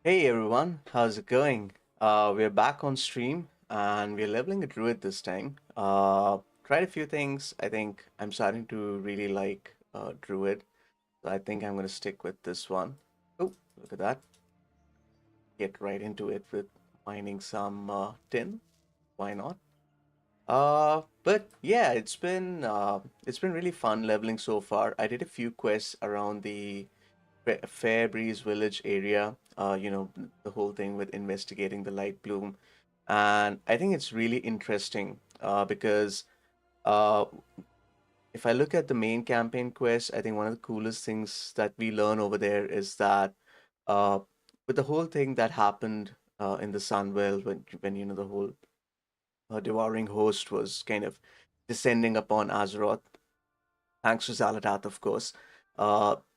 Hey everyone, how's it going? We're back on stream and we're leveling a druid this time. Tried a few things. I think I'm starting to really like druid. So I think I'm going to stick with this one. Oh, look at that. Get right into it with mining some tin. Why not? But yeah, it's been really fun leveling so far. I did a few quests around the Fairbreeze Village area, the whole thing with investigating the light bloom. And I think it's really interesting because uh, if I look at the main campaign quest, I think one of the coolest things that we learn over there is that uh, with the whole thing that happened in the Sunwell when the whole devouring host was kind of descending upon Azeroth, thanks to Zaladath, of course.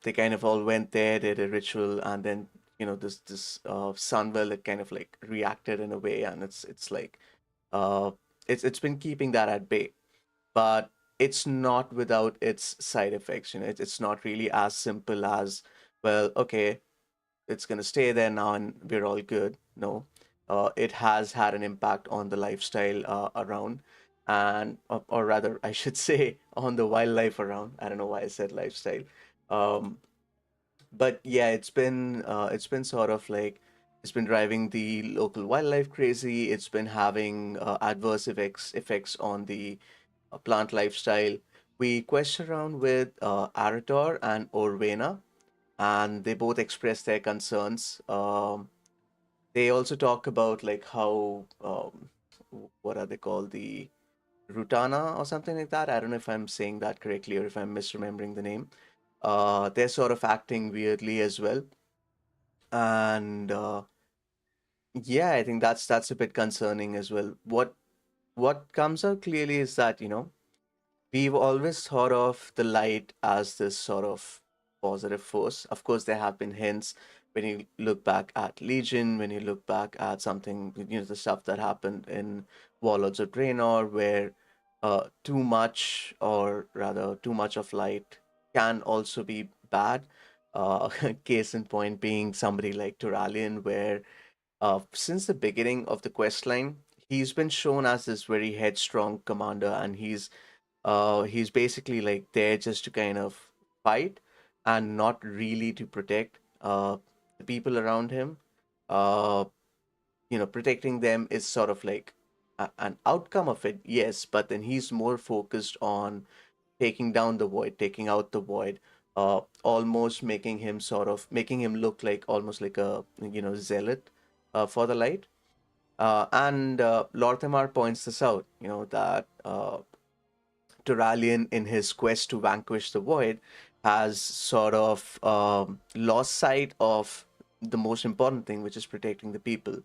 They kind of all went there, did a ritual, and then this Sunwell it kind of like reacted in a way, and it's like uh, it's been keeping that at bay, but it's not without its side effects. It's not really as simple as, well, okay, it's gonna stay there now and we're all good. No, it has had an impact on the lifestyle around, and or rather, I should say, on the wildlife around. I don't know why I said lifestyle, um, but yeah, it's been sort of like it's been driving the local wildlife crazy. It's been having adverse effects on the plant lifestyle. We quest around with Arator and Orvena, and they both express their concerns. They also talk about like how what are they called, the Rutana or something like that. I don't know if I'm saying that correctly or if I'm misremembering the name. They're sort of acting weirdly as well, and yeah, I think that's a bit concerning as well. What comes out clearly is that we've always thought of the light as this sort of positive force. Of course, there have been hints when you look back at Legion, when you look back at something, the stuff that happened in Warlords of Draenor, where too much, or rather, too much of light can also be bad. Case in point being somebody like Turalian, where since the beginning of the quest line, he's been shown as this very headstrong commander, and he's basically like there just to kind of fight and not really to protect the people around him. Uh, Protecting them is sort of like an outcome of it, yes, but then he's more focused on taking down the void, taking out the void, almost making him look like almost like a zealot for the light. And Lorthamar points this out, that Turalian, in his quest to vanquish the void, has sort of lost sight of the most important thing, which is protecting the people.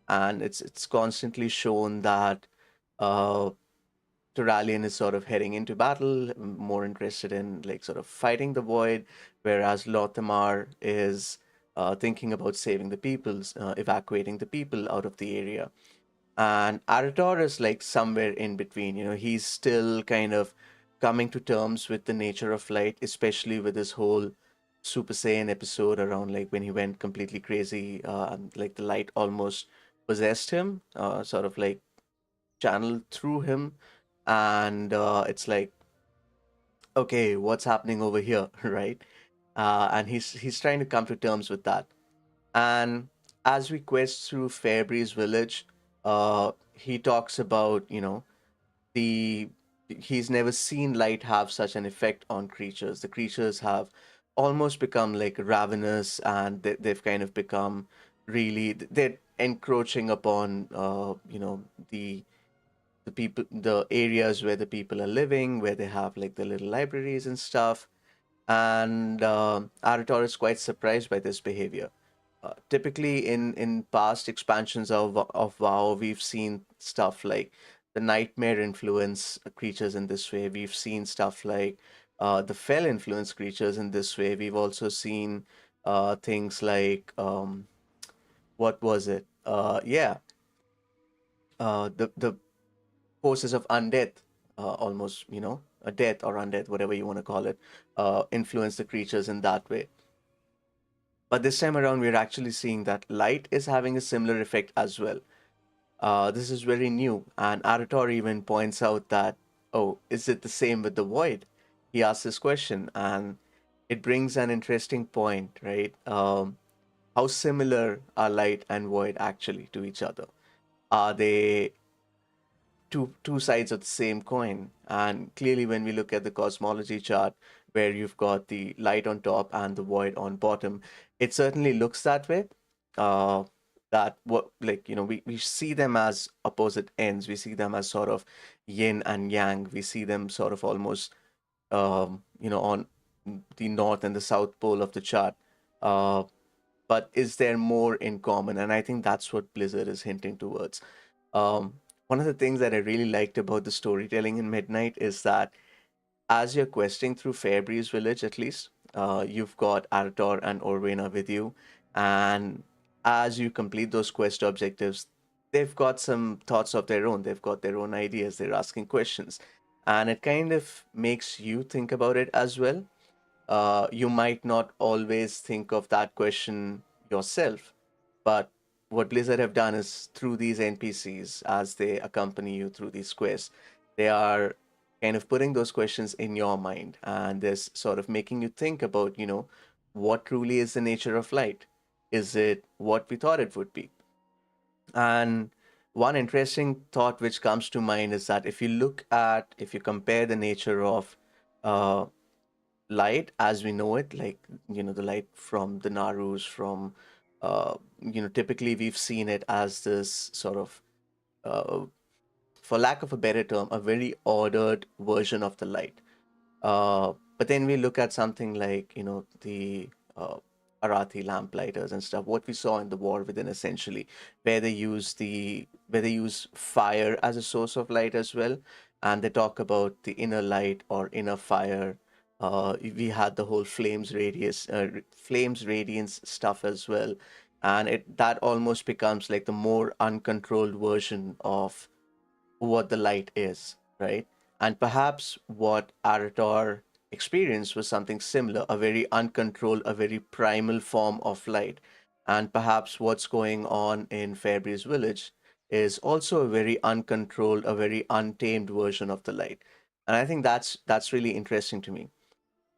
And it's constantly shown that uh, Turalian is sort of heading into battle, more interested in like sort of fighting the void, whereas Lothamar is thinking about saving the people, evacuating the people out of the area. And Arator is like somewhere in between. He's still kind of coming to terms with the nature of light, especially with this whole Super Saiyan episode around like when he went completely crazy, and like the light almost possessed him, sort of like channeled through him. And it's like, okay, what's happening over here, right? And he's trying to come to terms with that. And as we quest through Fairbreeze Village, he talks about, the he's never seen light have such an effect on creatures. The creatures have almost become like ravenous, and they've kind of become really, they're encroaching upon, the people, the areas where the people are living, where they have like the little libraries and stuff. And Arator is quite surprised by this behavior. Typically, in past expansions of WoW, we've seen stuff like the nightmare influence creatures in this way. We've seen stuff like the fell influence creatures in this way. We've also seen things like what was it? The forces of undeath, almost, a death or undeath, whatever you want to call it, influence the creatures in that way. But this time around, we're actually seeing that light is having a similar effect as well. This is very new, and Arator even points out that, oh, is it the same with the void? He asks this question, and it brings an interesting point, right? How similar are light and void actually to each other? Are they two sides of the same coin? And clearly, when we look at the cosmology chart, where you've got the light on top and the void on bottom, it certainly looks that way. Uh, that what like we see them as opposite ends. We see them as sort of yin and yang. We see them sort of almost on the north and the south pole of the chart. Uh, but is there more in common? And I think that's what Blizzard is hinting towards. Um, One of the things that I really liked about the storytelling in Midnight is that as you're questing through Fairbreeze Village, at least, you've got Arator and Orwena with you. And as you complete those quest objectives, they've got some thoughts of their own. They've got their own ideas. They're asking questions. And it kind of makes you think about it as well. You might not always think of that question yourself, but what Blizzard have done is through these NPCs, as they accompany you through these quests, they are kind of putting those questions in your mind, and this sort of making you think about, what truly is the nature of light? Is it what we thought it would be? And one interesting thought which comes to mind is that if you compare the nature of uh, light as we know it, like the light from the Narus, from typically we've seen it as this sort of, uh, for lack of a better term, a very ordered version of the light. But then we look at something like, the Arathi lamplighters and stuff, what we saw in the War Within, essentially, where they use fire as a source of light as well, and they talk about the inner light or inner fire. We had the whole flames radiance stuff as well, and it that almost becomes like the more uncontrolled version of what the light is, right? And perhaps what Arator experienced was something similar, a very uncontrolled, a very primal form of light. And perhaps what's going on in Fairbreeze Village is also a very uncontrolled, a very untamed version of the light. And I think that's really interesting to me.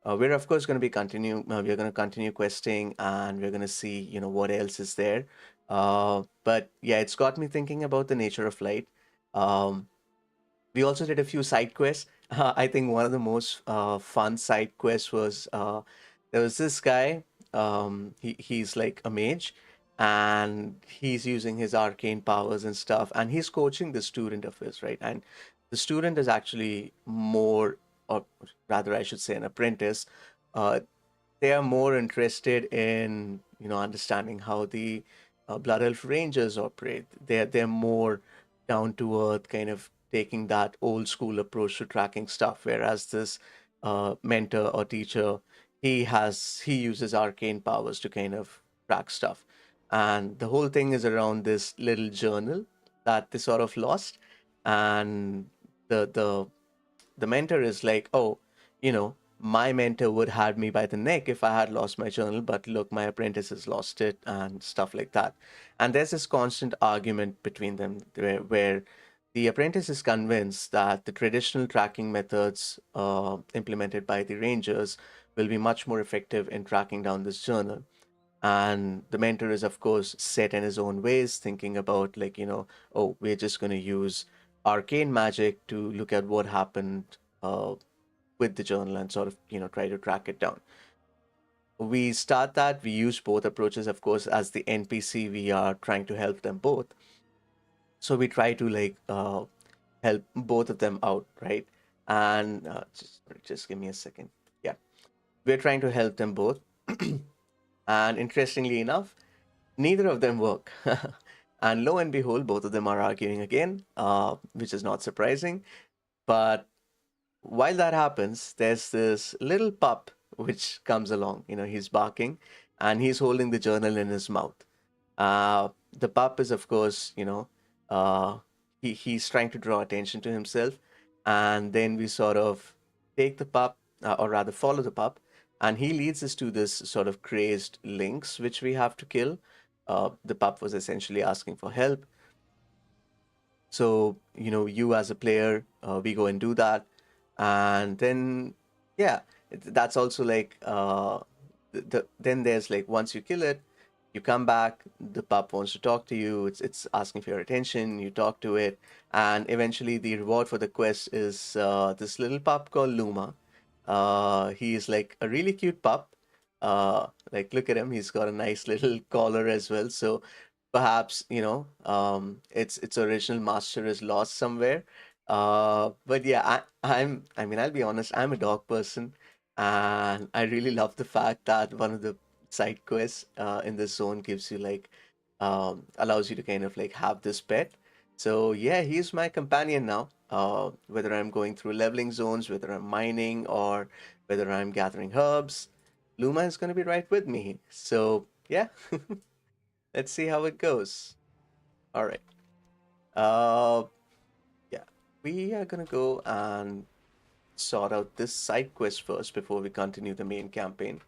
We're of course going to be continue. We're going to continue questing, and we're going to see what else is there. But yeah, it's got me thinking about the nature of light. Um, we also did a few side quests. I think one of the most fun side quests was there was this guy. He's like a mage, and he's using his arcane powers and stuff, and he's coaching the student of his, right? And the student is actually more, or rather, I should say, an apprentice. Uh, they are more interested in understanding how the blood elf rangers operate. They're more down to earth, kind of taking that old school approach to tracking stuff, whereas this mentor or teacher, he uses arcane powers to kind of track stuff. And the whole thing is around this little journal that they sort of lost. And the the mentor is like, oh, my mentor would have me by the neck if I had lost my journal, but look, my apprentice has lost it and stuff like that. And there's this constant argument between them where the apprentice is convinced that the traditional tracking methods implemented by the rangers will be much more effective in tracking down this journal. And the mentor is, of course, set in his own ways, thinking about, like, oh, we're just going to use arcane magic to look at what happened with the journal and sort of, try to track it down. We start that, we use both approaches, of course, as the NPC, we are trying to help them both. So we try to, like, help both of them out, right? And just give me a second. Yeah, we're trying to help them both. And interestingly enough, neither of them work. And lo and behold, both of them are arguing again, which is not surprising. But while that happens, there's this little pup which comes along. He's barking, and he's holding the journal in his mouth. The pup is, of course, uh, he's trying to draw attention to himself. And then we sort of take the pup, or rather follow the pup. And he leads us to this sort of crazed lynx, which we have to kill. The pup was essentially asking for help. So, you as a player, we go and do that. And then, yeah, that's also like, then there's like, once you kill it, you come back, the pup wants to talk to you, it's asking for your attention, you talk to it, and eventually the reward for the quest is this little pup called Luma. He is like a really cute pup. Like, look at him, he's got a nice little collar as well. So perhaps, its original master is lost somewhere. But yeah, I mean, I'll be honest, I'm a dog person, and I really love the fact that one of the side quests in this zone gives you like allows you to kind of like have this pet. So yeah, he's my companion now. Whether I'm going through leveling zones, whether I'm mining, or whether I'm gathering herbs, Luma is going to be right with me. So yeah, let's see how it goes. All right. Uh, yeah, we are gonna go and sort out this side quest first before we continue the main campaign.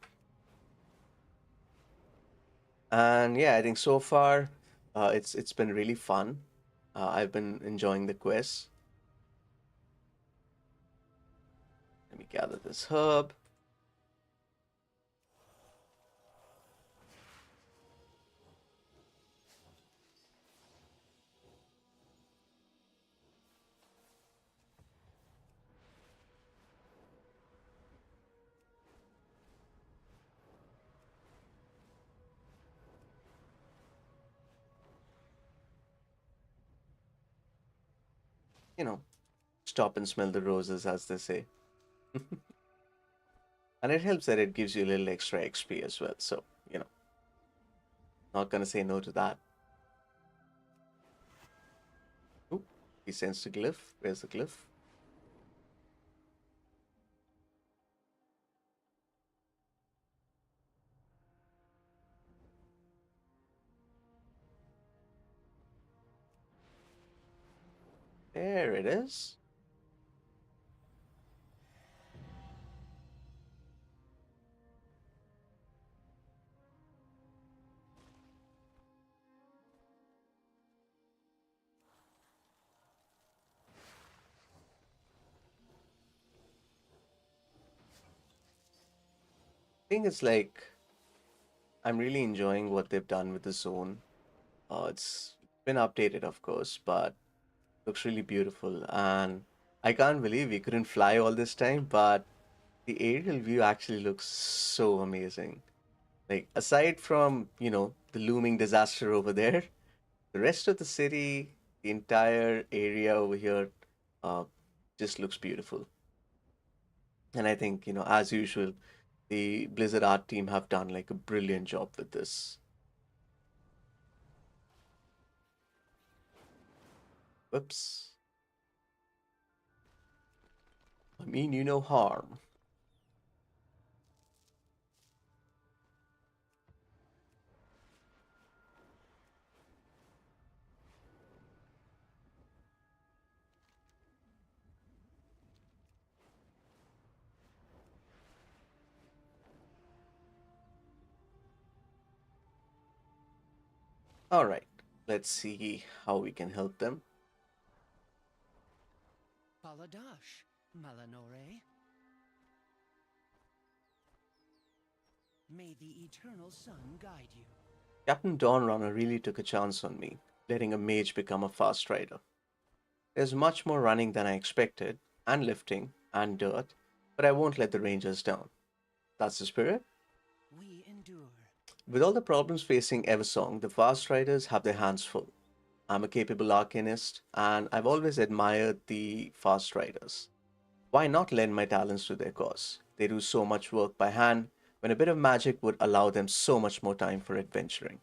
And yeah, I think so far, it's been really fun. I've been enjoying the quest. Let me gather this herb. You know, stop and smell the roses, as they say. And it helps that it gives you a little extra XP as well. So, not gonna say no to that. Oop, he sends the glyph. Where's the glyph? There it is. I think it's like I'm really enjoying what they've done with the zone. It's been updated, of course, but looks really beautiful. And I can't believe we couldn't fly all this time, but the aerial view actually looks so amazing. Like, aside from, the looming disaster over there, the rest of the city, the entire area over here, uh, just looks beautiful. And I think, as usual, the Blizzard art team have done like a brilliant job with this. Whoops. I mean you no harm. All right, let's see how we can help them. Baladash, Malanore. May the eternal sun guide you. Captain Dawnrunner really took a chance on me, letting a mage become a fast rider. There's much more running than I expected, and lifting, and dirt, but I won't let the Rangers down. That's the spirit. We endure. With all the problems facing Eversong, the fast riders have their hands full. I'm a capable arcanist, and I've always admired the fast riders. Why not lend my talents to their cause? They do so much work by hand, when a bit of magic would allow them so much more time for adventuring.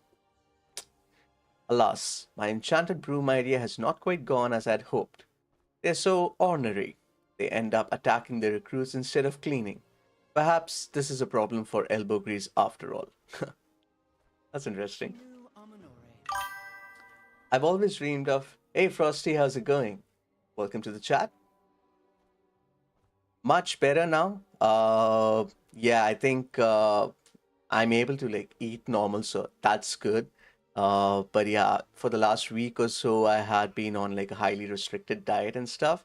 Alas, my enchanted broom idea has not quite gone as I'd hoped. They're so ornery. They end up attacking the recruits instead of cleaning. Perhaps this is a problem for elbow grease after all. That's interesting. New Amanore. I've always dreamed of, hey Frosty, how's it going? Welcome to the chat. Much better now. Yeah, I think I'm able to like eat normal, so that's good. But yeah, for the last week or so, I had been on like a highly restricted diet and stuff.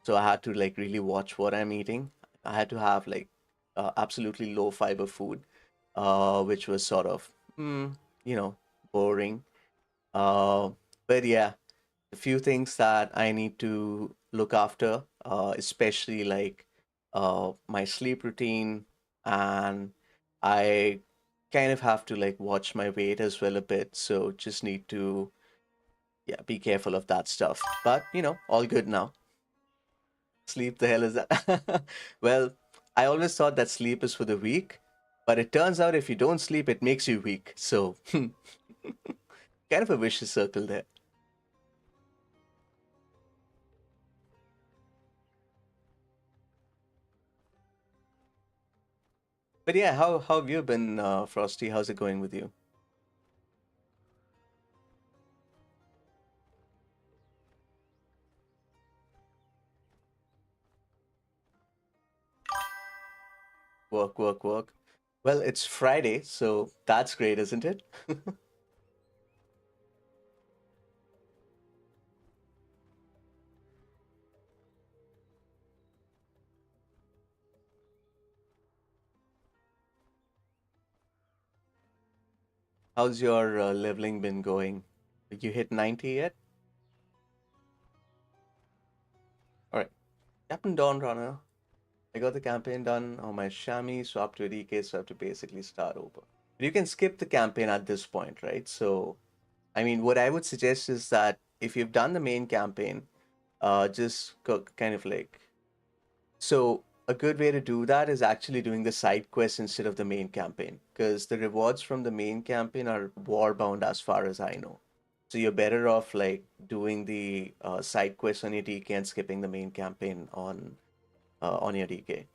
So I had to like really watch what I'm eating. I had to have like absolutely low fiber food, which was sort of, you know, boring. Uh, but yeah, a few things that I need to look after, especially like my sleep routine, and I kind of have to like watch my weight as well a bit. So just need to, yeah, be careful of that stuff. But all good now. Sleep the hell is that? Well, I always thought that sleep is for the weak, but it turns out if you don't sleep, it makes you weak. So kind of a vicious circle there. But yeah, how have you been, Frosty? How's it going with you? Work, work, work. Well, it's Friday, so that's great, isn't it? How's your leveling been going? You hit 90 yet? All right. Captain Dawn Runner. I got the campaign done on my chamois, so up to a DK, so I have to basically start over. You can skip the campaign at this point, right? So, I mean, what I would suggest is that if you've done the main campaign, just kind of like so a good way to do that is actually doing the side quests instead of the main campaign, because the rewards from the main campaign are war bound as far as I know. So you're better off like doing the side quests on your DK and skipping the main campaign on your DK.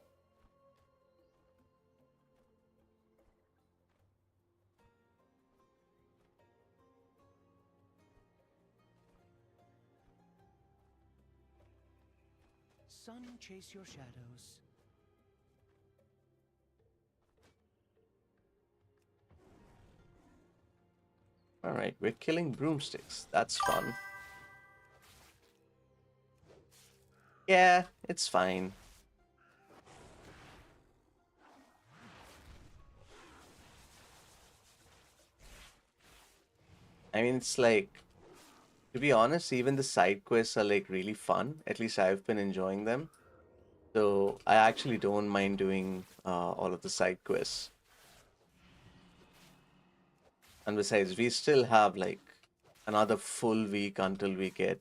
Sun, chase your shadows. All right, we're killing broomsticks. That's fun. Yeah, it's fine. I mean, it's like, to be honest, even the side quests are like really fun. At least I've been enjoying them. So I actually don't mind doing all of the side quests. And besides, we still have like another full week until we get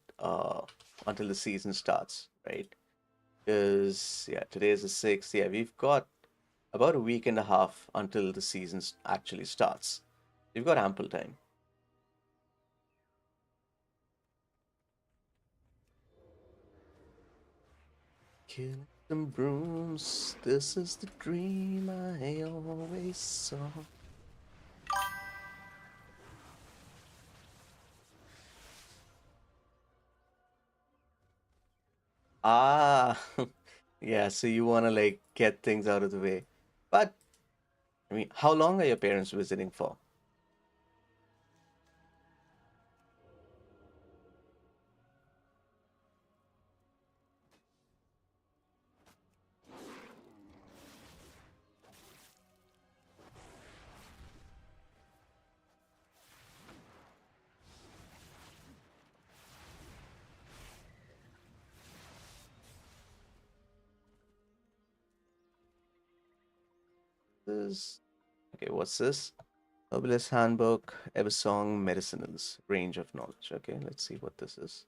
until the season starts, right? Because yeah, today is the 6th. Yeah, we've got about a week and a half until the season actually starts. We've got ample time. Killing some brooms, this is the dream I always saw. Ah, yeah, so you want to like get things out of the way. But I mean, how long are your parents visiting for? This Okay, what's this? Herbalist Handbook, Eversong Medicinals, Range of Knowledge. Okay, let's see what this is.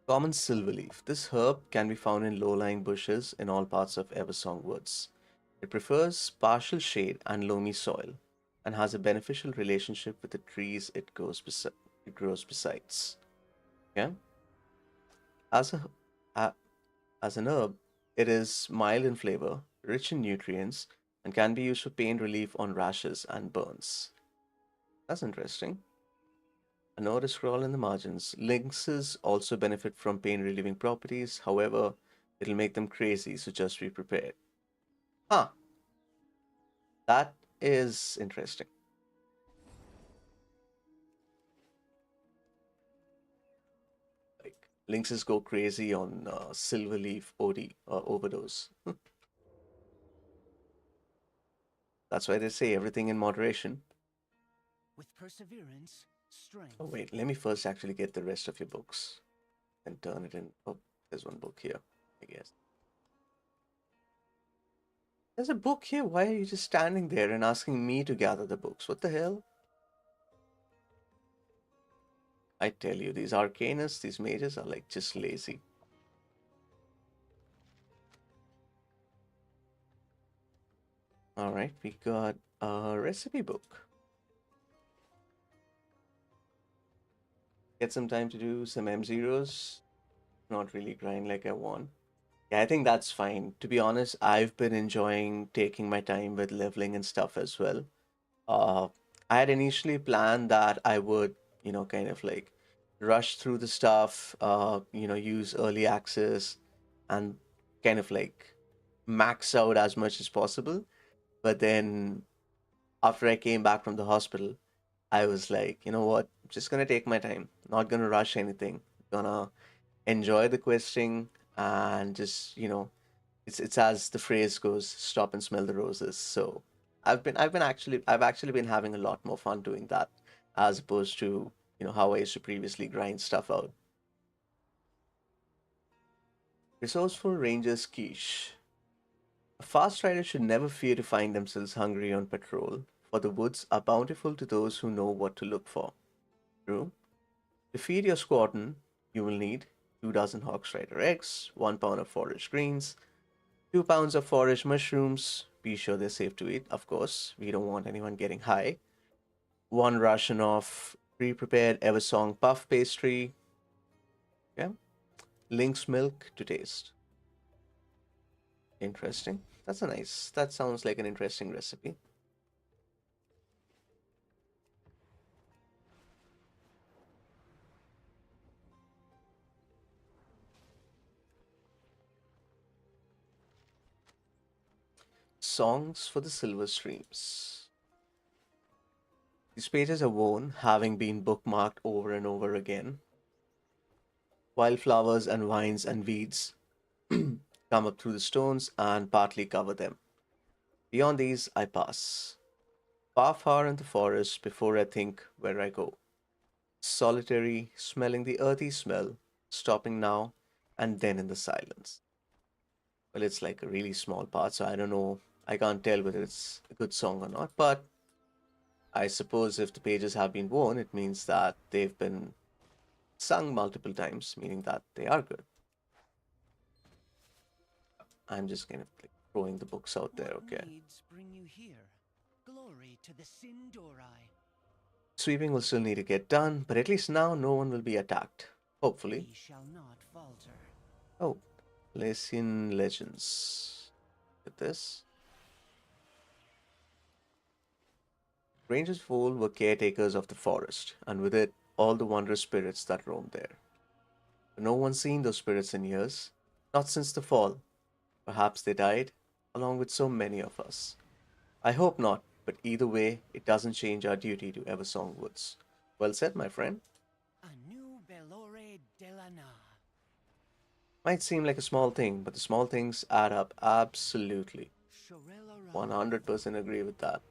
Common silverleaf. This herb can be found in low-lying bushes in all parts of Eversong woods. It prefers partial shade and loamy soil and has a beneficial relationship with the trees it grows besides. Okay? As a a- as an herb, it is mild in flavor, rich in nutrients, and can be used for pain relief on rashes and burns. That's interesting. A note to scroll in the margins. Lynxes also benefit from pain relieving properties. However, it'll make them crazy, so just be prepared. Huh, that is interesting. Like, lynxes go crazy on silverleaf OD overdose. That's why they say everything in moderation. With perseverance, Oh, strength. wait, let me first actually get the rest of your books and turn it in. Oh, there's one book here, I guess. There's a book here. Why are you just standing there and asking me to gather the books? What the hell? I tell you, these arcanists, these mages are like just lazy. All right, we got a recipe book. Get some time to do some M0s. Not really grind like I want. Yeah, I think that's fine. To be honest, I've been enjoying taking my time with leveling and stuff as well. Uh, I had initially planned that I would, kind of like rush through the stuff, use early access and kind of like max out as much as possible. But then after I came back from the hospital, I was like, you know what? I'm just gonna take my time, not gonna rush anything. Gonna enjoy the questing and just, it's as the phrase goes, stop and smell the roses. So I've actually been having a lot more fun doing that as opposed to, how I used to previously grind stuff out. Resourceful Ranger's Quiche. A fast rider should never fear to find themselves hungry on patrol, for the woods are bountiful to those who know what to look for. True. To feed your squadron, you will need 2 dozen Hawks Rider eggs, 1 pound of forage greens, 2 pounds of forage mushrooms. Be sure they're safe to eat, of course. We don't want anyone getting high. One ration of pre-prepared Eversong puff pastry. Yeah. Lynx milk to taste. Interesting. That sounds like an interesting recipe. Songs for the Silver Streams. These pages are worn, having been bookmarked over and over again. Wildflowers and vines and weeds come up through the stones and partly cover them. Beyond these, I pass. Far, far in the forest before I think where I go. Solitary, smelling the earthy smell, stopping now and then in the silence. Well, it's like a really small part, so I don't know. I can't tell whether it's a good song or not, but I suppose if the pages have been worn, it means that they've been sung multiple times, meaning that they are good. I'm just kind of like throwing the books out there, What okay? needs bring you here? Glory to the Sindori. Sweeping will still need to get done, but at least now no one will be attacked. Hopefully. We shall not falter. Oh, Lasian Legends. At this. Rangers of old were caretakers of the forest, and with it, all the wondrous spirits that roamed there. But no one's seen those spirits in years, not since the fall. Perhaps they died, along with so many of us. I hope not, but either way, it doesn't change our duty to Eversong Woods. Well said, my friend. A new Bellore Delana. Might seem like a small thing, but the small things add up absolutely. Shorella Ra. 100% agree with that.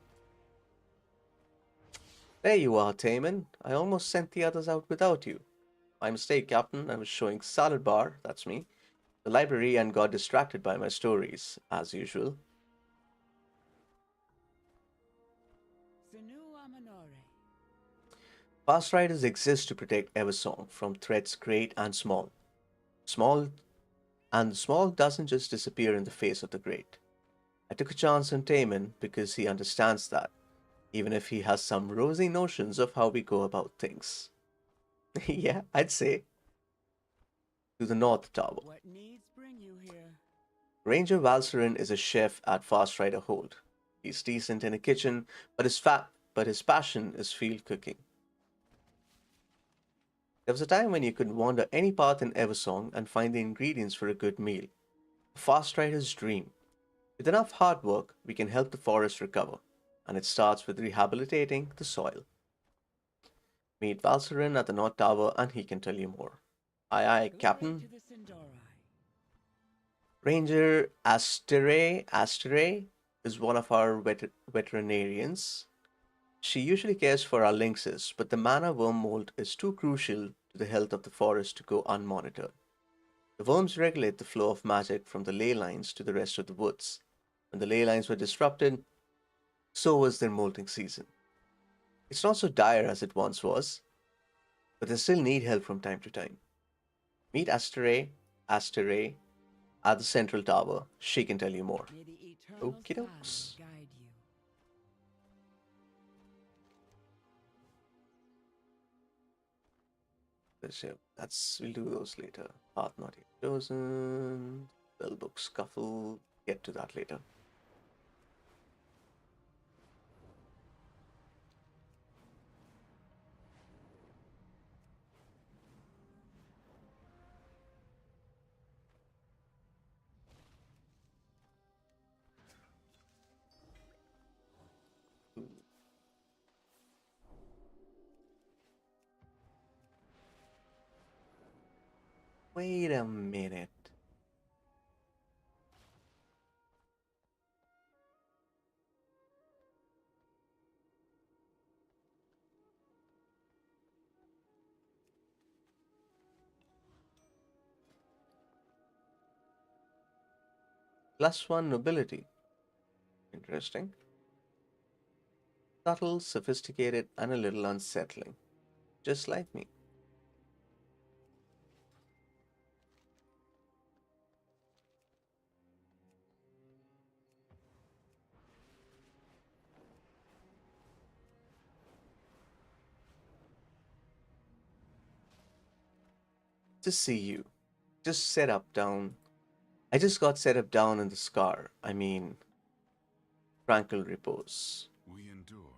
There you are, Taman. I almost sent the others out without you. My mistake, Captain. I was showing Salad Bar, that's me, the library and got distracted by my stories, as usual. Senu Amanore. Fast riders exist to protect Eversong from threats great and small. Small and the small doesn't just disappear in the face of the great. I took a chance on Taman because he understands that, even if he has some rosy notions of how we go about things. Yeah, I'd say. To the North Tower. What needs bring you here? Ranger Valserin is a chef at Fast Rider Hold. He's decent in a kitchen, but his passion is field cooking. There was a time when you could wander any path in Eversong and find the ingredients for a good meal. A fast rider's dream. With enough hard work, we can help the forest recover, and it starts with rehabilitating the soil. Meet Valsarin at the North Tower and he can tell you more. Aye aye, Glory to Captain. the Sindori. Ranger Astere is one of our veterinarians. She usually cares for our lynxes, but the mana worm mold is too crucial to the health of the forest to go unmonitored. The worms regulate the flow of magic from the ley lines to the rest of the woods. When the ley lines were disrupted, so was their molting season. It's not so dire as it once was, but they still need help from time to time. Meet Astere at the central tower. She can tell you more. May the eternal Okie silence dokes. guide you. So we'll do those later. Path not yet chosen. Spellbook scuffle. Get to that later. Wait a minute. +1 nobility. Interesting. Subtle, sophisticated, and a little unsettling. Just like me. To see you. Just set up down. I just got set up down in the scar. I mean, tranquil repose. We endure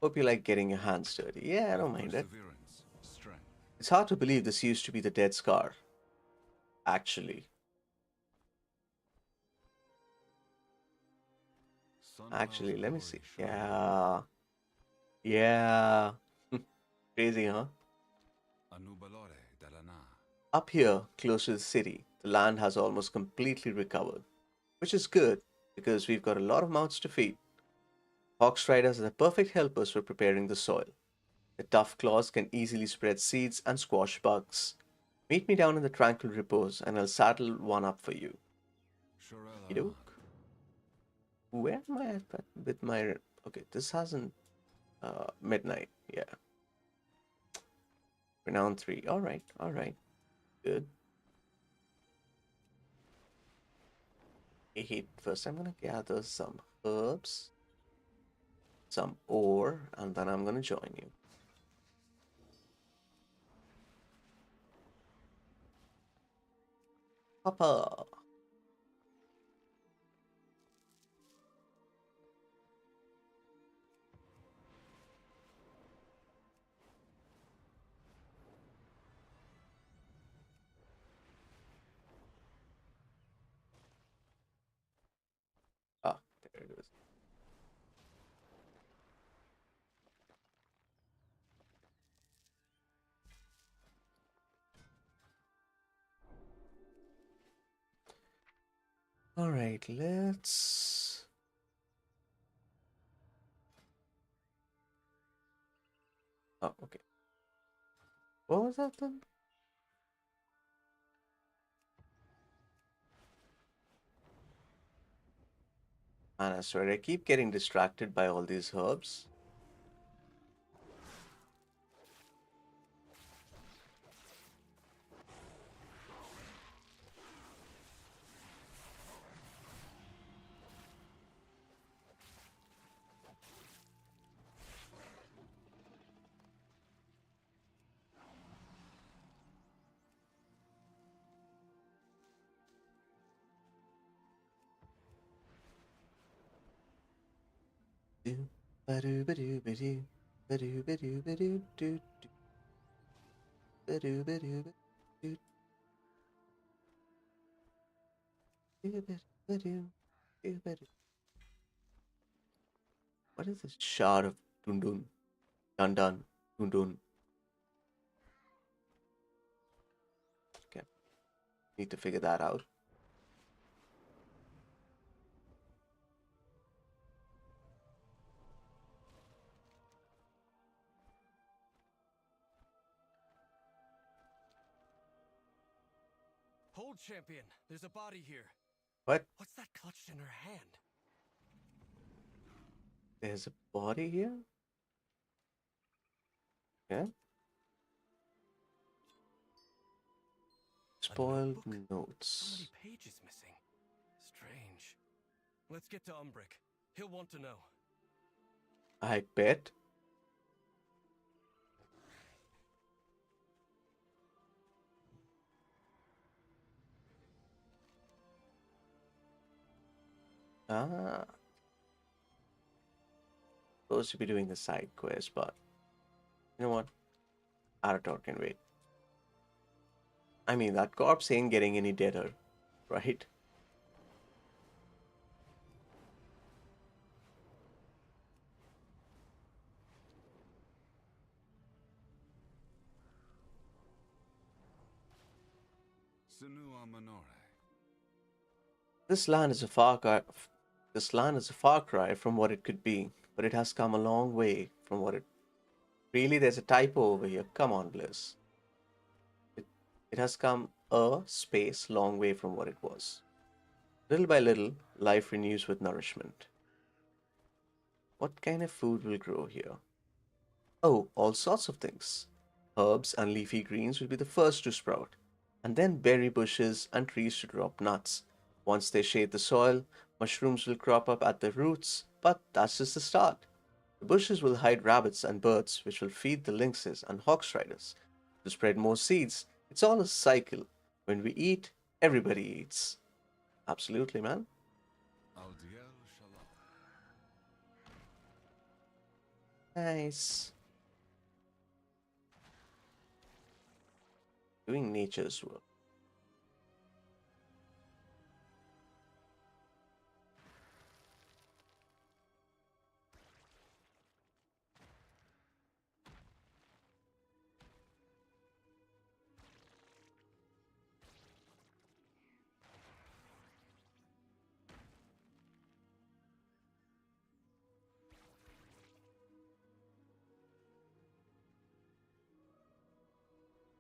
Hope you like getting your hands dirty. Yeah, I with don't mind it. perseverance, strength. It's hard to believe this used to be the dead scar. Actually. Sunwell's Actually, let me glory see. shall Yeah. Yeah. Crazy, huh? Anubalore Dalana. Up here, close to the city, the land has almost completely recovered, which is good because we've got a lot of mouths to feed. Hawkstriders are the perfect helpers for preparing the soil. The tough claws can easily spread seeds and squash bugs. Meet me down in the tranquil repose and I'll saddle one up for you. Shorel Okey-doke. Where am I at with my... Okay, this hasn't... midnight. Yeah. Renown 3. Alright, alright. Good. First I'm gonna gather some herbs, some ore, and then I'm gonna join you. Papa! Ah, there it is. Alright, let's... Oh, okay. What was that then? And I swear, I keep getting distracted by all these herbs. Do, ba-do, ba-do, ba-do, ba-do, ba-do, ba-do, do, do. Ba-doo, ba-doo, ba-doo, ba-doo, ba-doo, ba-doo. What is this shard of Dundun? Dun Dundun. Okay, need to figure that out. Hold, champion. There's a body here. What? What's that clutched in her hand? There's a body here? Yeah. A Spoiled notebook? So notes. many pages missing. Strange. Let's get to Umbrick. He'll want to know. I bet. Ah, supposed to be doing the side quest, but you know what? Arator can wait. I mean, that corpse ain't getting any deader, right? Sinu Amanore. This land is a far cry. This land is a far cry from what it could be, but it has come a long way from what it. Really, there's a typo over here. Come on, Bliss. It, it has come a space long way from what it was. Little by little, life renews with nourishment. What kind of food will grow here? Oh, all sorts of things. Herbs and leafy greens will be the first to sprout, and then berry bushes and trees to drop nuts. Once they shade the soil, mushrooms will crop up at the roots, but that's just the start. The bushes will hide rabbits and birds, which will feed the lynxes and hawk riders. To spread more seeds, it's all a cycle. When we eat, everybody eats. Absolutely, man. Aldiel Shalom. Nice. Doing nature's work.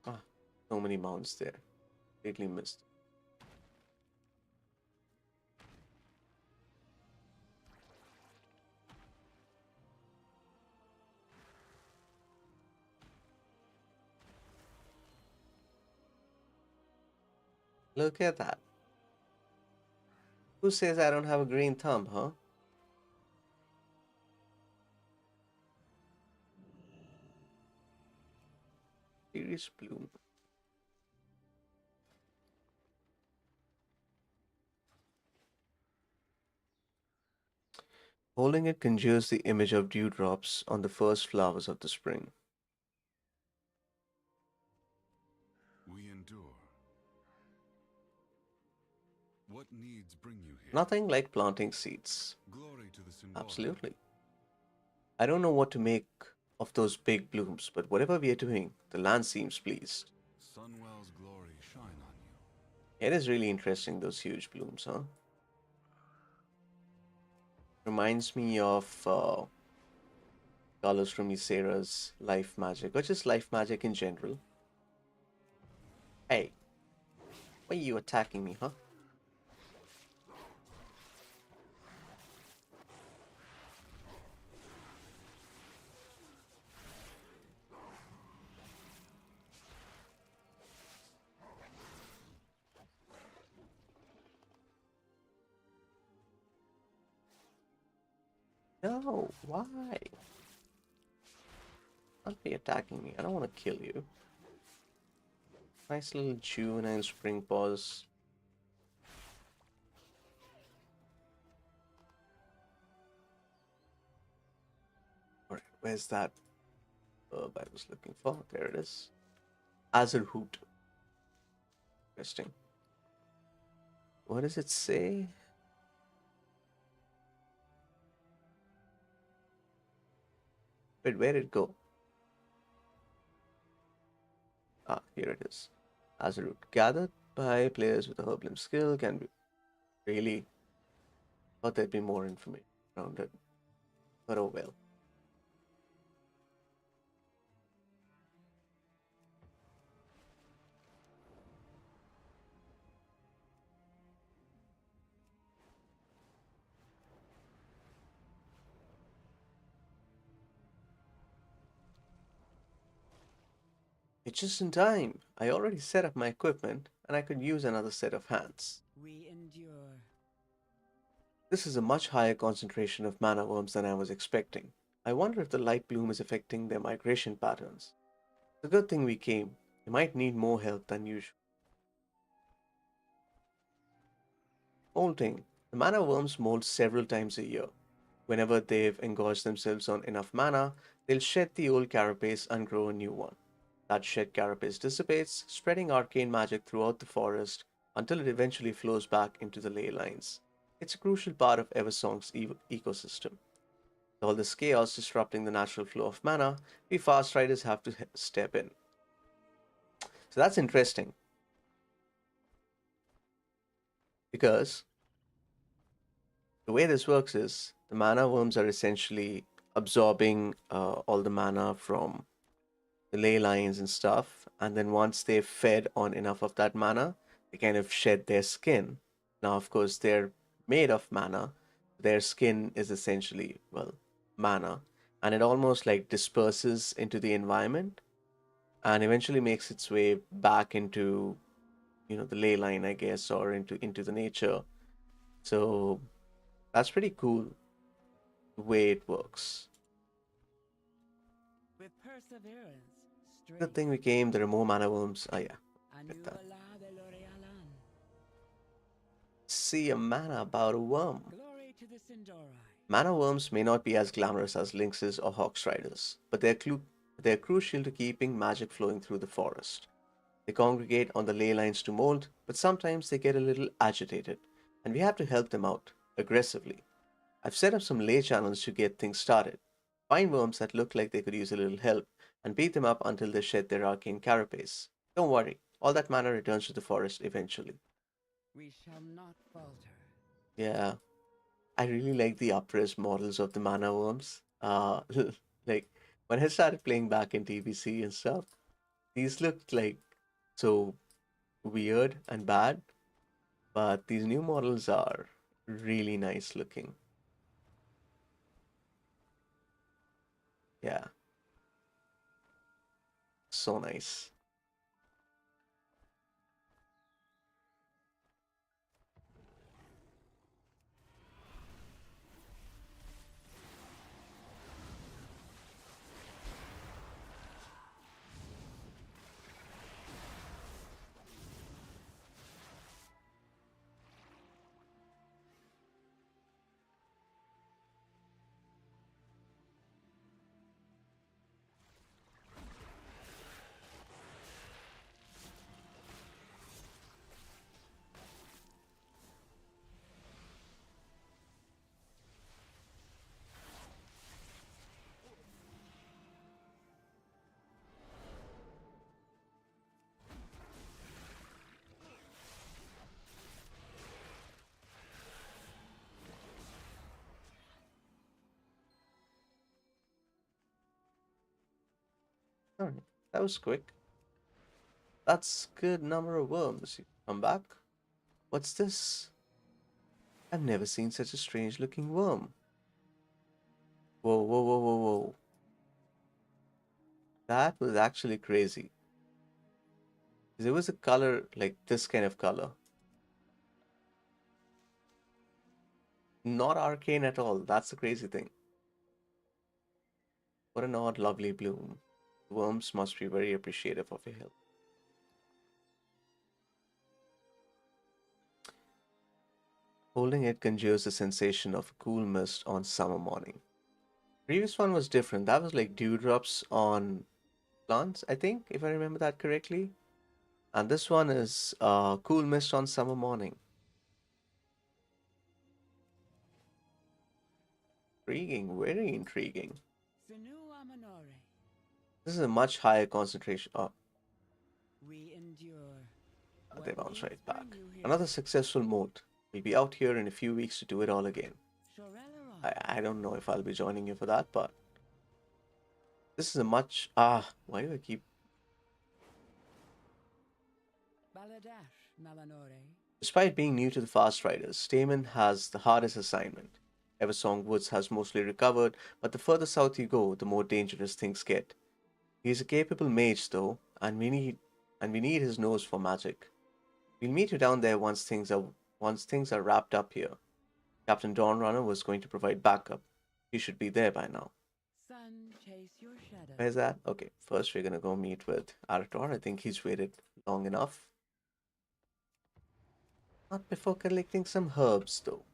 Ah, so many mounts there. Completely missed. Look at that. Who says I don't have a green thumb, huh? Serious bloom. Holding it conjures the image of dewdrops on the first flowers of the spring. We endure. What needs bring you here? Nothing like planting seeds. Glory to the symbol. Absolutely. I don't know what to make of those big blooms, but whatever we are doing, the land seems pleased. Sunwell's glory shine on you. It is really interesting, those huge blooms, huh? Reminds me of Carlos from Ysera's life magic, or just life magic in general. Hey, why are you attacking me, huh? No, why? Don't be attacking me. I don't want to kill you. Nice little juvenile spring pause. Alright, where's that herb I was looking for? There it is. Azurhoot. Interesting. What does it say? Wait, where did it go? Ah, here it is. Azurhoot. Gathered by players with a Herbalism skill can be really thought there'd be more information around it. But oh well. It's just in time. I already set up my equipment and I could use another set of hands. We endure. This is a much higher concentration of mana worms than I was expecting. I wonder if the light bloom is affecting their migration patterns. It's a good thing we came. They might need more help than usual. Molting. The mana worms molt several times a year. Whenever they've engorged themselves on enough mana, they'll shed the old carapace and grow a new one. That shed carapace dissipates, spreading arcane magic throughout the forest until it eventually flows back into the ley lines. It's a crucial part of Eversong's ecosystem. With all this chaos disrupting the natural flow of mana, we fast riders have to step in. So that's interesting because the way this works is the mana worms are essentially absorbing all the mana from the ley lines and stuff, and then once they've fed on enough of that mana, they kind of shed their skin. Now, of course, they're made of mana. Their skin is essentially, well, mana, and it almost like disperses into the environment and eventually makes its way back into, the ley line, I guess, or into the nature. So that's pretty cool the way it works. With perseverance, Good strength, thing we came. There are more mana worms. Oh yeah, get that. Anuvala de L'Orealan. See a mana about a worm. Glory to the Sindori. Mana worms may not be as glamorous as lynxes or hawkstriders, but they're crucial to keeping magic flowing through the forest. They congregate on the ley lines to mold, but sometimes they get a little agitated, and we have to help them out aggressively. I've set up some ley channels to get things started. Find worms that look like they could use a little help, and beat them up until they shed their arcane carapace. Don't worry, all that mana returns to the forest eventually. We shall not falter. Yeah, I really like the up-res models of the mana worms. Like when I started playing back in TBC and stuff, these looked like so weird and bad, but these new models are really nice looking. Yeah, so nice. All right, that was quick. That's good number of worms. You come back. What's this? I've never seen such a strange looking worm. Whoa, whoa, whoa, whoa, whoa. That was actually crazy. There was a color like this kind of color. Not arcane at all. That's the crazy thing. What an odd, lovely bloom. Worms must be very appreciative of your help. Holding it conjures the sensation of a cool mist on summer morning. Previous one was different. That was like dewdrops on plants, I think, if I remember that correctly. And this one is Cool Mist on Summer Morning. Intriguing, very intriguing. Sinu Amanore. This is a much higher concentration. Oh, We endure. they What bounce needs right bring back. you here? Another successful mode. We'll be out here in a few weeks to do it all again. Shoreleron. I don't know if I'll be joining you for that, but this is a much. Why do I keep. Baladash Nalanore. Despite being new to the Fast Riders, Stamen has the hardest assignment. Eversong Woods has mostly recovered, but the further south you go, the more dangerous things get. He is a capable mage, though, and we need his nose for magic. We'll meet you down there once things are wrapped up here. Captain Dawnrunner was going to provide backup. He should be there by now. Sun chase your shadow. Where's that? Okay, first we're gonna go meet with Arator. I think he's waited long enough. Not before collecting some herbs, though.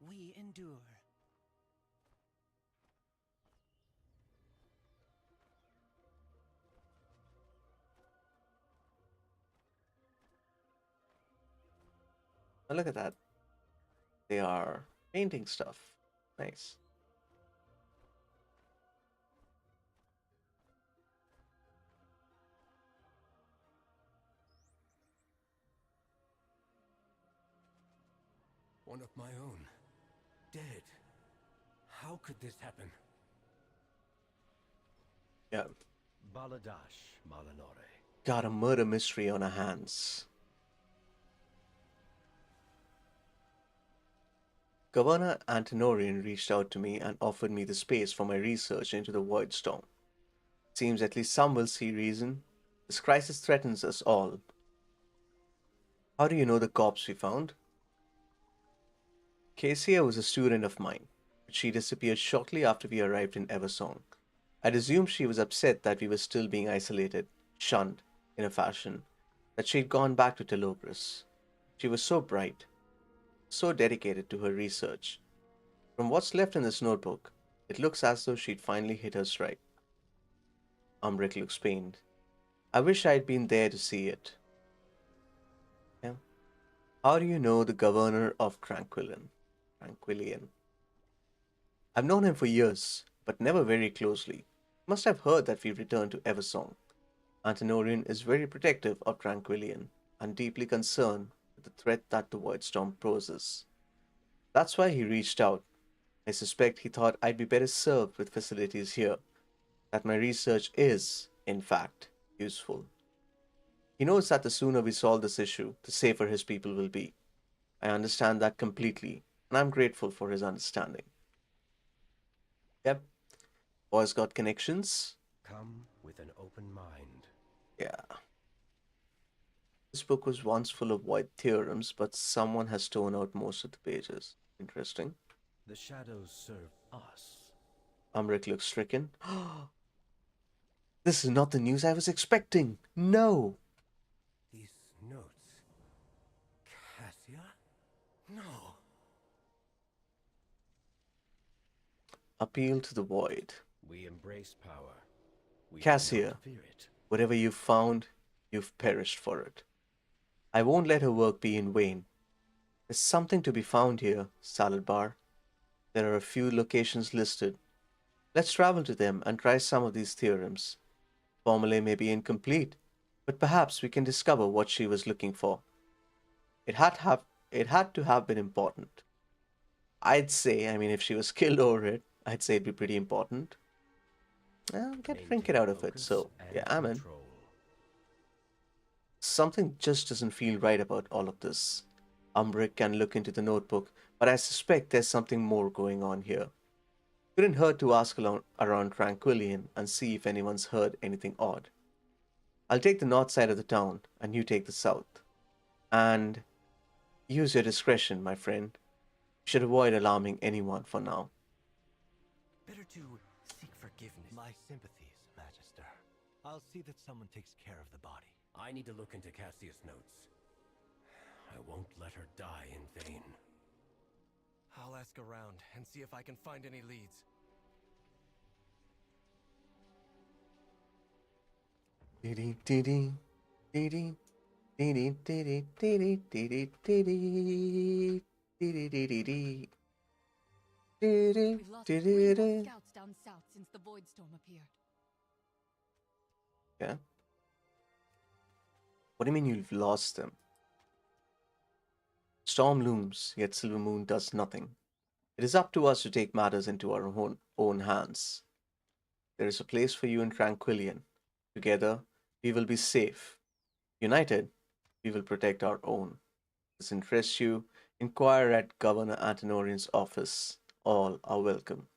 We endure. Now look at that. They are painting stuff. Nice. One of my own. Dead. How could this happen? Yeah, Baladash Malanore. got a murder mystery on our hands. Governor Antonorian reached out to me and offered me the space for my research into the Void Storm. Seems at least some will see reason. This crisis threatens us all. How do you know the corpse we found? Cassia was a student of mine, but she disappeared shortly after we arrived in Eversong. I'd assumed she was upset that we were still being isolated, shunned, in a fashion, that she'd gone back to Telogris. She was so bright, so dedicated to her research. From what's left in this notebook, it looks as though she'd finally hit her stride. Umbric looks pained. I wish I'd been there to see it. Yeah. How do you know the governor of Tranquillian? I've known him for years, but never very closely. Must have heard that we returned to Eversong. Antonorian is very protective of Tranquillian and deeply concerned with the threat that the Void Storm poses. That's why he reached out. I suspect he thought I'd be better served with facilities here, that my research is, in fact, useful. He knows that the sooner we solve this issue, the safer his people will be. I understand that completely, and I'm grateful for his understanding. Yep, boy's got connections. Come with an open mind. Yeah. This book was once full of void theorems, but someone has torn out most of the pages. Interesting. The shadows serve us. Umric looks stricken. This is not the news I was expecting. No. These notes. Cassia? No. Appeal to the void. We embrace power. We do Cassia, not fear it. whatever you've found, you've perished for it. I won't let her work be in vain. There's something to be found here, Salad Bar. There are a few locations listed. Let's travel to them and try some of these theorems. Formulae may be incomplete, but perhaps we can discover what she was looking for. It had to have been important. I'd say, I mean, if she was killed over it, I'd say it'd be pretty important. Get a trinket Maintain out of it, focus so yeah, and I'm in. control. Something just doesn't feel right about all of this. Umbric can look into the notebook, but I suspect there's something more going on here. Couldn't hurt to ask around Tranquillian and see if anyone's heard anything odd. I'll take the north side of the town, and you take the south. And use your discretion, my friend. You should avoid alarming anyone for now. Better to seek forgiveness. My sympathies, Magister. I'll see that someone takes care of the body. I need to look into Cassius' notes. I won't let her die in vain. I'll ask around and see if I can find any leads. Dee dee dee dee dee dee dee dee dee dee dee dee dee. We've lost three more scouts down south since the Void Storm appeared. Yeah. What do you mean you've lost them? Storm looms, yet Silvermoon does nothing. It is up to us to take matters into our own hands. There is a place for you in Tranquillian. Together, we will be safe. United, we will protect our own. If this interests you, inquire at Governor Antonorian's office. All are welcome.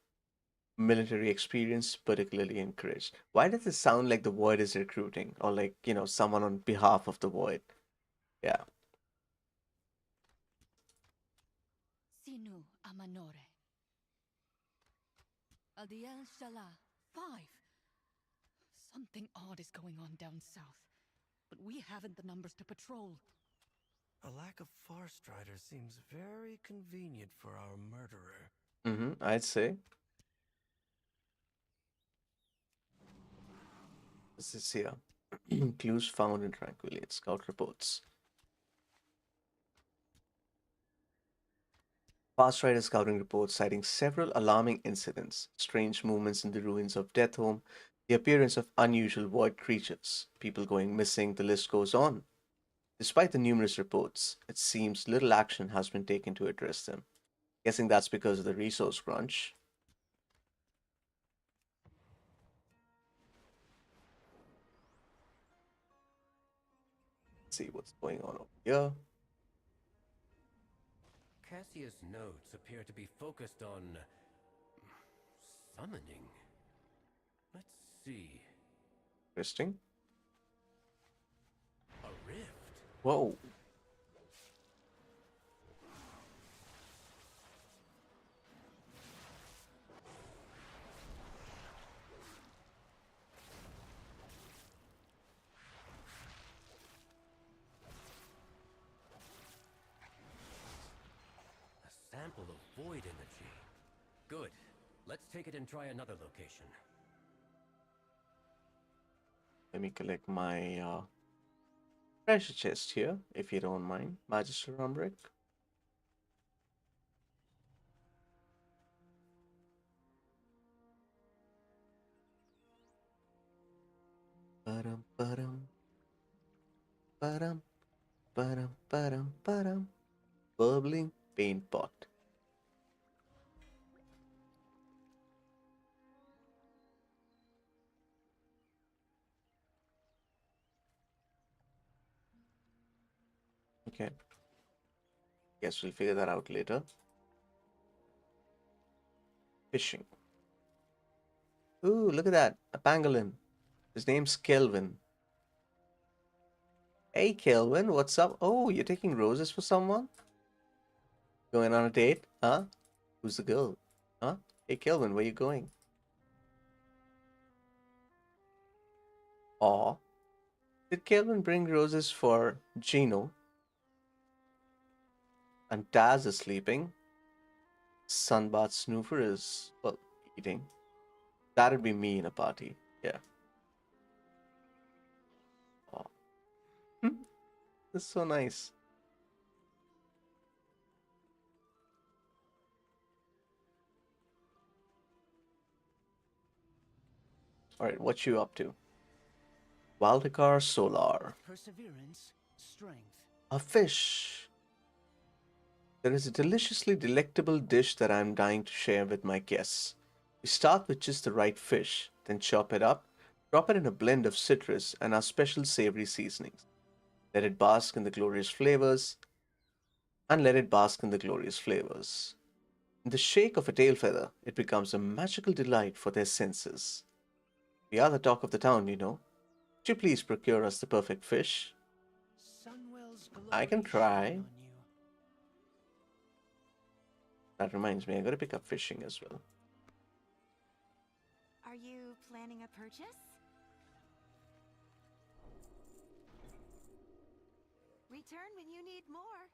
Military experience particularly encouraged. Why does it sound like the Void is recruiting? Or like, someone on behalf of the Void? Yeah. Sinu Amanore. Adiel Shala. 5. Something odd is going on down south. But we haven't the numbers to patrol. A lack of Farstrider seems very convenient for our murderer. I'd say. This is here. Clues found in Tranquillian. Scout reports. Fast Rider scouting reports citing several alarming incidents, strange movements in the ruins of Deathhome, the appearance of unusual void creatures, people going missing, the list goes on. Despite the numerous reports, it seems little action has been taken to address them. Guessing that's because of the resource crunch. Let's see what's going on over here. Cassius' notes appear to be focused on summoning. Let's see. Interesting. A rift. Whoa. A sample of void energy. Good. Let's take it and try another location. Let me collect my treasure chest here, if you don't mind, Magister Umbric. Ba-dum, ba-dum. Ba-dum, ba-dum, ba-dum, ba-dum. Burbling paint pot. Okay. Guess we'll figure that out later. Fishing. Ooh, look at that. A pangolin. His name's Kelvin. Hey, Kelvin, what's up? Oh, you're taking roses for someone? Going on a date? Huh? Who's the girl? Huh? Hey, Kelvin, where you going? Aw. Did Kelvin bring roses for Gino? And Taz is sleeping. Sunbath Snoofer is, well, eating. That'd be me in a party. Yeah. Aw. This is so nice. Alright, what you up to? Valdekar Solar. Perseverance, strength. A fish. There is a deliciously delectable dish that I'm dying to share with my guests. We start with just the right fish, then chop it up, drop it in a blend of citrus and our special savory seasonings. Let it bask in the glorious flavors, and let it bask in the glorious flavors. In the shake of a tail feather, it becomes a magical delight for their senses. We are the talk of the town, you know. Would you please procure us the perfect fish? Sunwell's I can glory shine try. on you. That reminds me, I gotta pick up fishing as well. Are you planning a purchase? Return when you need more.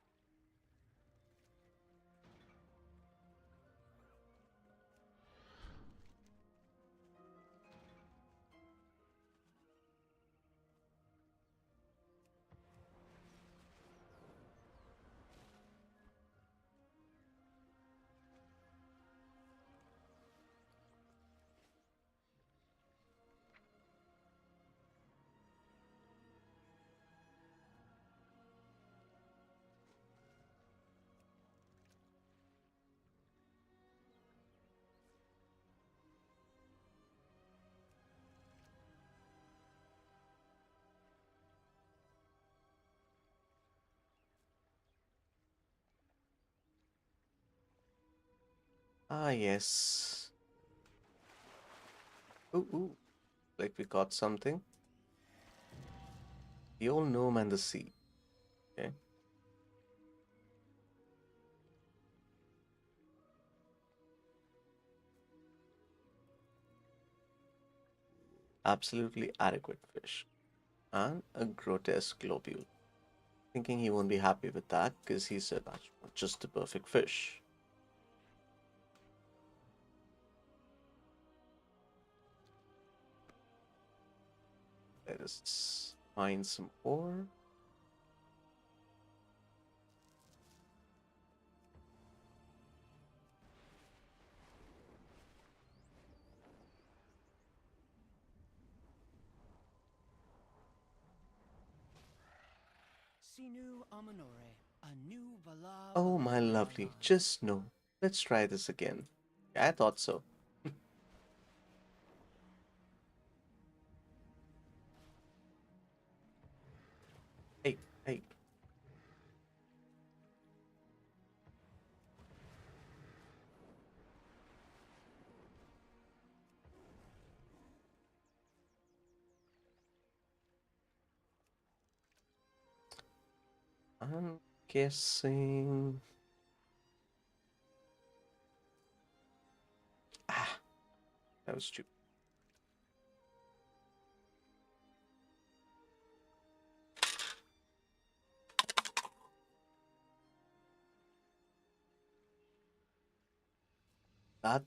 Ah, yes. Ooh, ooh. Like we caught something. The old gnome and the sea. Okay. Absolutely adequate fish. And a grotesque globule. Thinking he won't be happy with that because he said that's just the perfect fish. Let us find some ore. Sinu Amanore, a new Vala Oh, my lovely, just no. Let's try this again. Yeah, I thought so. Hey, hey. I'm guessing. Ah, that was stupid. That.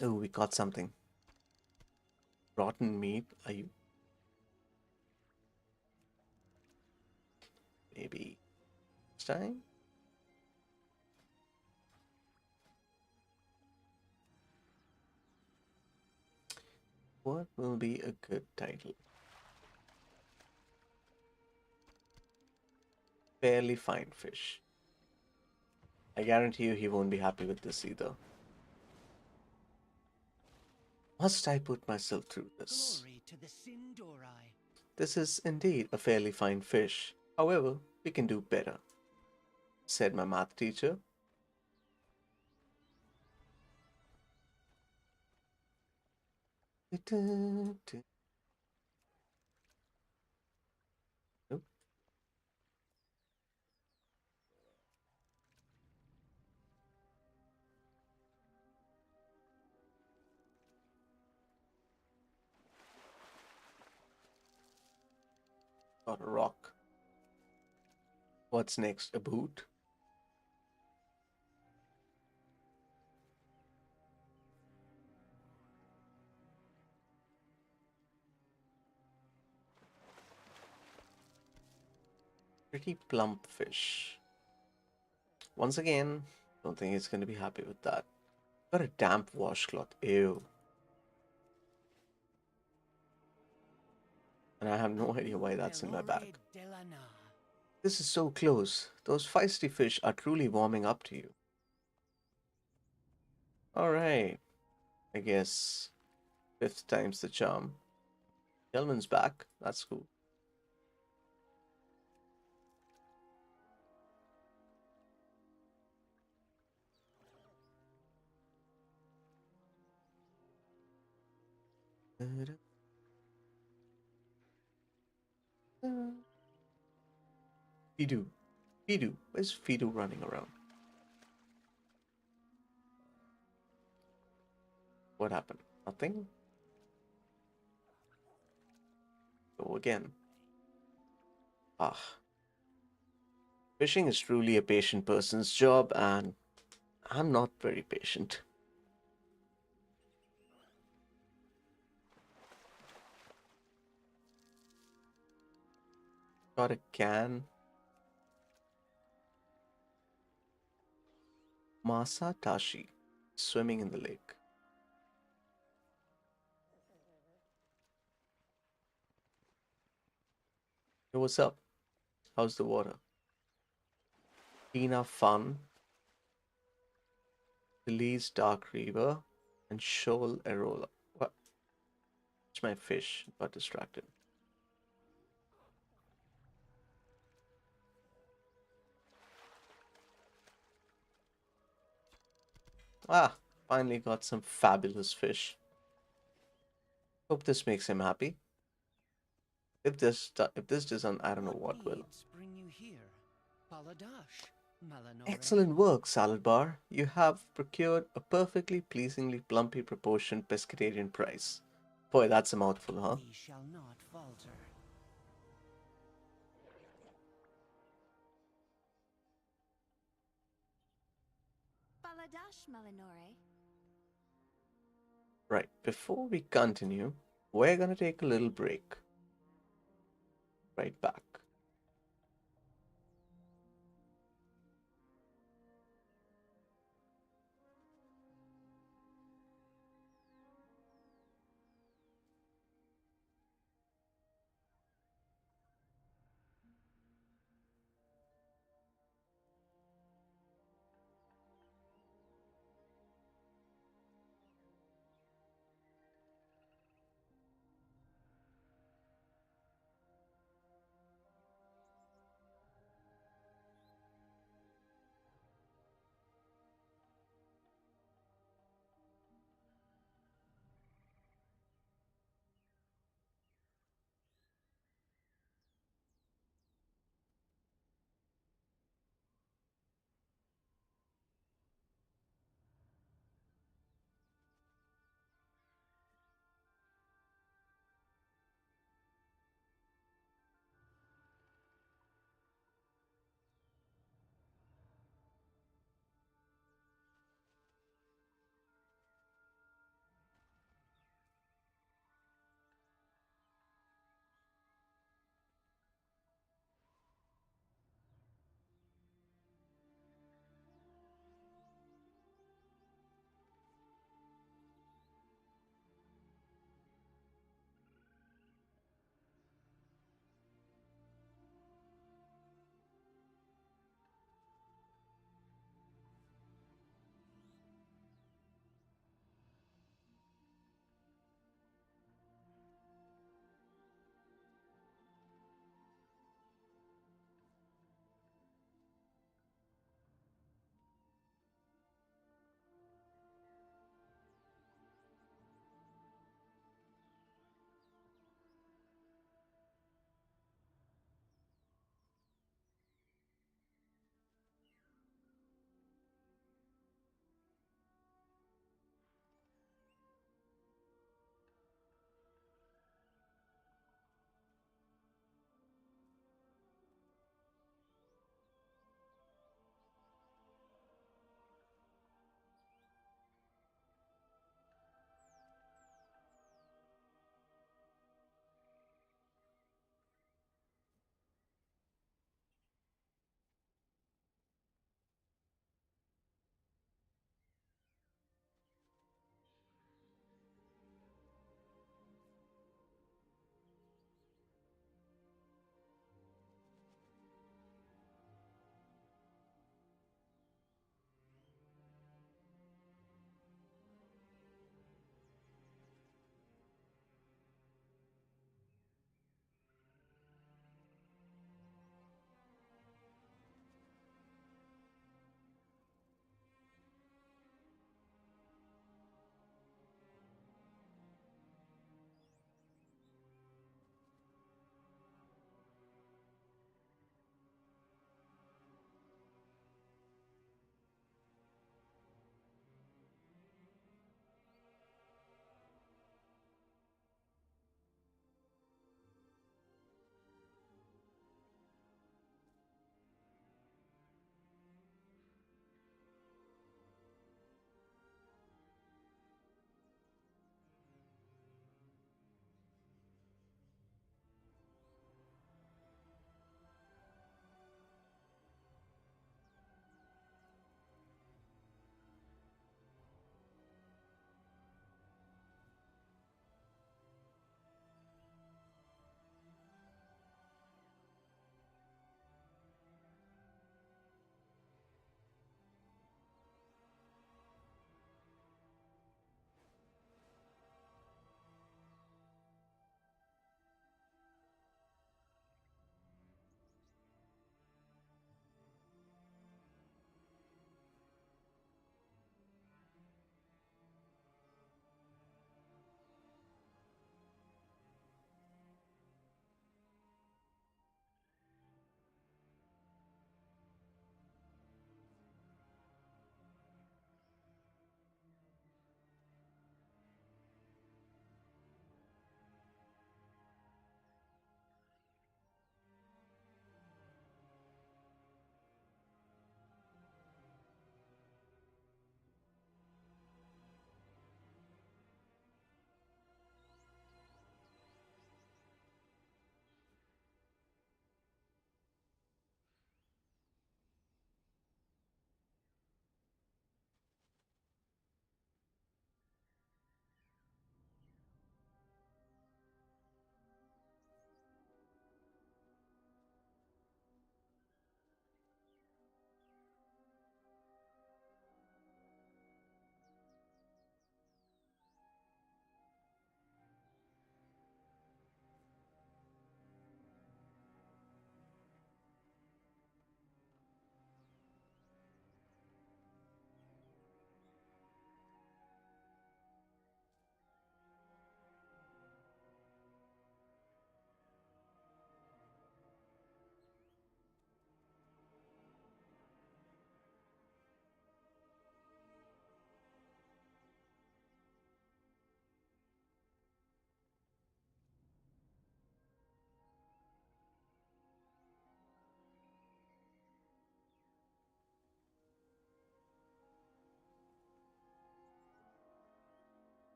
Oh, we caught something. Rotten meat. Are you? Maybe next time? What will be a good title? Fairly fine fish. I guarantee you he won't be happy with this either. Must I put myself through this? Glory to the Sindori. This is indeed a fairly fine fish. However, we can do better, said my math teacher. Nope, got a rock. What's next? A boot? Pretty plump fish. Once again, don't think he's going to be happy with that. Got a damp washcloth. Ew. And I have no idea why that's in my bag. This is so close. Those feisty fish are truly warming up to you. Alright. I guess fifth time's the charm. Gelman's back. That's cool. Fidu. Fidu. Where's Fidu running around? What happened? Nothing? Go again. Ah. Fishing is truly a patient person's job, and I'm not very patient. Got a can. Masatashi. Swimming in the lake. Hey, what's up? How's the water? Tina Fun. Belize Dark River. And Shoal Arola. What? It's my fish. Got distracted. Ah, finally got some fabulous fish. Hope this makes him happy. If this doesn't, I don't know what will. needs bring you here? Baladash, Malanore. Excellent work, Salad Bar. You have procured a perfectly pleasingly plumpy proportioned pescatarian price. Boy, that's a mouthful, huh? We shall not falter. Baladash Malinore. Right, before we continue, we're gonna take a little break. Right back.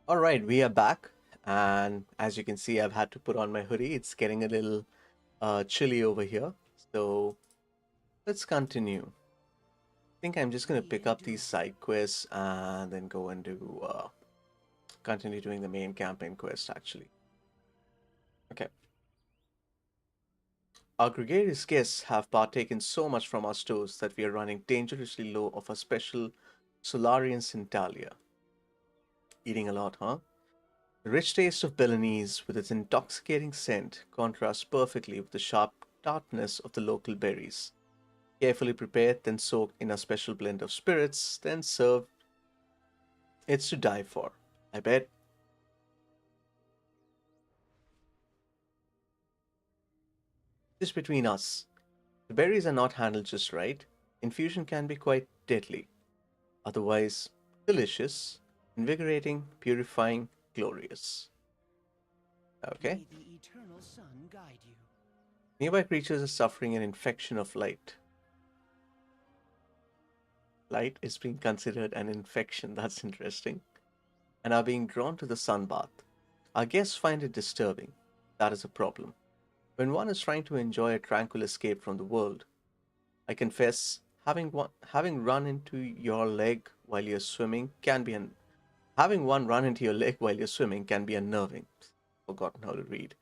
All right, we are back, and as you can see, I've had to put on my hoodie. It's getting a little chilly over here, so let's continue. I think I'm just gonna pick up these side quests and then go and do continue doing the main campaign quest. Actually, okay. Our gregarious guests have partaken so much from our stores that we are running dangerously low of a special Solarian Centalia. Eating a lot, huh? The rich taste of Belenese, with its intoxicating scent, contrasts perfectly with the sharp tartness of the local berries. Carefully prepared, then soaked in a special blend of spirits, then served, it's to die for. I bet. Just between us, the berries are not handled just right. Infusion can be quite deadly. Otherwise, delicious, invigorating, purifying, glorious. Okay. May the eternal sun guide you. Nearby creatures are suffering an infection of light. Light is being considered an infection. That's interesting. And are being drawn to the sun bath. Our guests find it disturbing. That is a problem. When one is trying to enjoy a tranquil escape from the world, I confess, having run into your leg while you're swimming can be an having one run into your leg while you're swimming can be unnerving. Forgotten how to read.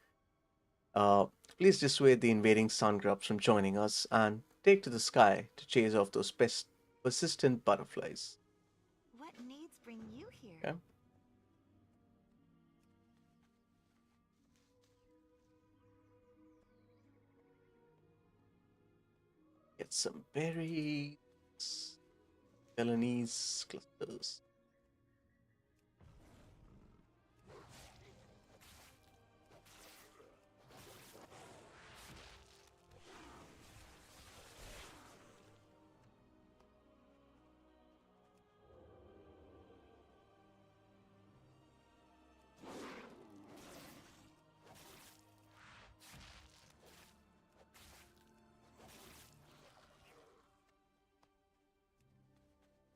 Uh, Please dissuade the invading sun grubs from joining us and take to the sky to chase off those persistent butterflies. What needs bring you here? Okay? Get some berries, Balinese clusters.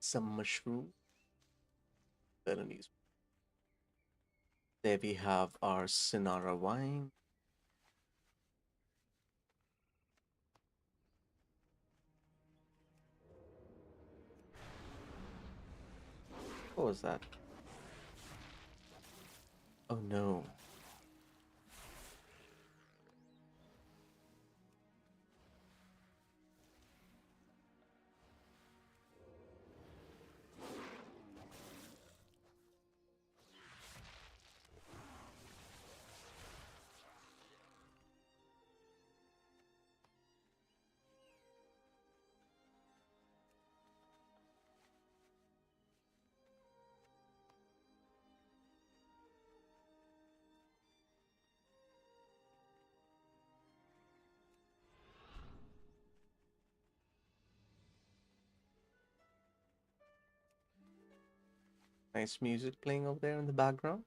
Some mushroom, Balinese. There we have our Sinara wine. What was that? Oh no. Nice music playing over there in the background.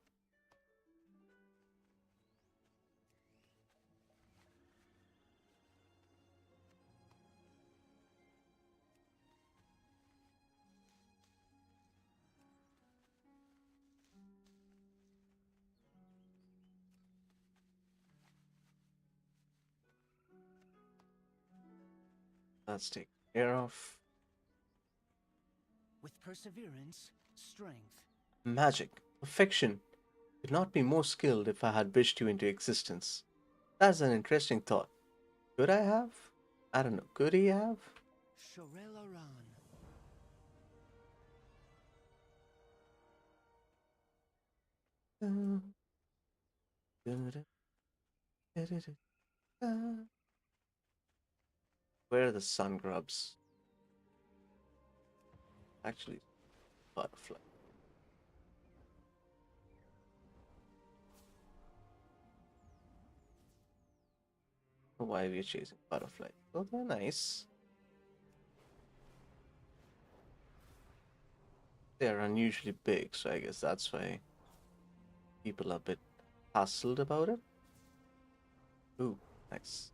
Let's take care of With perseverance, strength. magic. Perfection could not be more skilled if I had wished you into existence. That's an interesting thought. Could I have? I don't know. Could he have? Shorel Aran. Where are the sun grubs? Actually, butterfly. Why are we chasing butterfly? Oh, they're nice. They're unusually big, so I guess that's why people are a bit hassled about it. Ooh, nice.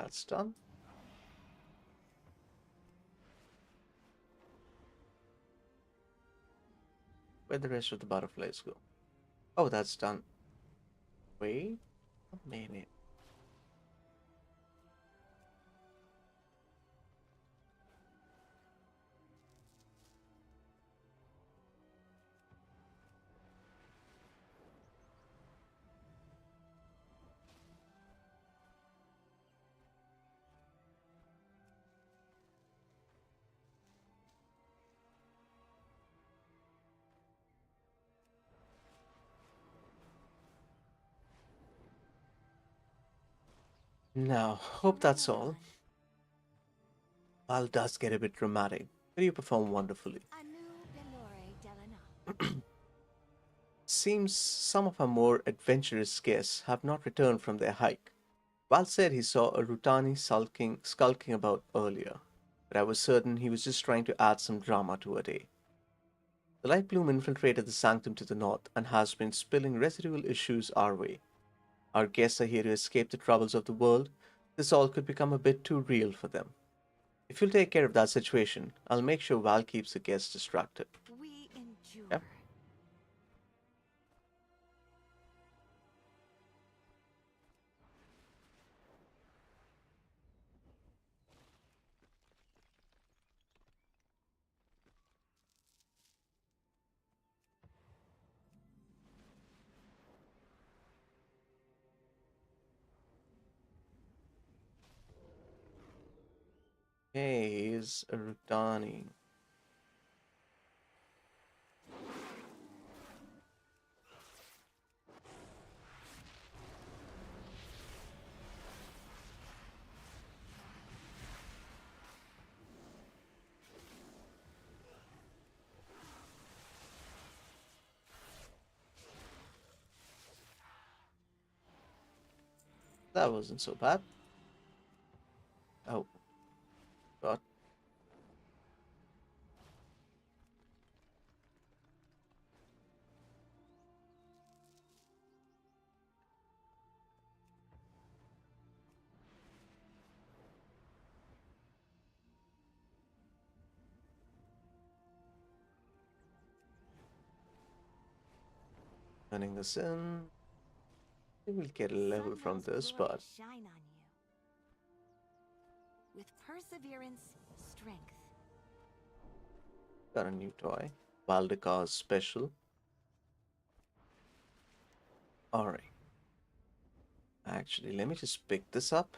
That's done. Where'd the rest of the butterflies go? Oh, that's done. Wait a minute. Now, hope that's all. Val does get a bit dramatic, but you perform wonderfully. Anu Belore Delana. Seems some of our more adventurous guests have not returned from their hike. Val said he saw a Rutani skulking about earlier, but I was certain he was just trying to add some drama to a day. The light bloom infiltrated the sanctum to the north and has been spilling residual issues our way. Our guests are here to escape the troubles of the world. This all could become a bit too real for them. If you'll take care of that situation, I'll make sure Val keeps the guests distracted. We endure. Yep. Hey, he's a Rutani. That wasn't so bad. Oh, God. Turning this in. I think we'll get a level from Sunwell's this, glory but shine on you. With perseverance, strength. got a new toy. Valdekar's special. Alright. Actually, let me just pick this up.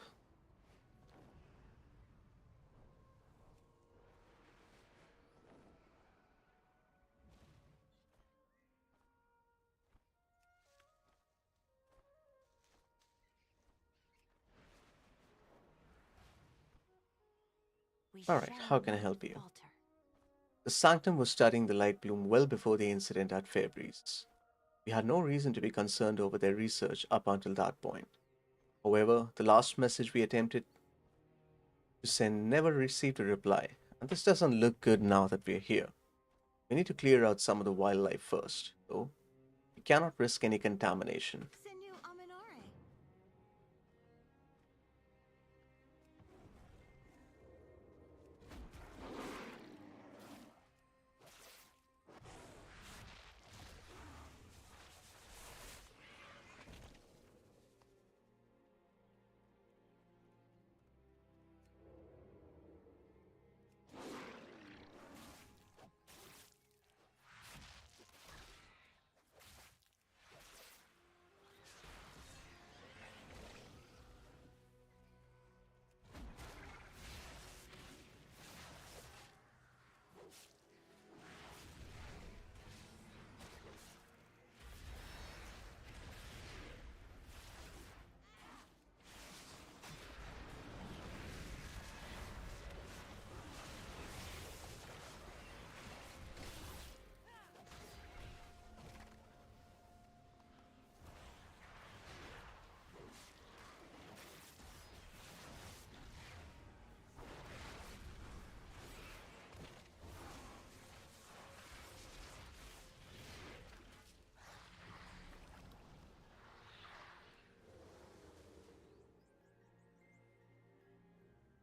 We Alright, shall how can I not help you? falter. The Sanctum was studying the Light Bloom well before the incident at Fairbreeze. We had no reason to be concerned over their research up until that point. However, the last message we attempted to send never received a reply, and this doesn't look good now that we're here. We need to clear out some of the wildlife first, though. We cannot risk any contamination. Sinu Aminore.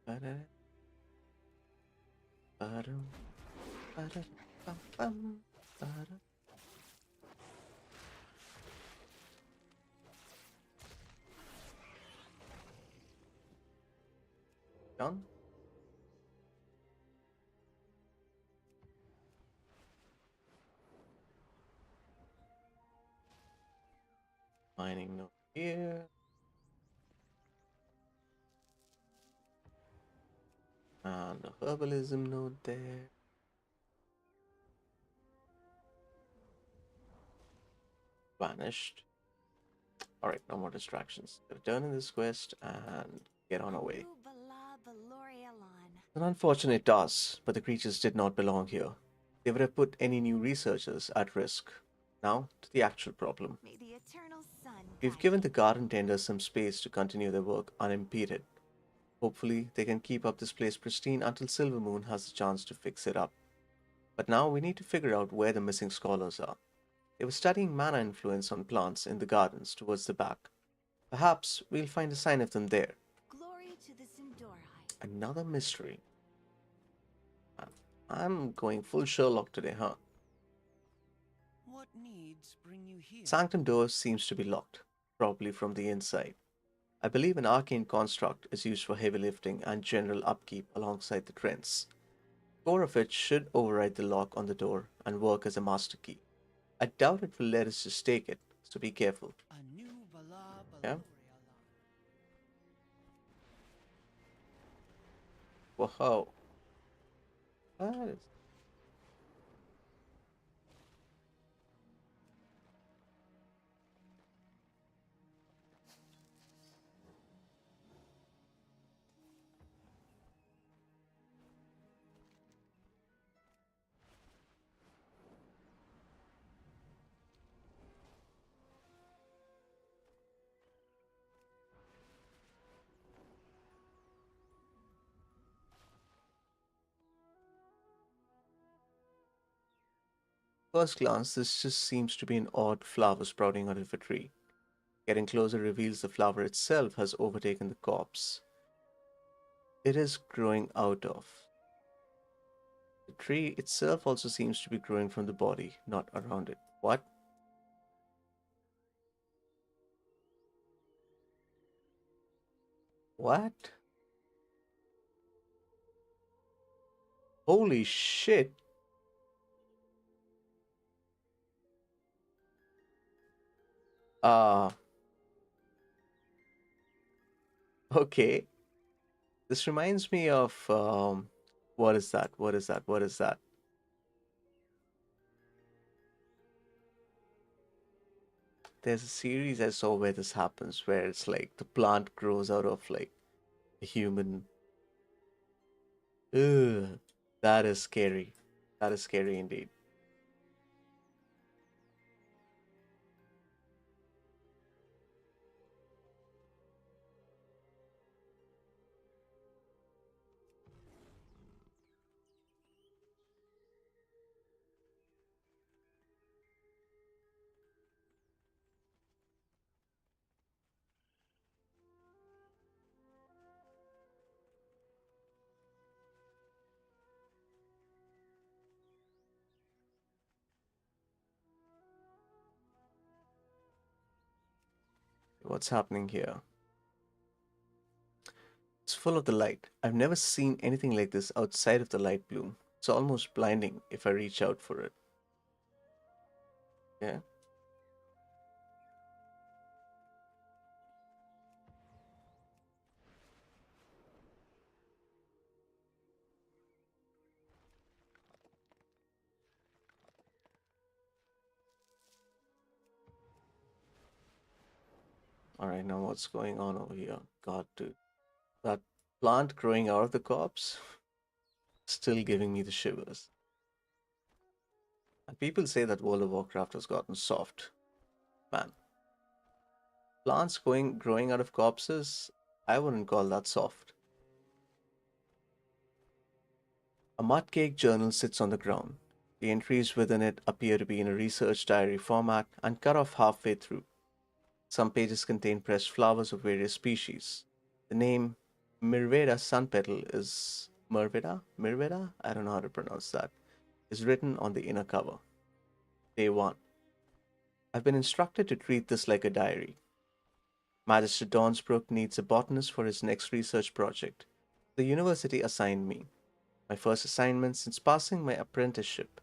Ba-da, ba-dum, ba-da, bum, ba-da. Done. Mining node here. And a herbalism node there. Vanished. Alright, no more distractions. Return in this quest and get on our way. An unfortunate task, but the creatures did not belong here. They would have put any new researchers at risk. Now, to the actual problem. May the eternal sun We've guide given the garden tenders some space to continue their work unimpeded. Hopefully, they can keep up this place pristine until Silvermoon has the chance to fix it up. But now we need to figure out where the missing scholars are. They were studying mana influence on plants in the gardens towards the back. Perhaps we'll find a sign of them there. glory to the Sindori. Another mystery. I'm going full Sherlock today, huh? What needs bring you here? Sanctum door seems to be locked, probably from the inside. I believe an arcane construct is used for heavy lifting and general upkeep alongside the trends. Core of it should override the lock on the door and work as a master key. I doubt it will let us just take it, so be careful. A new Bala Yeah? Baloriala. Whoa. That is... First glance, this just seems to be an odd flower sprouting out of a tree. Getting closer reveals the flower itself has overtaken the corpse. It is growing out of. The tree itself also seems to be growing from the body, not around it. What? What? Holy shit! Uh, okay. This reminds me of what is that? What is that? What is that? There's a series I saw where this happens, where it's like the plant grows out of like a human. Ugh, that is scary. That is scary indeed. What's happening here? It's full of the light. I've never seen anything like this outside of the light bloom. It's almost blinding if I reach out for it. Yeah. Alright, now what's going on over here? God, dude. That plant growing out of the corpse? Still giving me the shivers. And people say that World of Warcraft has gotten soft. Man. Plants growing out of corpses? I wouldn't call that soft. A mud cake journal sits on the ground. The entries within it appear to be in a research diary format and cut off halfway through. Some pages contain pressed flowers of various species. The name Mirveda Sun Petal is Mirveda? I don't know how to pronounce that. Is written on the inner cover. Day 1. I've been instructed to treat this like a diary. Magister Dawnsbrook needs a botanist for his next research project. The university assigned me. My first assignment since passing my apprenticeship.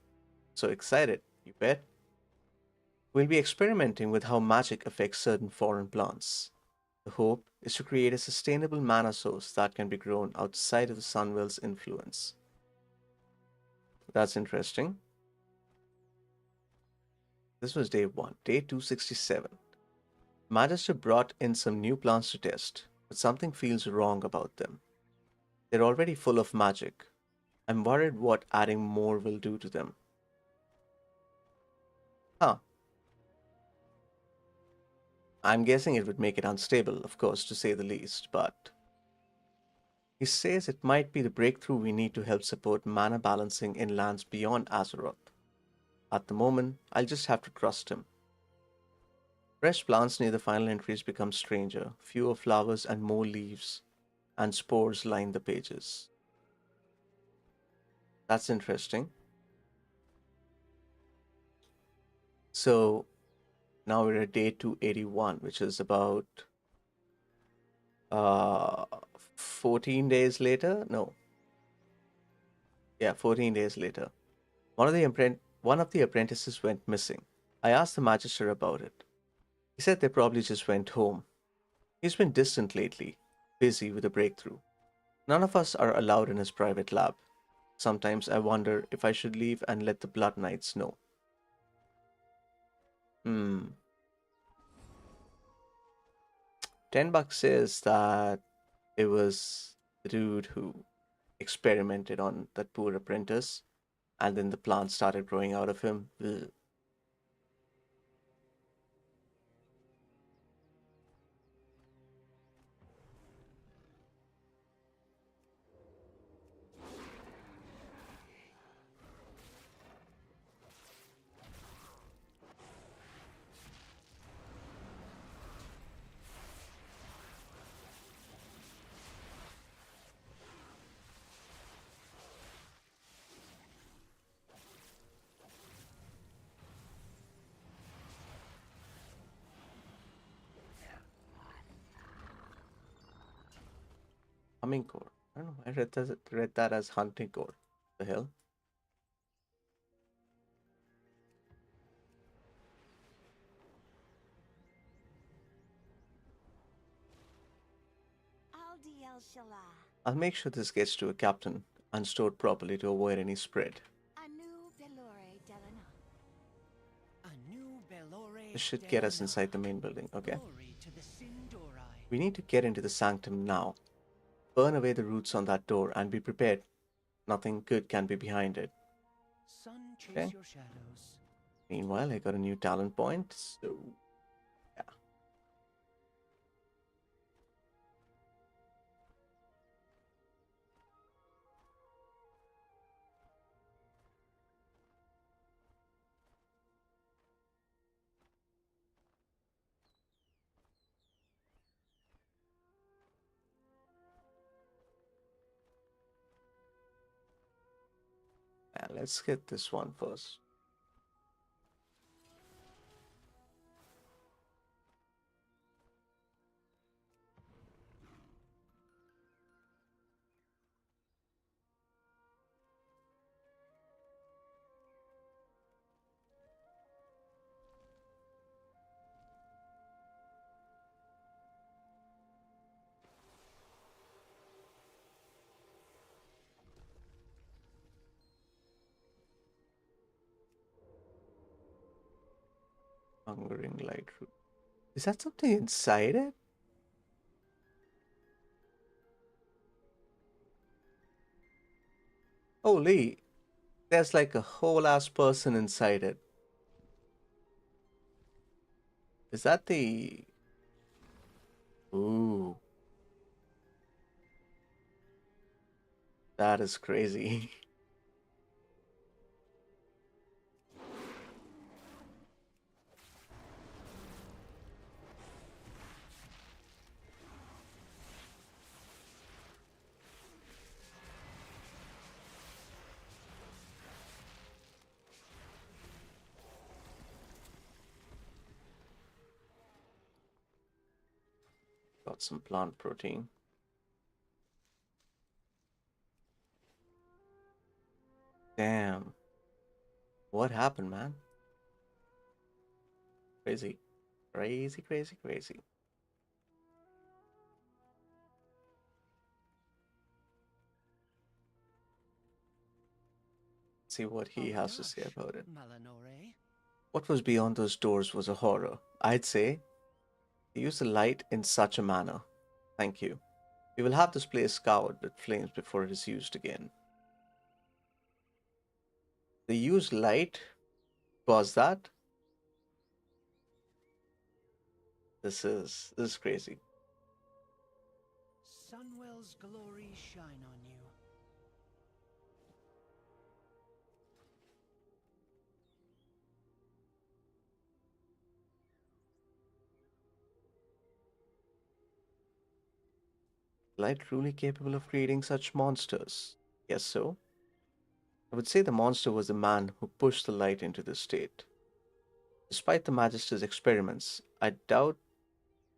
So excited, you bet? We'll be experimenting with how magic affects certain foreign plants. The hope is to create a sustainable mana source that can be grown outside of the Sunwell's influence. That's interesting. This was day 1. Day 267. Magister brought in some new plants to test, but something feels wrong about them. They're already full of magic. I'm worried what adding more will do to them. Huh. I'm guessing it would make it unstable, of course, to say the least, but he says it might be the breakthrough we need to help support mana balancing in lands beyond Azeroth. At the moment, I'll just have to trust him. Fresh plants near the final entries become stranger, fewer flowers and more leaves, and spores line the pages. That's interesting. So now we're at day 281, which is about uh 14 days later. No, yeah, 14 days later. One of the apprentices went missing. I asked the magister about it. He said they probably just went home. He's been distant lately, busy with a breakthrough. None of us are allowed in his private lab. Sometimes I wonder if I should leave and let the Blood Knights know. Hmm. $10 says that it was the dude who experimented on that poor apprentice, and then the plant started growing out of him. Ugh. Humming core. I don't know. I read that as hunting core. The hell? Aldi El Shalah. I'll make sure this gets to a captain and stored properly to avoid any spread. Anu Belore Delana. A new Belore This should get us Delana. inside the main building. Okay. Glory to the Sindori. We need to get into the sanctum now. Burn away the roots on that door and be prepared. Nothing good can be behind it. Sun chase Okay. your shadows. Meanwhile, I got a new talent point, so yeah. Yeah, let's get this one first. Hungering light root. Is that something inside it? Holy, there's like a whole ass person inside it. Is that the... Ooh, that is crazy. Got some plant protein. Damn. What happened, man? Crazy. Crazy, crazy, crazy. See what he has to say Avinash, about it. Malanore. What was beyond those doors was a horror. I'd say they used the light in such a manner. Thank you. We will have this place scoured with flames before it is used again. They use light? Was that? This is crazy. Sunwell's glory shine on you. Light truly capable of creating such monsters? Yes, so? I would say the monster was the man who pushed the light into this state. Despite the Magister's experiments, I doubt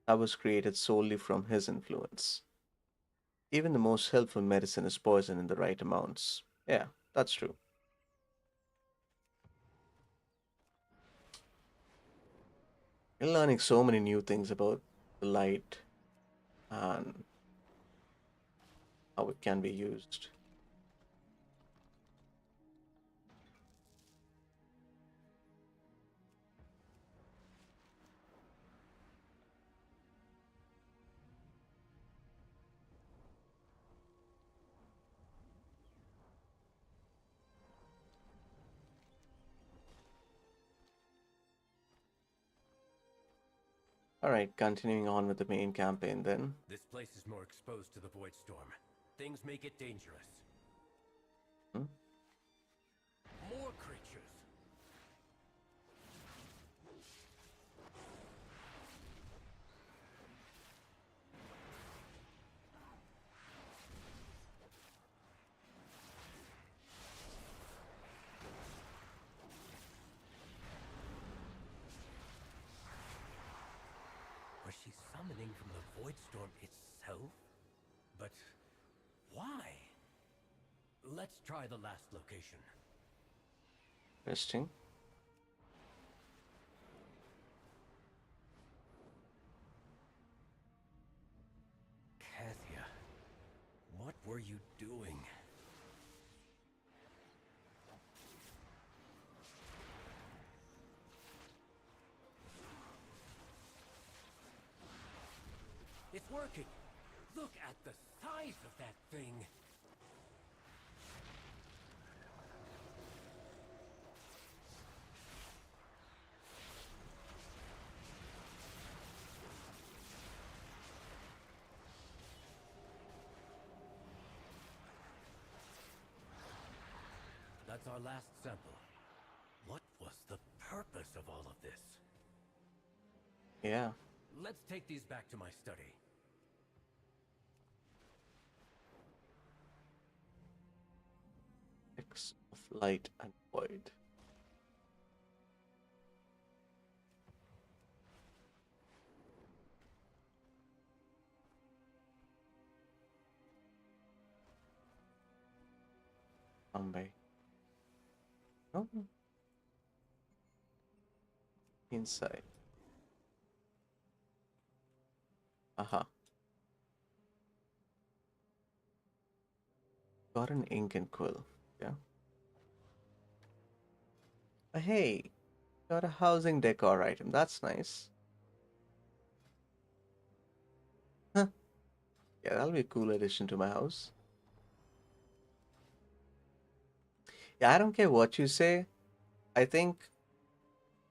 that was created solely from his influence. Even the most helpful medicine is poison in the right amounts. Yeah, that's true. You're learning so many new things about the light and how it can be used. Alright, continuing on with the main campaign then. This place is more exposed to the void storm. Things make it dangerous. Hmm? More creatures. Was she summoning from the void storm itself? But why? Let's try the last location. Interesting. Kathia, what were you doing? It's working! Look at the size of that thing! That's our last sample. What was the purpose of all of this? Yeah. Let's take these back to my study. X of light and void. Bombay. Oh. Inside. Aha. Got an ink and quill. Yeah. Hey, got a housing decor item. That's nice. Huh. Yeah, that'll be a cool addition to my house. Yeah, I don't care what you say. I think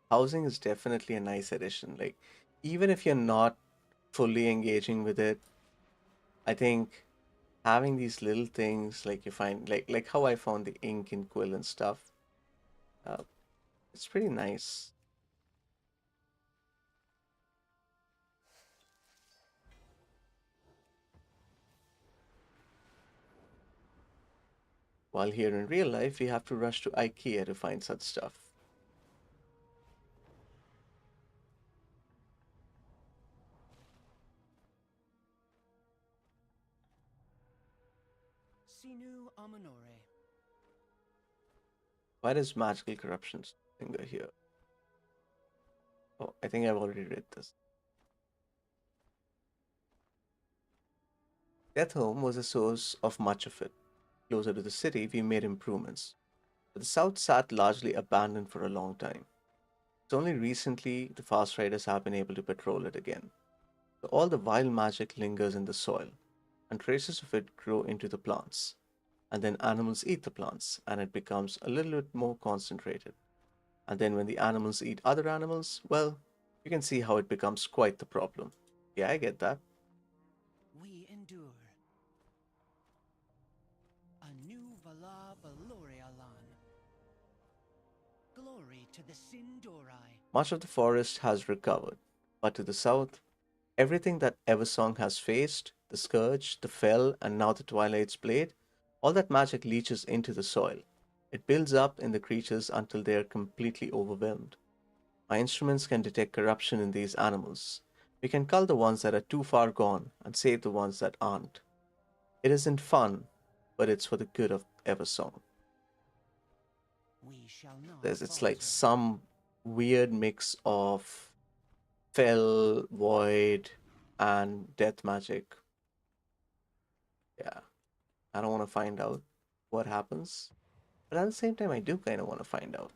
housing is definitely a nice addition. Like, even if you're not fully engaging with it, I think having these little things like you find like how I found the ink and quill and stuff, uh, it's pretty nice. While here in real life, we have to rush to IKEA to find such stuff. Sinu Amanore. Why does magical corruption finger here? Oh, I think I've already read this. Death Home was the source of much of it. Closer to the city, we made improvements, but the south sat largely abandoned for a long time. It's only recently the fast riders have been able to patrol it again. So all the wild magic lingers in the soil, and traces of it grow into the plants. And then animals eat the plants, and it becomes a little bit more concentrated. And then when the animals eat other animals, well, you can see how it becomes quite the problem. Yeah, I get that. We endure. A new Vala Valorialan. Glory to the Sindorai. Much of the forest has recovered, but to the south, everything that Eversong has faced, the Scourge, the Fell, and now the Twilight's Blade, all that magic leaches into the soil. It builds up in the creatures until they are completely overwhelmed. My instruments can detect corruption in these animals. We can cull the ones that are too far gone and save the ones that aren't. It isn't fun, but it's for the good of Eversong. We shall not It's like falter. some weird mix of Fell, Void, and Death magic. Yeah, I don't want to find out what happens, but at the same time, I do kind of want to find out.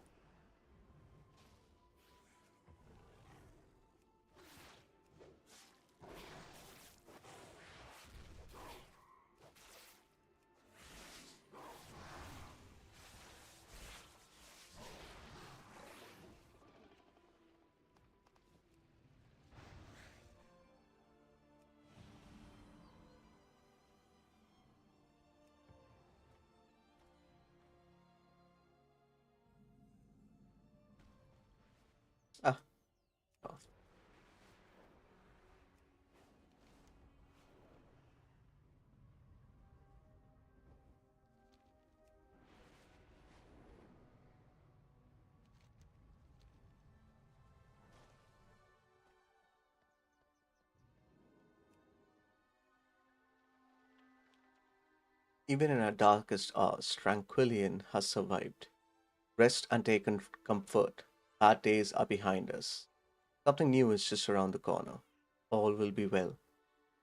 Ah, oh. Even in our darkest hours, Tranquillian has survived. Rest and taken comfort. Bad days are behind us. Something new is just around the corner. All will be well.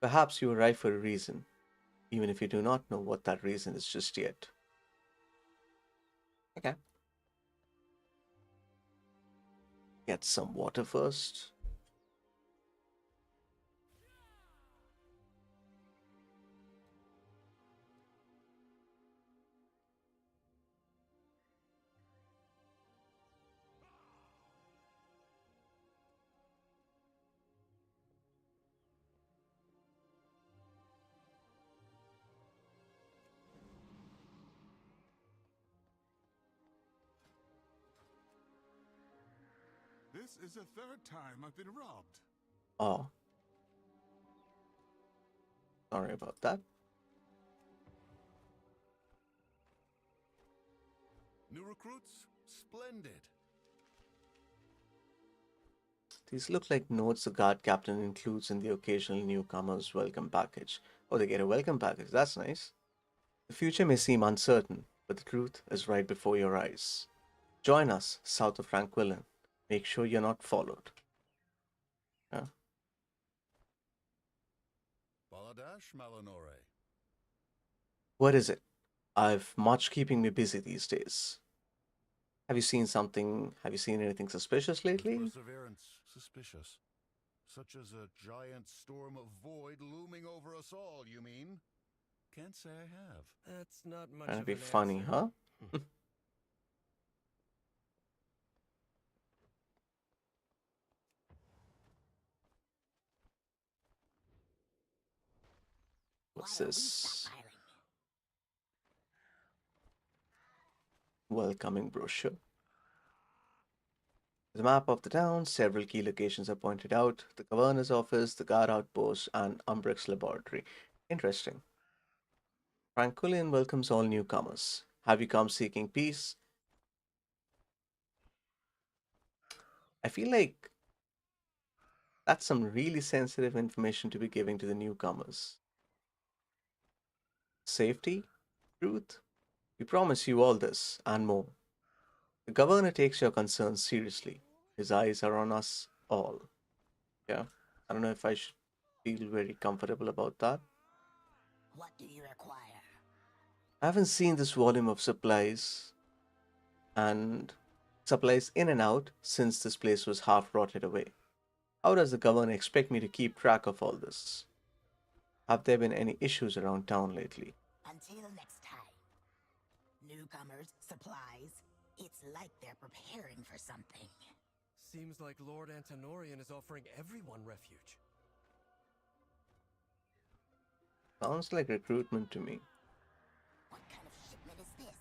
Perhaps you arrive for a reason, even if you do not know what that reason is just yet. Okay. Get some water first. This is the third time I've been robbed. Oh, sorry about that. New recruits? Splendid. These look like notes the guard captain includes in the occasional newcomer's welcome package. Oh, they get a welcome package. That's nice. The future may seem uncertain, but the truth is right before your eyes. Join us south of Tranquillin. Make sure you're not followed. Yeah. Baladash Malanore. What is it? I've much keeping me busy these days. Have you seen something? Have you seen anything suspicious With lately? perseverance suspicious. Such as a giant storm of void looming over us all, you mean? Can't say I have. That's not much Trying to of be an funny, answer. huh? What's this? Welcoming brochure. The map of the town, several key locations are pointed out: the governor's office, the guard outpost, and Umbrex laboratory. Interesting. Tranquillian welcomes all newcomers. Have you come seeking peace? I feel like that's some really sensitive information to be giving to the newcomers. Safety? Truth, we promise you all this and more. The governor takes your concerns seriously. His eyes are on us all. Yeah. I don't know if I should feel very comfortable about that. What do you require? I haven't seen this volume of and supplies in and out since this place was half rotted away. How does the governor expect me to keep track of all this? Have there been any issues around town lately? Until next time. Newcomers, supplies. It's like they're preparing for something. Seems like Lord Antonorian is offering everyone refuge. Sounds like recruitment to me. What kind of shipment is this?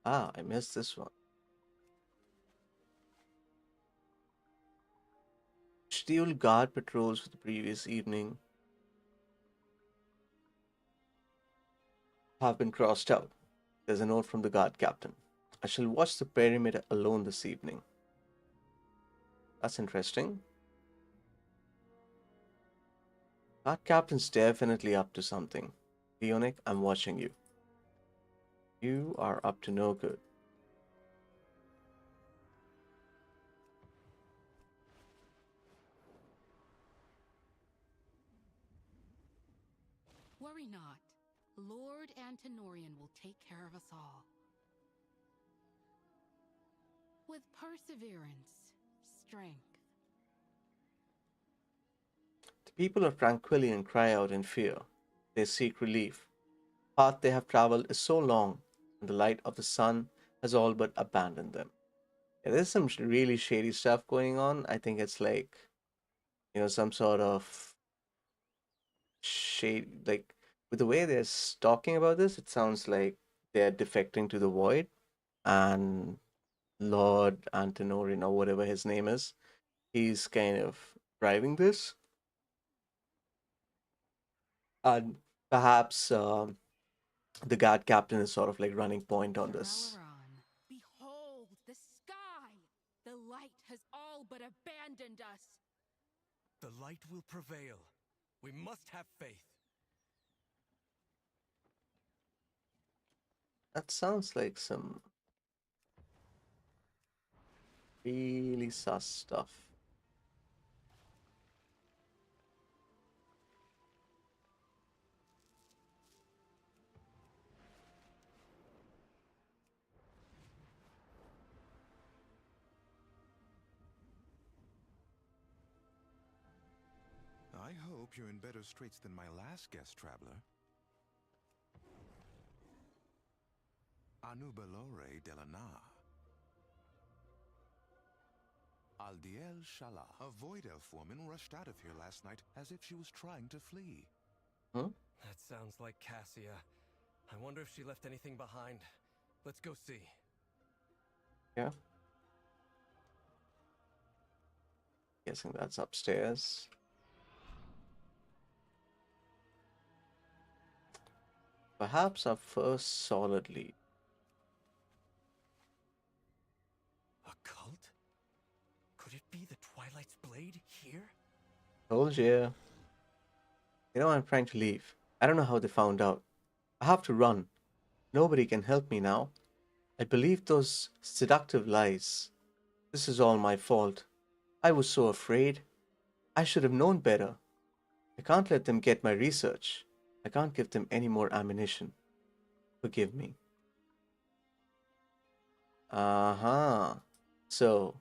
Ah, I missed this one. Scheduled guard patrols for the previous evening have been crossed out. There's a note from the guard captain. I shall watch the perimeter alone this evening. That's interesting. Guard captain's definitely up to something. Leonic, I'm watching you. You are up to no good. Worry not. Lord Antonorian will take care of us all. With perseverance, strength. The people of Tranquillion cry out in fear. They seek relief. The path they have traveled is so long, and the light of the sun has all but abandoned them. Yeah, there's some really shady stuff going on. I think it's like, some sort of shade. Like, with the way they're talking about this, it sounds like they're defecting to the void, and Lord Antonorian, or whatever his name is, he's kind of driving this. And perhaps the guard captain is sort of like running point on this. Ralaran, behold the sky! The light has all but abandoned us. The light will prevail. We must have faith. That sounds like some really sus stuff. I hope you're in better straits than my last guest traveler. Anubalore Delana. Aldiel Shala, a void elf woman, rushed out of here last night as if she was trying to flee. Huh? That sounds like Cassia. I wonder if she left anything behind. Let's go see. Yeah. Guessing that's upstairs. Perhaps our first solid lead. A cult? Could it be the Twilight's Blade here? Told you. I'm trying to leave. I don't know how they found out. I have to run. Nobody can help me now. I believed those seductive lies. This is all my fault. I was so afraid. I should have known better. I can't let them get my research. I can't give them any more ammunition. Forgive me. Uh-huh. So,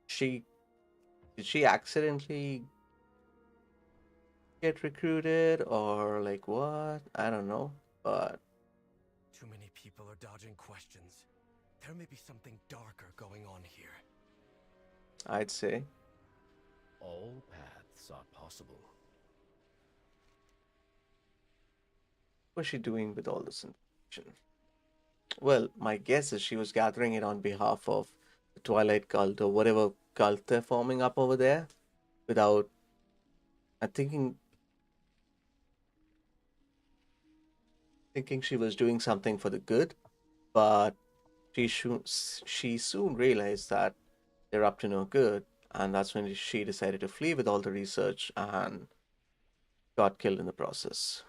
did she accidentally get recruited or like what? I don't know, but Too many people are dodging questions. There may be something darker going on here. I'd say. All paths are possible. What's she doing with all this information? Well, my guess is she was gathering it on behalf of the Twilight cult or whatever cult they're forming up over there. Without, I thinking she was doing something for the good, but she soon realized that they're up to no good, and that's when she decided to flee with all the research and got killed in the process.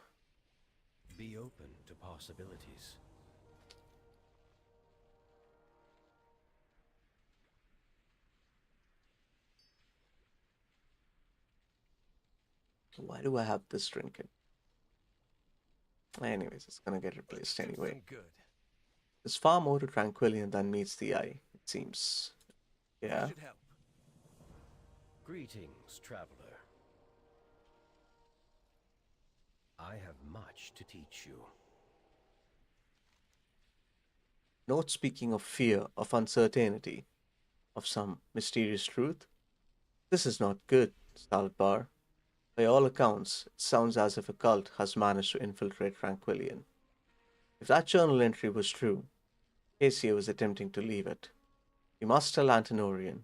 Be open to possibilities. Why do I have this drink in? Anyways, it's gonna get Let's replaced do anyway. some good. There's far more to Tranquillion than meets the eye, it seems. This Yeah. should help. Greetings, traveler. I have much to teach you. Not speaking of fear, of uncertainty, of some mysterious truth. This is not good, Salvatbar. By all accounts, it sounds as if a cult has managed to infiltrate Tranquillion. If that journal entry was true, Casey was attempting to leave it. We must tell Antinorian.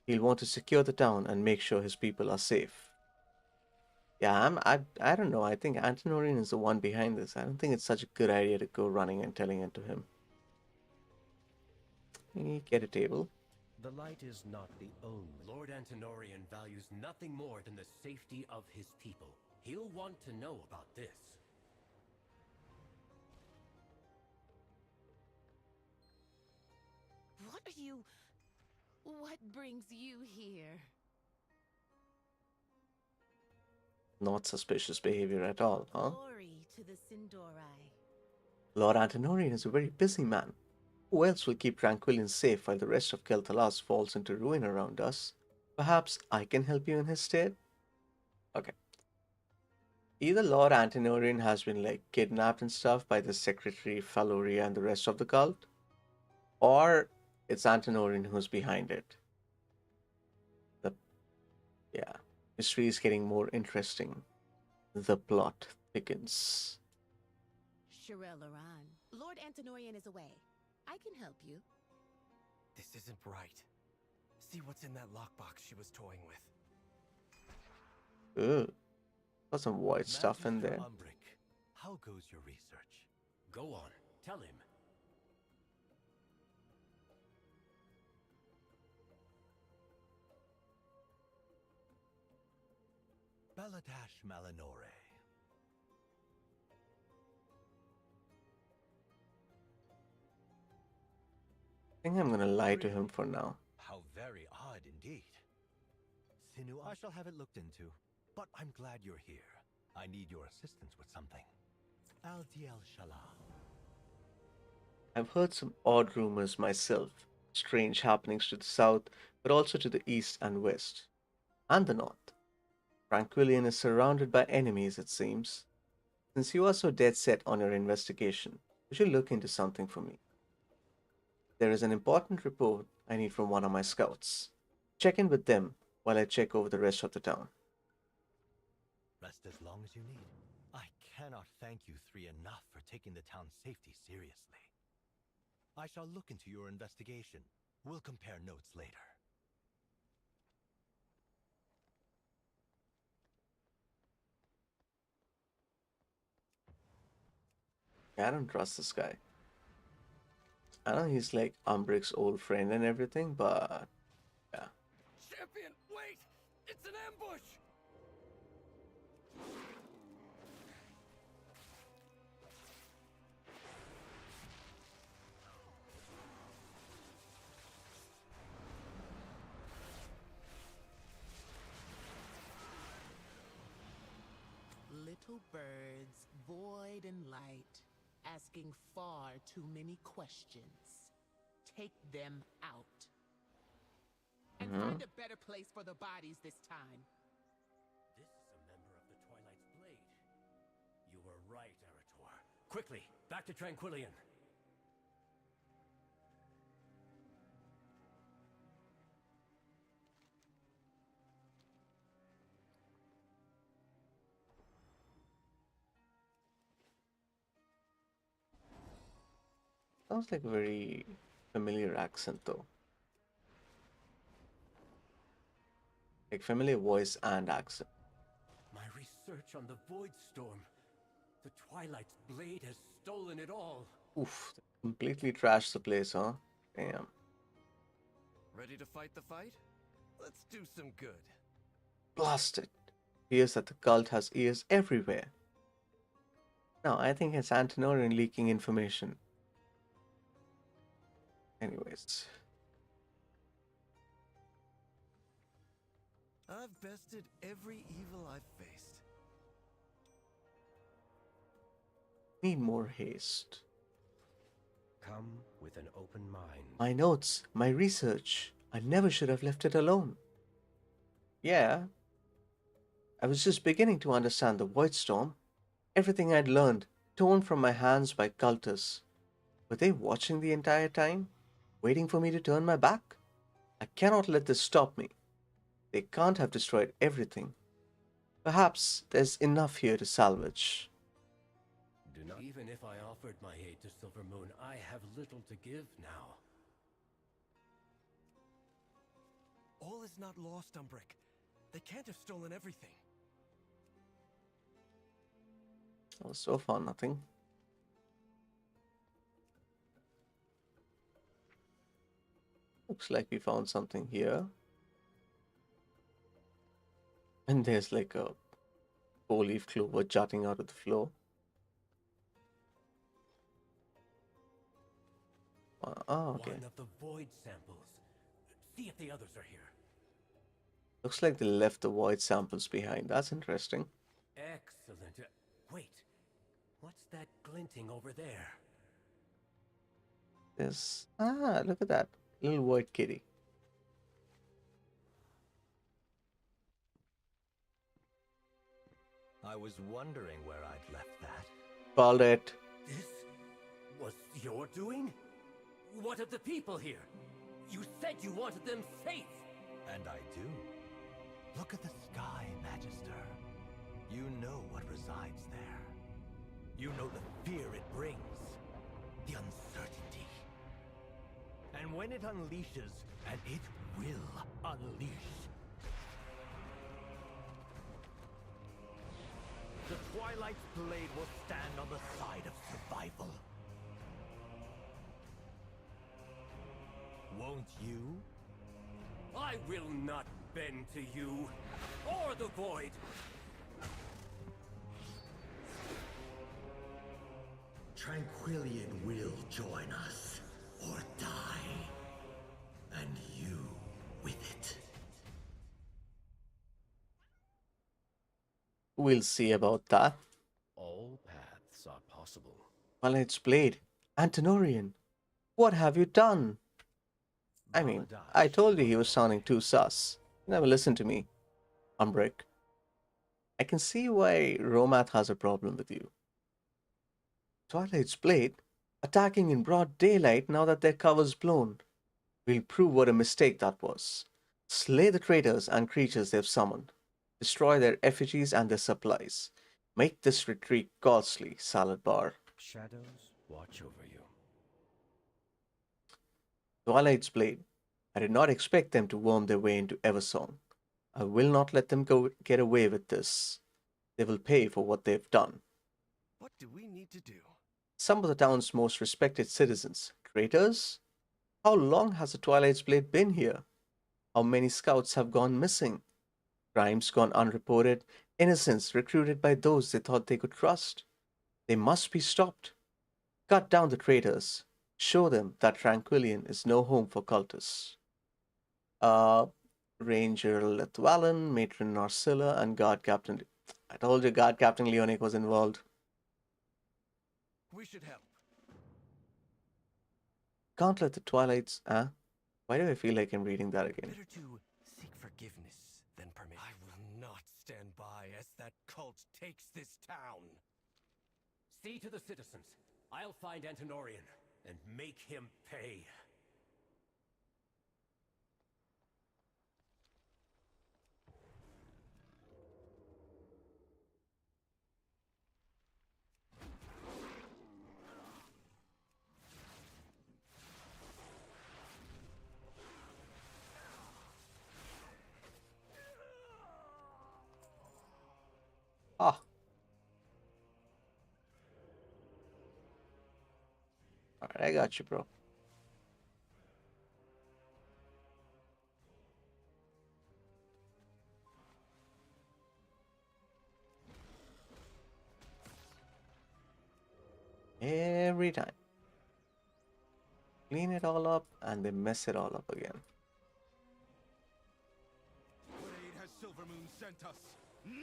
He'll want to secure the town and make sure his people are safe. Yeah, I don't know. I think Antinorian is the one behind this. I don't think it's such a good idea to go running and telling it to him. Get a table. The light is not the only. Lord Antinorian values nothing more than the safety of his people. He'll want to know about this. What are you... What brings you here? Not suspicious behavior at all, huh? Glory to the Sindori. Lord Antinorian is a very busy man. Who else will keep Tranquillian safe while the rest of Kel'Thalas falls into ruin around us? Perhaps I can help you in his stead? Okay. Either Lord Antinorian has been like kidnapped and stuff by the Secretary Faloria and the rest of the cult, or it's Antinorian who's behind it. The yeah, mystery is getting more interesting. The plot thickens. Sherelle Laran. Lord Antinorian is away. I can help you. This isn't right. See what's in that lockbox she was toying with. Ugh, got some white stuff in Magister there. Umbric, how goes your research? Go on, tell him. Baladash Malinore. I think I'm gonna lie to him for now. How very odd indeed. Sinu, I shall have it looked into. But I'm glad you're here. I need your assistance with something. Al-Diel Shalah. I've heard some odd rumors myself. Strange happenings to the south, but also to the east and west. And the north. Tranquillian is surrounded by enemies, it seems. Since you are so dead set on your investigation, you should look into something for me. There is an important report I need from one of my scouts. Check in with them while I check over the rest of the town. Rest as long as you need. I cannot thank you three enough for taking the town's safety seriously. I shall look into your investigation. We'll compare notes later. I don't trust this guy. I know he's like Umbric's old friend and everything, but yeah. Champion, wait! It's an ambush! Little birds, void and light, asking far too many questions. Take them out. And find a better place for the bodies this time. This is a member of the Twilight's Blade. You were right, Arator. Quickly, back to Tranquillion. Sounds like a very familiar accent, though. Like familiar voice and accent. My research on the Void Storm. The Twilight's blade has stolen it all. Oof, completely trashed the place, huh? Damn. Ready to fight the fight? Let's do some good. Blasted. Appears that the cult has ears everywhere. No, I think it's Antonorian leaking information. Anyways. I've bested every evil I've faced. Need more haste. Come with an open mind. My notes, my research. I never should have left it alone. Yeah. I was just beginning to understand the Void Storm. Everything I'd learned, torn from my hands by cultists. Were they watching the entire time? Waiting for me to turn my back? I cannot let this stop me. They can't have destroyed everything. Perhaps there's enough here to salvage. Do not. Even if I offered my aid to Silvermoon, I have little to give now. All is not lost, Umbrick. They can't have stolen everything. Well, so far, nothing. Looks like we found something here. And there's like a 4-leaf clover jutting out of the floor. Oh, okay. One of the void samples. See if the others are here. Looks like they left the void samples behind. That's interesting. Excellent. Wait. What's that glinting over there? There's... Ah, look at that. Little white kitty. I was wondering where I'd left that. Called it. This was your doing? What of the people here? You said you wanted them safe. And I do. Look at the sky, Magister. You know what resides there. You know the fear it brings. The uncertainty. And when it unleashes, and it will unleash, the Twilight's blade will stand on the side of survival. Won't you? I will not bend to you, or the Void. Tranquillion will join us, or die. And you with it. We'll see about that. All paths are possible. Twilight's blade. Antonorian. What have you done? I mean, I told you he was sounding too sus. Never listened to me. Umbrick. I can see why Romath has a problem with you. Twilight's blade? Attacking in broad daylight now that their cover's blown. We'll prove what a mistake that was. Slay the traitors and creatures they've summoned. Destroy their effigies and their supplies. Make this retreat costly, Salad Bar. Shadows watch over you. Twilight's blade. I did not expect them to worm their way into Eversong. I will not let them get away with this. They will pay for what they've done. What do we need to do? Some of the town's most respected citizens. Traitors? How long has the Twilight's blade been here? How many scouts have gone missing? Crimes gone unreported, innocents recruited by those they thought they could trust. They must be stopped. Cut down the traitors. Show them that Tranquillion is no home for cultists. Ranger Lethwallen, Matron Narcilla, and Guard Captain... I told you Guard Captain Leonic was involved. We should help. Can't let the Twilights... Why do I feel like I'm reading that again? Better to seek forgiveness than permit. I will not stand by as that cult takes this town. See to the citizens. I'll find Antonorian and make him pay. I got you, bro. Every time. Clean it all up and they mess it all up again. What aid has Silvermoon sent us? None!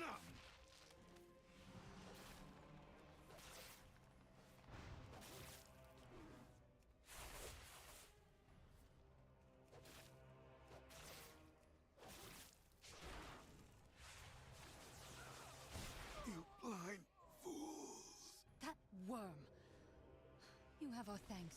You blind fools! That worm. You have our thanks.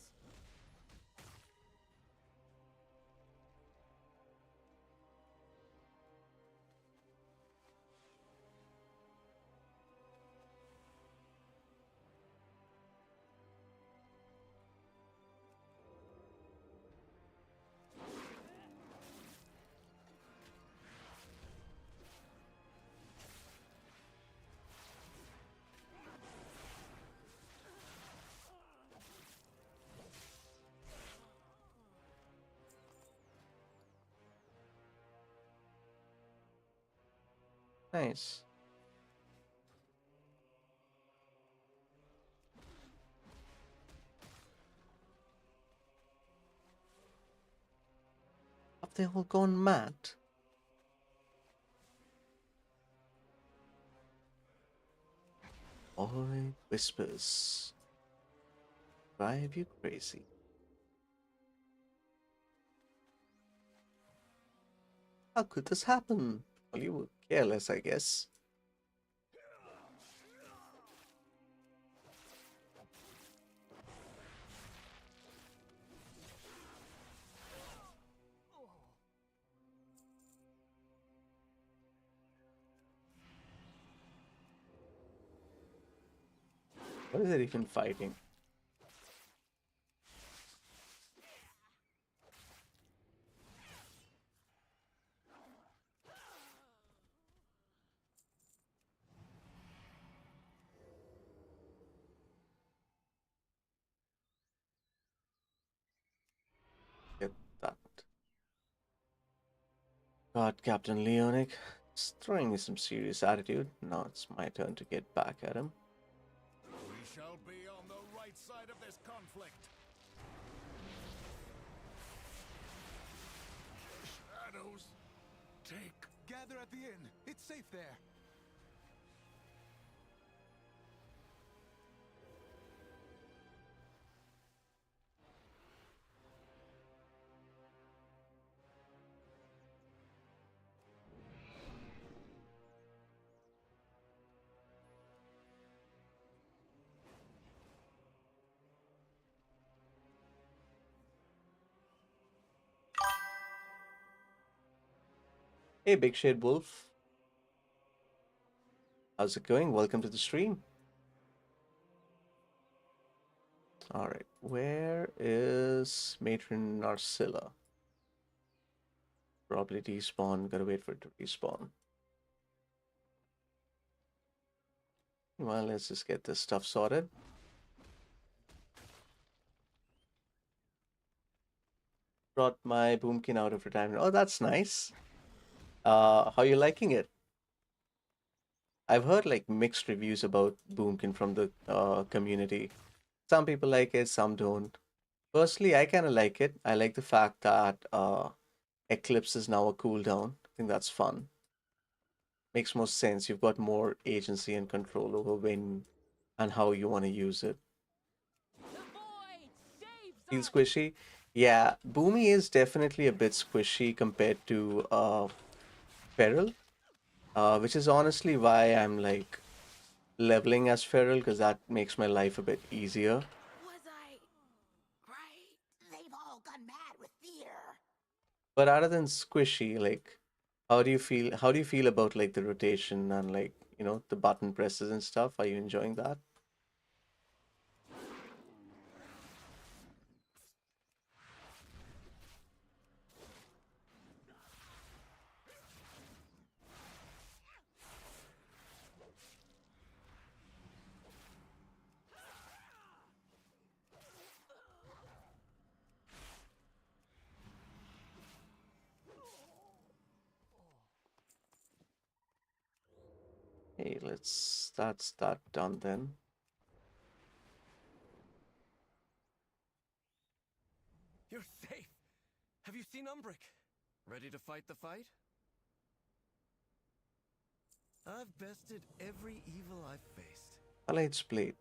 Nice. Have they all gone mad? Boy whispers. Drive you crazy. How could this happen? Well, you were careless, I guess. What is it even fighting? Get that. God, Captain Leonic. He's throwing me some serious attitude. Now it's my turn to get back at him. We shall be on the right side of this conflict. Shadows take. Gather at the inn. It's safe there. Hey, Big Shade Wolf. How's it going? Welcome to the stream. Alright, where is Matron Narcilla? Probably despawn. Gotta wait for it to respawn. Well, let's just get this stuff sorted. Brought my Boomkin out of retirement. Oh, that's nice. How you liking it? I've heard like mixed reviews about Boomkin from the community. Some people like it, some don't. Personally, I kind of like it. I like the fact that Eclipse is now a cooldown. I think that's fun. Makes more sense. You've got more agency and control over when and how you want to use it. Feel squishy? Yeah, Boomy is definitely a bit squishy compared to Feral, which is honestly why I'm like leveling as Feral, because that makes my life a bit easier. Was I right? They've all gone mad with fear. But other than squishy, like, how do you feel? How do you feel about like the rotation and like the button presses and stuff? Are you enjoying that? Okay, that's that done then. You're safe. Have you seen Umbric? Ready to fight the fight? I've bested every evil I've faced. Highlights plate.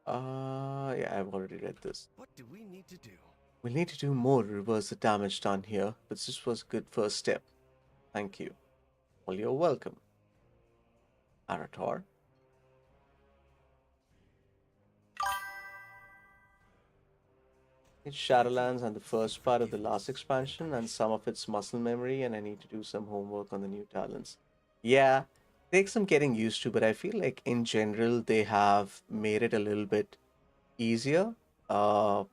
Yeah, I've already read this. What do we need to do? We'll need to do more to reverse the damage done here, but this was a good first step. Thank you. Well, you're welcome. Arator. It's Shadowlands and the first part of the last expansion and some of its muscle memory, and I need to do some homework on the new talents. Yeah, takes some getting used to, but I feel like in general they have made it a little bit easier. Uh,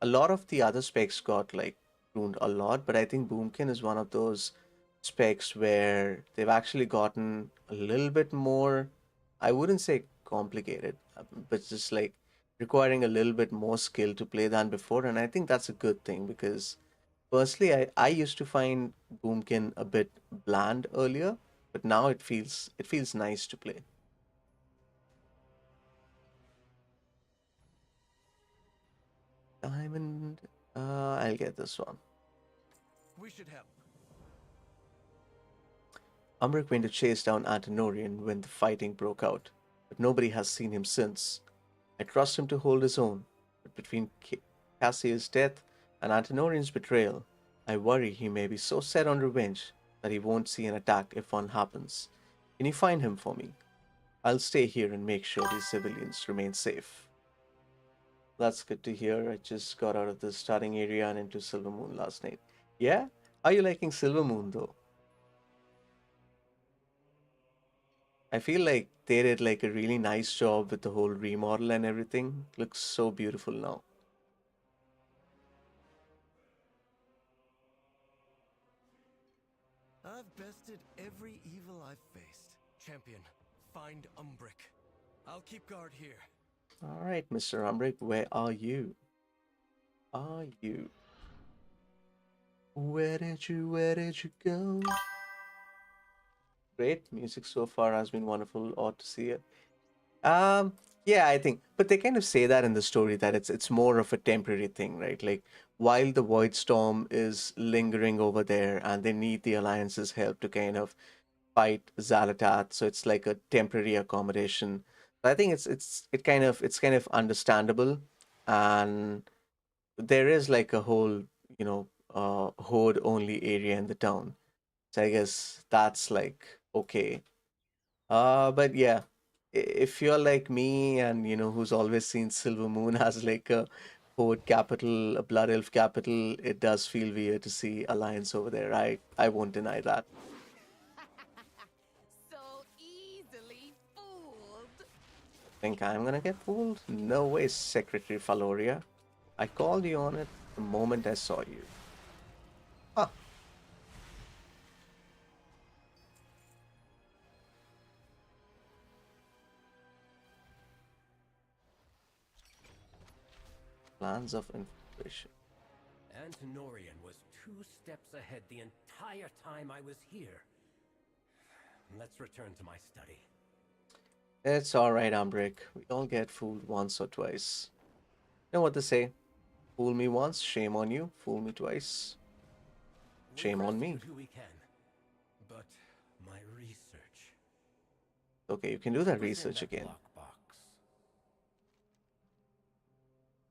a lot of the other specs got like pruned a lot, but I think Boomkin is one of those specs where they've actually gotten a little bit more, I wouldn't say complicated, but just like requiring a little bit more skill to play than before. And I think that's a good thing because personally, I used to find Boomkin a bit bland earlier, but now it feels nice to play. Diamond, I'll get this one. We should help. Umbric went to chase down Antonorian when the fighting broke out, but nobody has seen him since. I trust him to hold his own, but between Cassia's death and Antonorian's betrayal, I worry he may be so set on revenge that he won't see an attack if one happens. Can you find him for me? I'll stay here and make sure these civilians remain safe. That's good to hear. I just got out of the starting area and into Silvermoon last night. Yeah? Are you liking Silvermoon though? I feel like they did like a really nice job with the whole remodel and everything. Looks so beautiful now. I've bested every evil I've faced. Champion, find Umbric. I'll keep guard here. All right, Mr. Umbric, where are you? Are you? Where did you go? Great music so far has been wonderful. Ought to see it. Yeah, I think, but they kind of say that in the story that it's more of a temporary thing, right? Like while the Void Storm is lingering over there, and they need the Alliance's help to kind of fight Xalatath, so it's like a temporary accommodation. So I think it's kind of understandable, and there is like a whole horde only area in the town. So I guess that's like okay. But yeah, if you're like me and who's always seen Silvermoon as like a horde capital, a Blood Elf capital, it does feel weird to see Alliance over there. I won't deny that. So easily fooled. Think I'm gonna get fooled? No way, Secretary Faloria. I called you on it the moment I saw you. Ah, plans of infiltration. Antonorian was 2 steps ahead the entire time I was here. Let's return to my study. It's alright, Umbric. We all get fooled once or twice. You know what they say? Fool me once, shame on you. Fool me twice, shame We've on me. rescued who we can, but my research. Okay, you can do that What's in research that again. lockbox?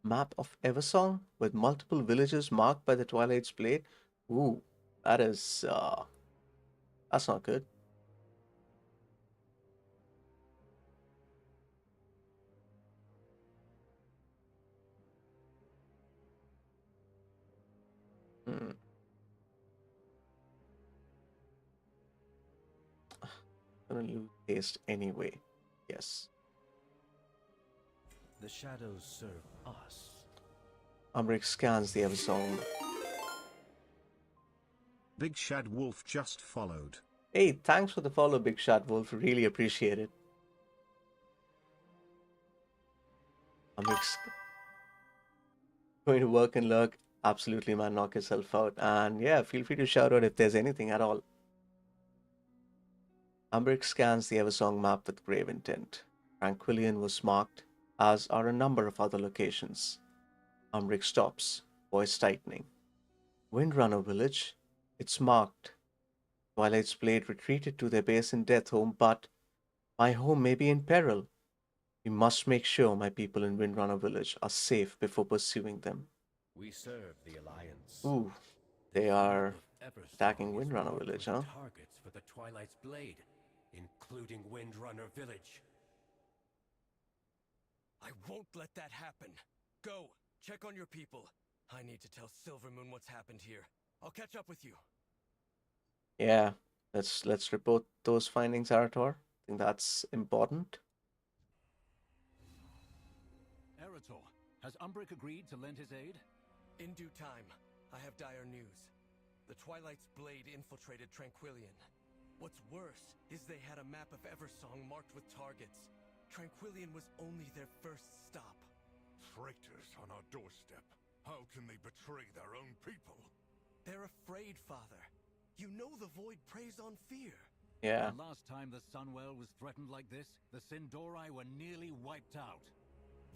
Map of Eversong with multiple villages marked by the Twilight's Blade. Ooh, that is that's not good. Hmm. Gonna lose taste anyway. Yes. The shadows serve us. Umbric scans the Eversong. Big Shad Wolf just followed. Hey, thanks for the follow, Big Shot Wolf. Really appreciate it. Umbric's going to work and lurk. Absolutely, man. Knock yourself out. And yeah, feel free to shout out if there's anything at all. Umbric scans the Eversong map with grave intent. Tranquillian was marked, as are a number of other locations. Umbric stops, voice tightening. Windrunner village? It's marked. Twilight's blade retreated to their base in Deathhome, but my home may be in peril. We must make sure my people in Windrunner village are safe before pursuing them. We serve the Alliance. Ooh, The they map are of attacking Eversong is Windrunner marked village, with huh? targets for the Twilight's Blade, including Windrunner Village. I won't let that happen. Go, check on your people. I need to tell Silvermoon what's happened here. I'll catch up with you. Yeah, let's report those findings, Arator. I think that's important. Erator, has Umbric agreed to lend his aid? In due time, I have dire news. The Twilight's Blade infiltrated Tranquillian. What's worse is they had a map of Eversong marked with targets. Tranquillian was only their first stop. Traitors on our doorstep. How can they betray their own people? They're afraid, Father. You know the Void preys on fear. Yeah. The last time the Sunwell was threatened like this, the Sindori were nearly wiped out.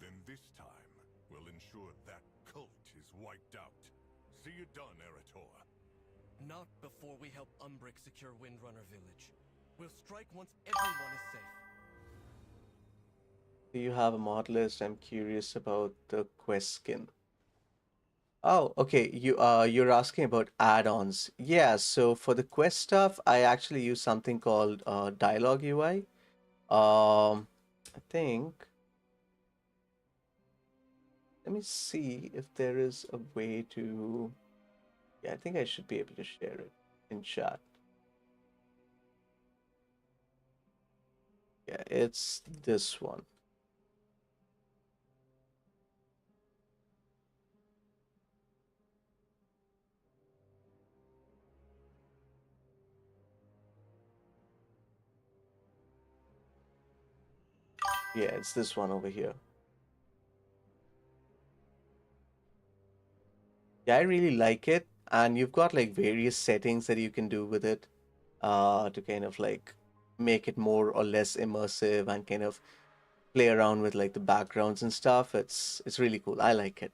Then this time, we'll ensure that cult is wiped out. See it done, Erator. Not before we help Umbric secure Windrunner Village. We'll strike once everyone is safe. Do you have a mod list? I'm curious about the quest skin. Oh, okay. You're asking about add-ons. Yeah, so for the quest stuff, I actually use something called Dialogue UI. I think. Let me see if there is a way to. Yeah, I think I should be able to share it in chat. Yeah, it's this one. Yeah, it's this one over here. Yeah, I really like it. And you've got like various settings that you can do with it to kind of like make it more or less immersive and kind of play around with like the backgrounds and stuff. It's really cool. I like it.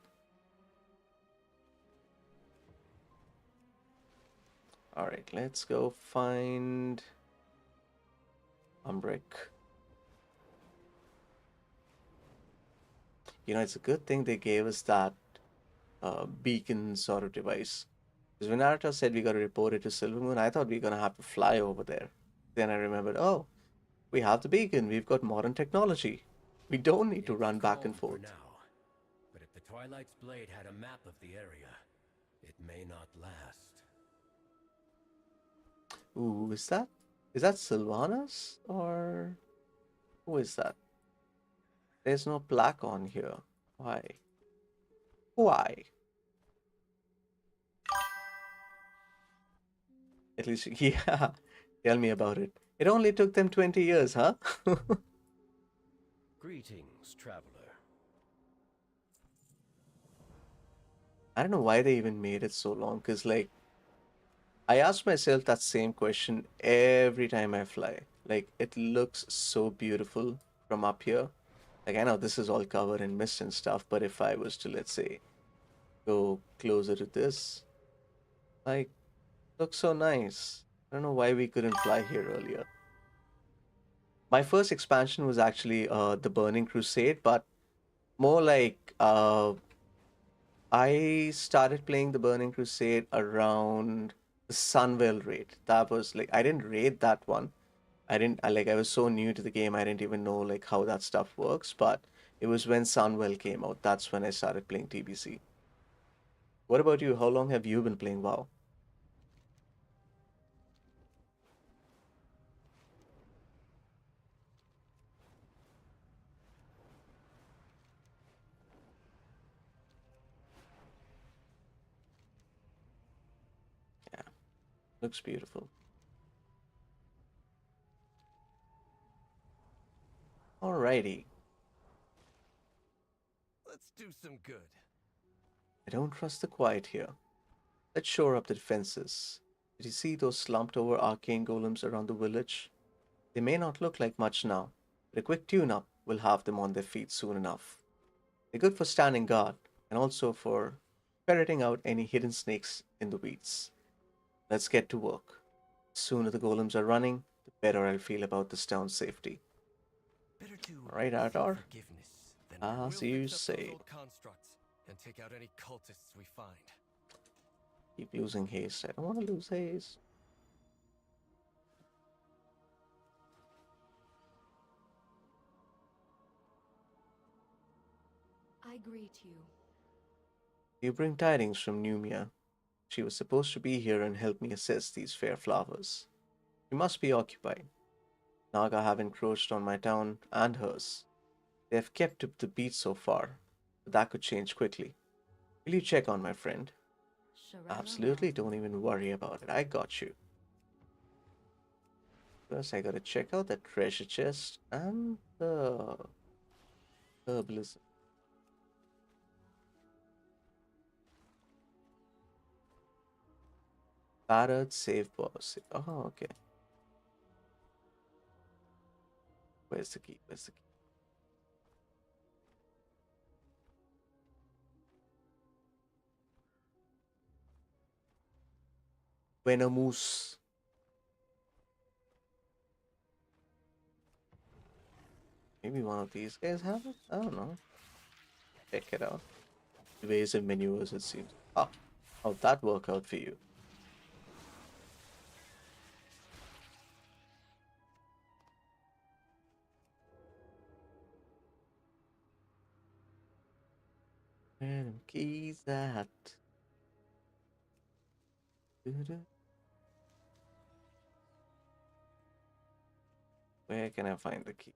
All right, let's go find Umbric. You know, it's a good thing they gave us that beacon sort of device. Because when Naruto said we got to report it to Silvermoon, I thought we were going to have to fly over there. Then I remembered, oh, we have the beacon. We've got modern technology. We don't need to run back and Calm forth. for now, but if the Twilight's Blade had a map of the area, it may not last. Ooh, is that Sylvanas or who is that? There's no plaque on here. Why? Why? At least, yeah. Tell me about it. It only took them 20 years, huh? Greetings, traveler. I don't know why they even made it so long, because, like, I ask myself that same question every time I fly. Like, it looks so beautiful from up here. Like, I know this is all covered in mist and stuff, but if I was to, let's say, go closer to this, like, looks so nice. I don't know why we couldn't fly here earlier. My first expansion was actually the Burning Crusade, but more like I started playing the Burning Crusade around the Sunwell raid. That was like I didn't raid that one. I was so new to the game I didn't even know like how that stuff works, but it was when Sunwell came out. That's when I started playing TBC. What about you? How long have you been playing WoW? Yeah, looks beautiful. Alrighty. Let's do some good. I don't trust the quiet here. Let's shore up the defenses. Did you see those slumped over arcane golems around the village? They may not look like much now, but a quick tune-up will have them on their feet soon enough. They're good for standing guard and also for ferreting out any hidden snakes in the weeds. Let's get to work. The sooner the golems are running, the better I'll feel about this town's safety. Better to All right, seek Ardor. forgiveness than As we'll you fix up those say. old constructs and take out any cultists we find. Keep losing haste. I don't want to lose haste. I greet you. You bring tidings from Numia. She was supposed to be here and help me assess these fair flowers. She must be occupied. Naga have encroached on my town and hers. They have kept up the beat so far, but that could change quickly. Will you check on my friend? Absolutely, don't even worry about it. I got you. First, I gotta check out that treasure chest and the herbalism. Battered save boss. Oh, okay. Where's the key? Where's the key? Venomous. Maybe one of these guys have it? I don't know. Check it out. Evasive maneuvers, it seems. Ah, how'd that work out for you? Where them keys at? Where can I find the key?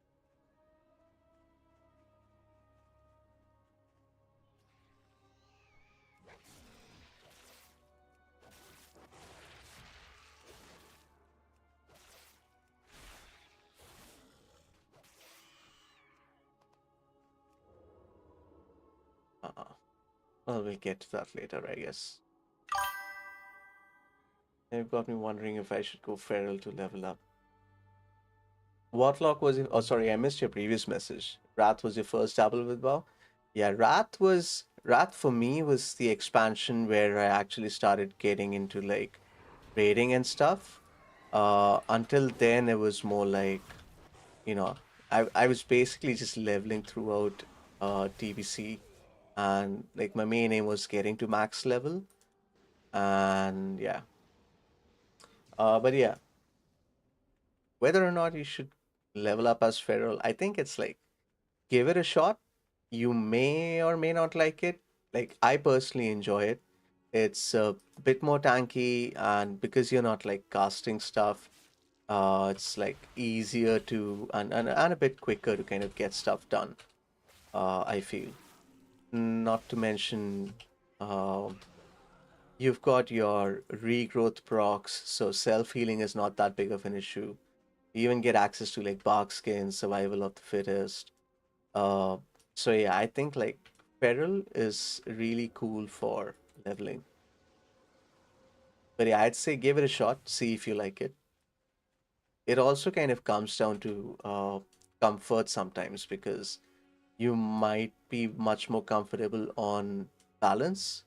Well, we'll get to that later, I guess. You've got me wondering if I should go feral to level up. Warlock was it? Oh, sorry, I missed your previous message. Wrath was your first dabble with WoW? Yeah, Wrath for me was the expansion where I actually started getting into like raiding and stuff. Until then, it was more like, you know, I was basically just leveling throughout TBC, and like my main aim was getting to max level, and yeah. But yeah, whether or not you should level up as feral, I think it's like give it a shot. You may or may not like it. Like I personally enjoy it. It's a bit more tanky, and because you're not like casting stuff, it's like easier to and a bit quicker to kind of get stuff done. I feel. Not to mention, uh, you've got your regrowth procs, so self healing is not that big of an issue. You even get access to like bark skin, survival of the fittest. Uh, so yeah, I think like Feral is really cool for leveling. But yeah, I'd say give it a shot, see if you like it. It also kind of comes down to comfort sometimes because you might be much more comfortable on balance,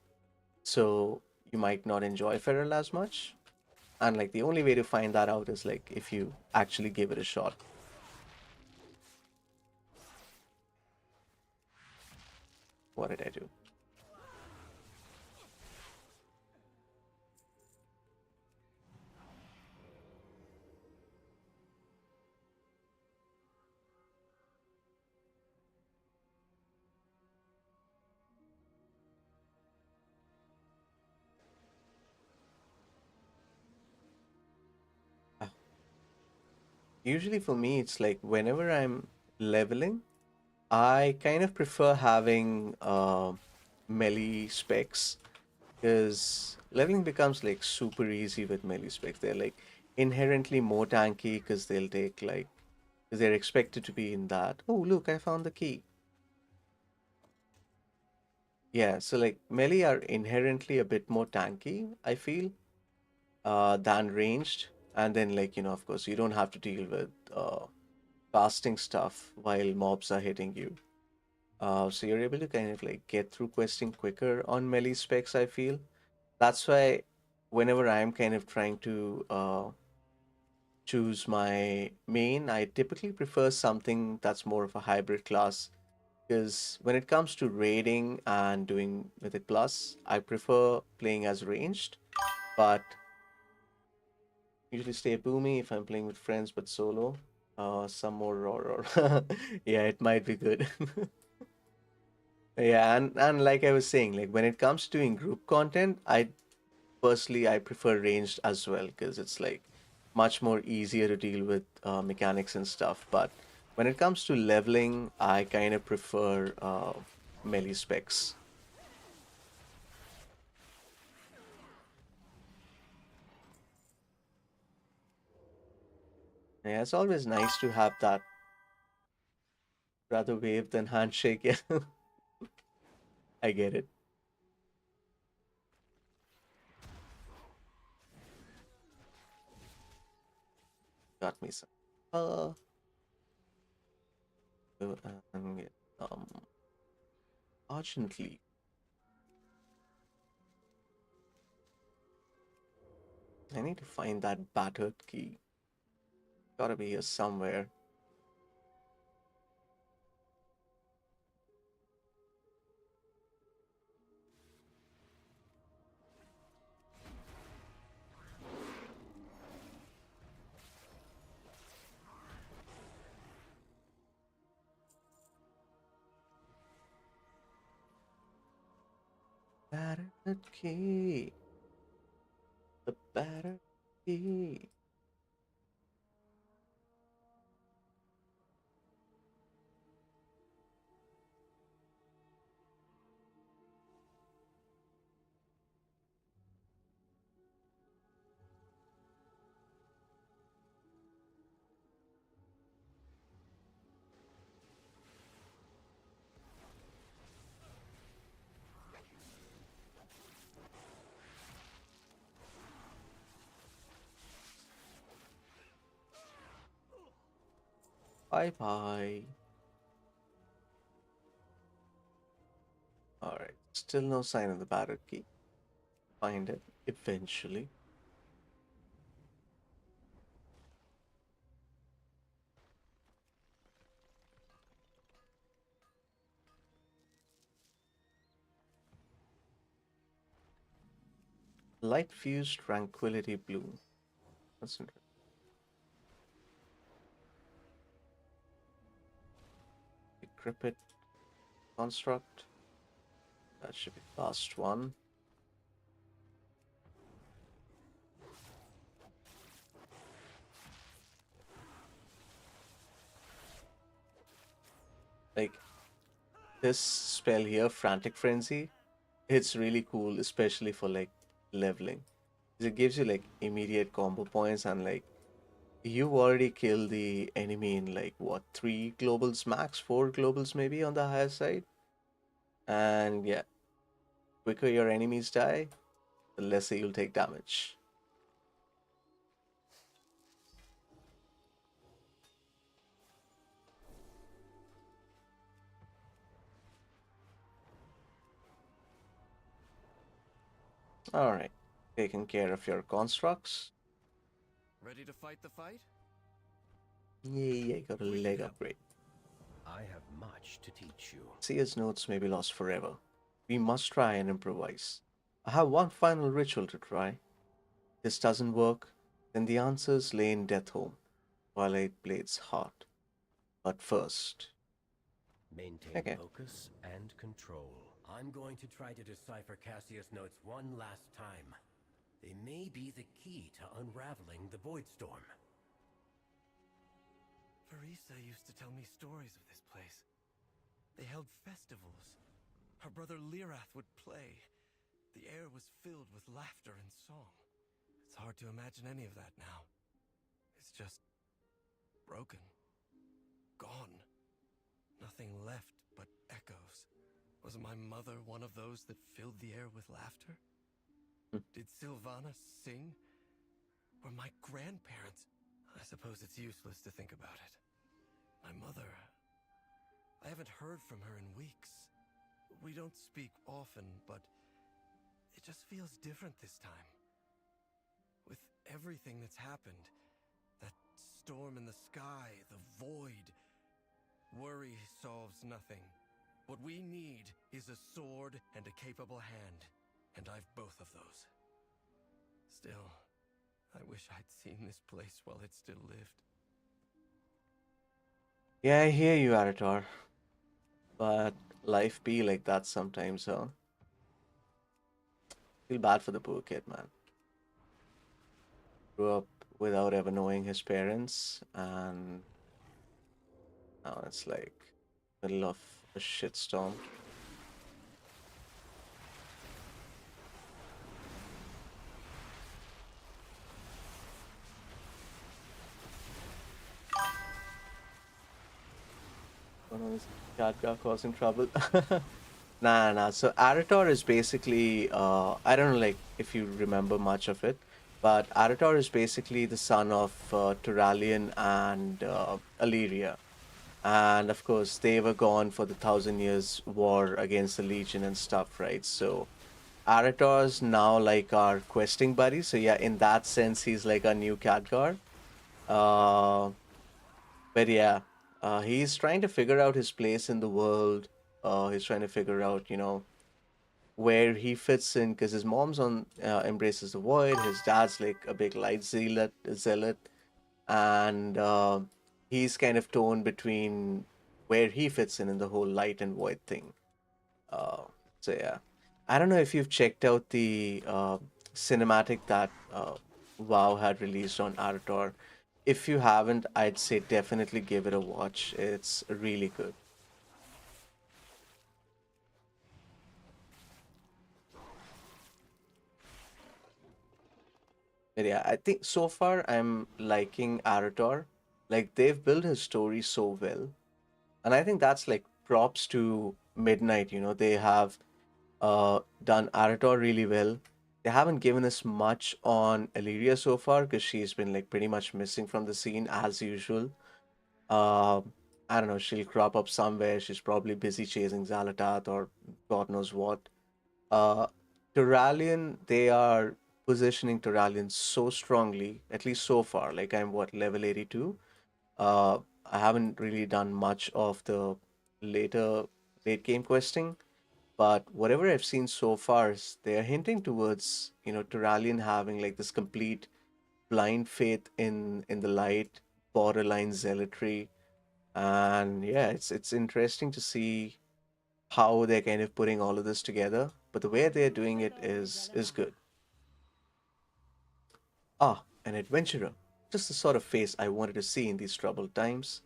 so you might not enjoy Feral as much. And like the only way to find that out is like if you actually give it a shot. What did I do? Usually for me, it's like whenever I'm leveling, I kind of prefer having melee specs because leveling becomes like super easy with melee specs. They're like inherently more tanky because they'll take like, because they're expected to be in that. Oh, look, I found the key. Yeah, so like melee are inherently a bit more tanky, I feel, than ranged. And then like, of course, you don't have to deal with casting stuff while mobs are hitting you. So you're able to kind of like get through questing quicker on melee specs, I feel. That's why whenever I'm kind of trying to choose my main, I typically prefer something that's more of a hybrid class. Because when it comes to raiding and doing Mythic Plus, I prefer playing as ranged, but usually stay boomy if I'm playing with friends, but solo. Some more raw. Yeah, it might be good. Yeah, and like I was saying, like when it comes to doing group content, I prefer ranged as well because it's like much more easier to deal with mechanics and stuff. But when it comes to leveling, I kind of prefer melee specs. Yeah, it's always nice to have that rather wave than handshake. Yeah, I get it. Got me some. So, and get urgently. I need to find that battered key. Gotta be here somewhere. Battered key. The battered key. Bye bye. Alright, still no sign of the battered key. Find it eventually. Light fused tranquility bloom. That's interesting. Decrepit construct. That should be the last one. Like this spell here, Frantic Frenzy, it's really cool, especially for like leveling. It gives you like immediate combo points and like you already killed the enemy in like what, 3 globals max, 4 globals maybe on the higher side. And yeah, quicker your enemies die, the lesser you'll take damage. Alright, taking care of your constructs. Ready to fight the fight? Yay, I got a leg upgrade. I have much to teach you. Seer's notes may be lost forever. We must try and improvise. I have one final ritual to try. This doesn't work, then the answers lay in Deathhome, Twilight Blade's heart. But first... Maintain Okay. focus and control. I'm going to try to decipher Cassius' notes one last time. They may be the key to unraveling the Voidstorm. Farisa used to tell me stories of this place. They held festivals. Her brother Lirath would play. The air was filled with laughter and song. It's hard to imagine any of that now. It's just broken. Gone. Nothing left but echoes. Was my mother one of those that filled the air with laughter? Did Sylvana sing? Were my grandparents? I suppose it's useless to think about it. My mother... I haven't heard from her in weeks. We don't speak often, but it just feels different this time. With everything that's happened, that storm in the sky, the void, worry solves nothing. What we need is a sword and a capable hand, and I've both of those. Still, I wish I'd seen this place while it still lived. Yeah, I hear you, Arator. But life be like that sometimes, huh? Feel bad for the poor kid, man. Grew up without ever knowing his parents, and now it's like middle of a shitstorm. One of his cat got causing trouble. Nah. So Arator is basically, I don't know, like if you remember much of it, but Arator is basically the son of Turalian and Illyria. And of course, they were gone for the Thousand Years War against the Legion and stuff, right? So Arator's now like our questing buddy. So yeah, in that sense, he's like a new Khadgar. Uh, but yeah, he's trying to figure out his place in the world. He's trying to figure out, where he fits in because his mom's on embraces the void. His dad's like a big light zealot, and he's kind of torn between where he fits in the whole light and void thing. Uh, so yeah, I don't know if you've checked out the cinematic that WoW had released on Arator. If you haven't, I'd say definitely give it a watch. It's really good. But yeah, I think so far I'm liking Arator. Like they've built his story so well. And I think that's like props to Midnight, they have done Arator really well. They haven't given us much on Illyria so far because she's been like pretty much missing from the scene as usual. I don't know, she'll crop up somewhere. She's probably busy chasing Xalatath or God knows what. Uh, Turalian, they are positioning Turalian so strongly, at least so far. Like I'm what, level 82? Uh, I haven't really done much of the later late game questing, but whatever I've seen so far is they're hinting towards, Turalian having like this complete blind faith in the light, borderline zealotry. And yeah, it's interesting to see how they're kind of putting all of this together. But the way they're doing it is good. Ah, an adventurer. Just the sort of face I wanted to see in these troubled times.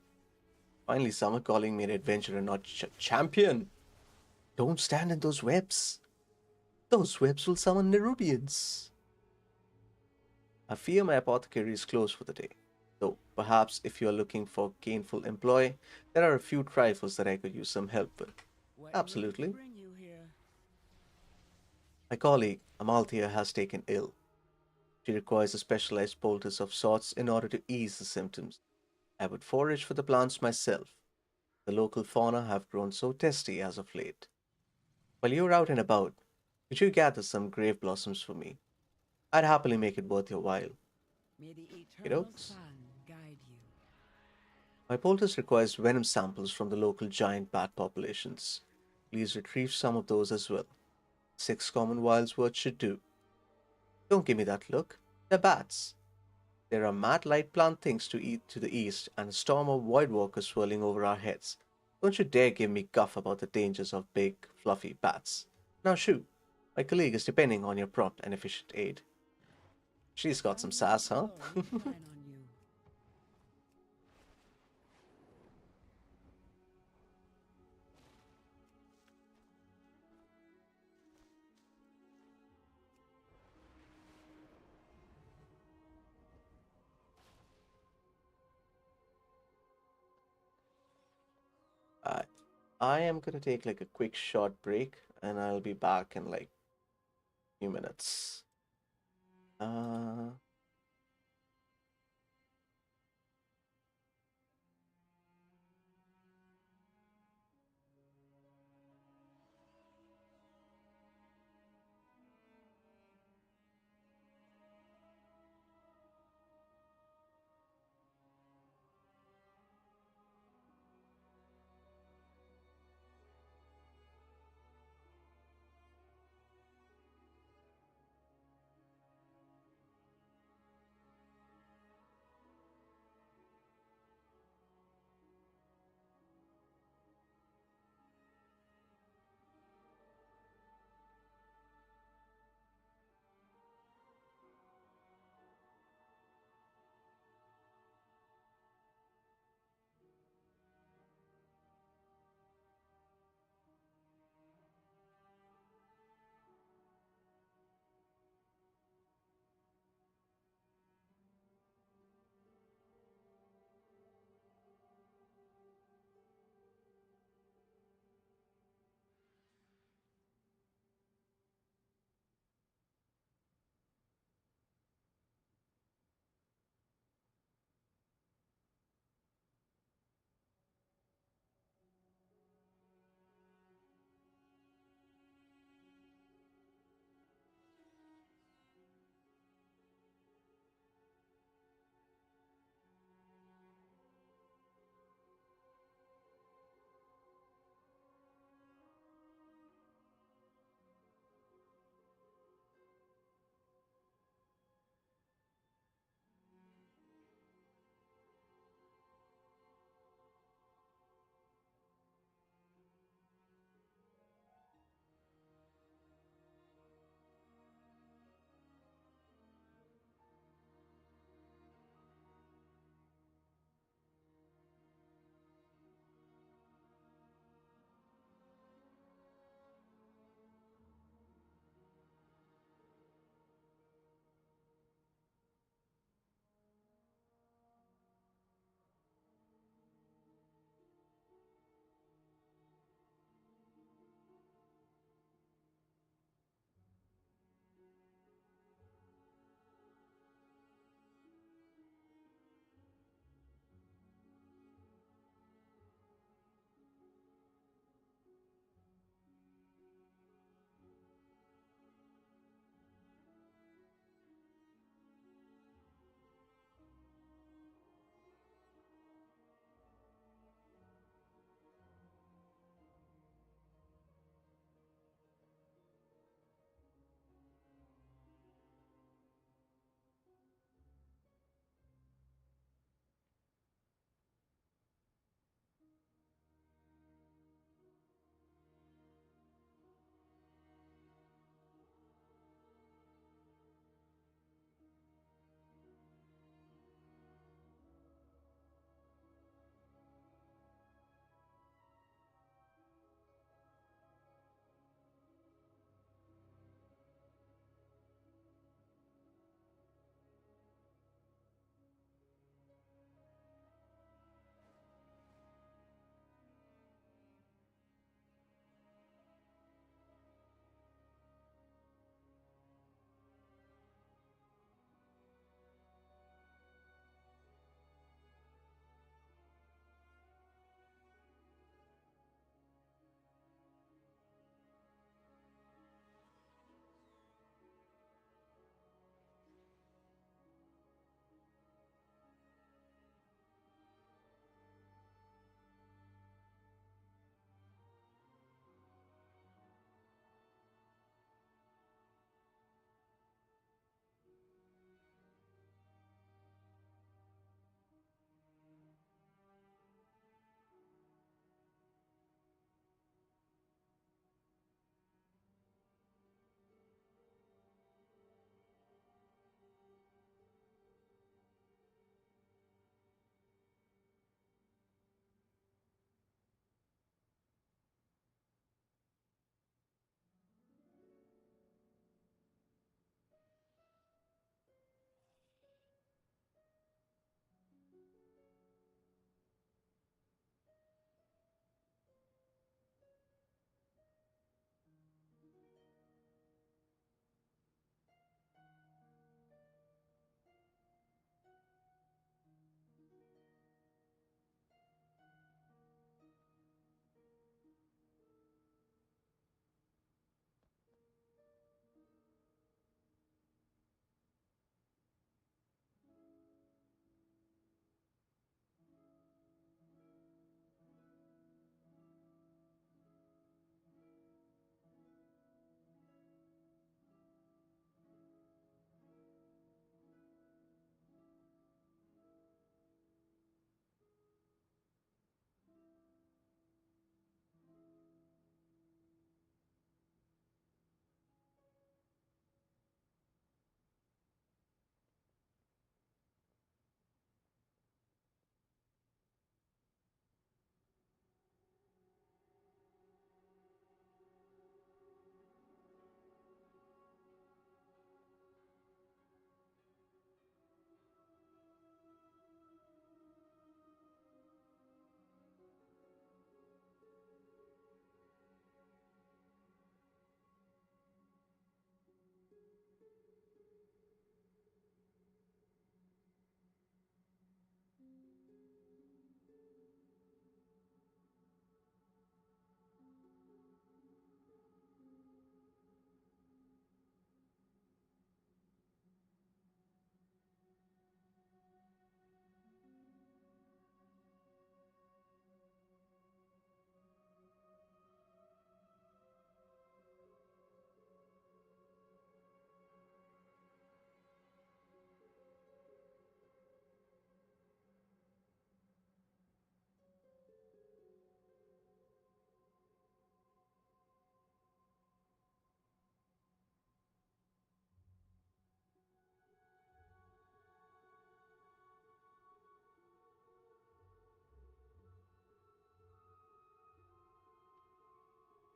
Finally, someone calling me an adventurer, not champion. Don't stand in those webs. Those webs will summon Nerubians. I fear my apothecary is closed for the day. Though, perhaps if you are looking for gainful employ, there are a few trifles that I could use some help with. Absolutely. My colleague, Amalthea, has taken ill. She requires a specialized poultice of sorts in order to ease the symptoms. I would forage for the plants myself. The local fauna have grown so testy as of late. While you're out and about, could you gather some grave blossoms for me? I'd happily make it worth your while. May the eternal Kiddos? sun guide you. My poultice requires venom samples from the local giant bat populations. Please retrieve some of those as well. 6 common wilds worth should do. Don't give me that look. They're bats. There are mad light plant things to eat to the east and a storm of void walkers swirling over our heads. Don't you dare give me guff about the dangers of big, fluffy bats. Now shoo. My colleague is depending on your prompt and efficient aid. She's got some sass, huh? I, I am gonna take like a quick short break and I'll be back in like a few minutes. Uh,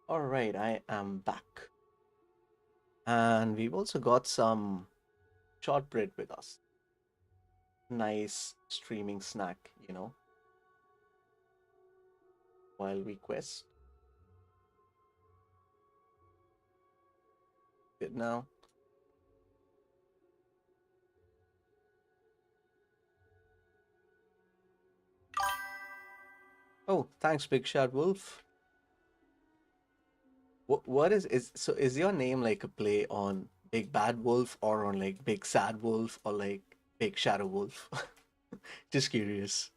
All right, I am back. And we've also got some shortbread with us. Nice streaming snack, while we quest. Good now. Oh, thanks, Big Shad Wolf. What is your name like a play on Big Bad Wolf or on like Big Sad Wolf or like Big Shadow Wolf? Just curious.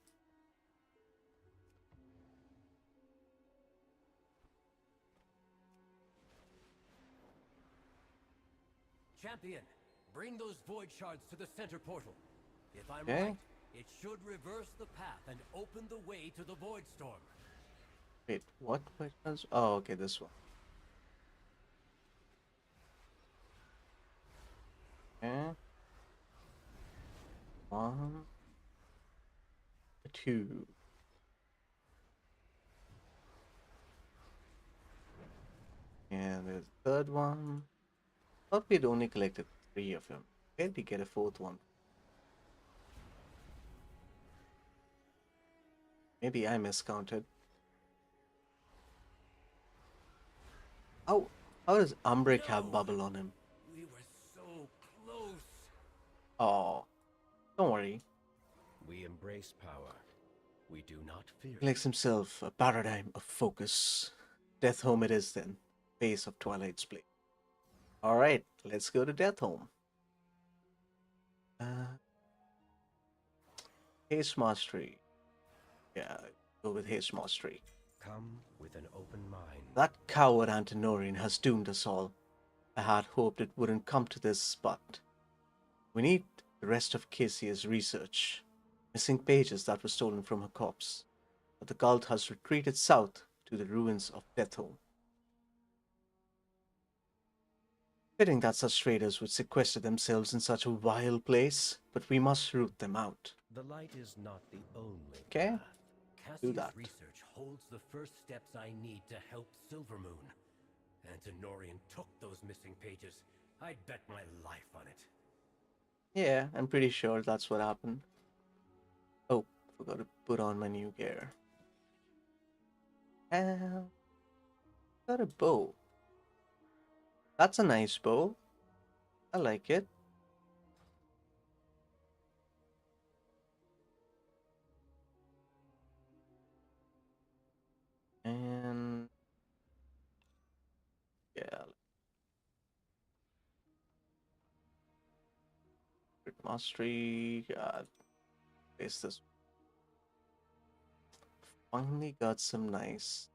Champion, bring those void shards to the center portal. If I'm Okay. right, it should reverse the path and open the way to the void storm. Wait, what questions? Oh, okay, this one. Okay. One, two. And there's the third one. Thought we'd only collected 3 of them. Where did we get a 4th one? Maybe I miscounted. How does Umbric have bubble on him? We were so close. Oh, don't worry. We embrace power. We do not fear. He likes himself a paradigm of focus. Death Home it is then. Face of Twilight's Blade. Alright, let's go to Death Home. Haste Mastery. Yeah, go with Haste Mastery. Come with an open mind. That coward Antinorian has doomed us all. I had hoped it wouldn't come to this, but we need the rest of Cassia's research. Missing pages that were stolen from her corpse. But the cult has retreated south to the ruins of Death Home. Fitting that such traders would sequester themselves in such a vile place, but we must root them out. The light is not the only Okay, path. do Cassia's that. research holds the first steps I need to help Silvermoon. Antinorian took those missing pages. I'd bet my life on it. Yeah, I'm pretty sure that's what happened. Oh, forgot to put on my new gear. Got a bow. That's a nice bow. I like it. And yeah, mastery. Place this. Finally got some nice.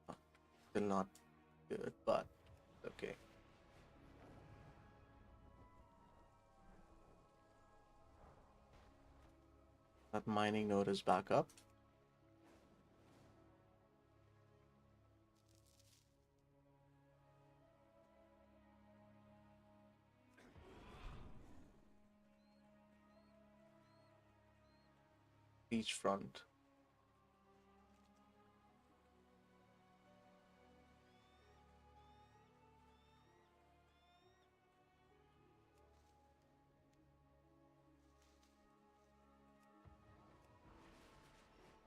Oh, still not good, but okay. That mining node is back up. Beachfront.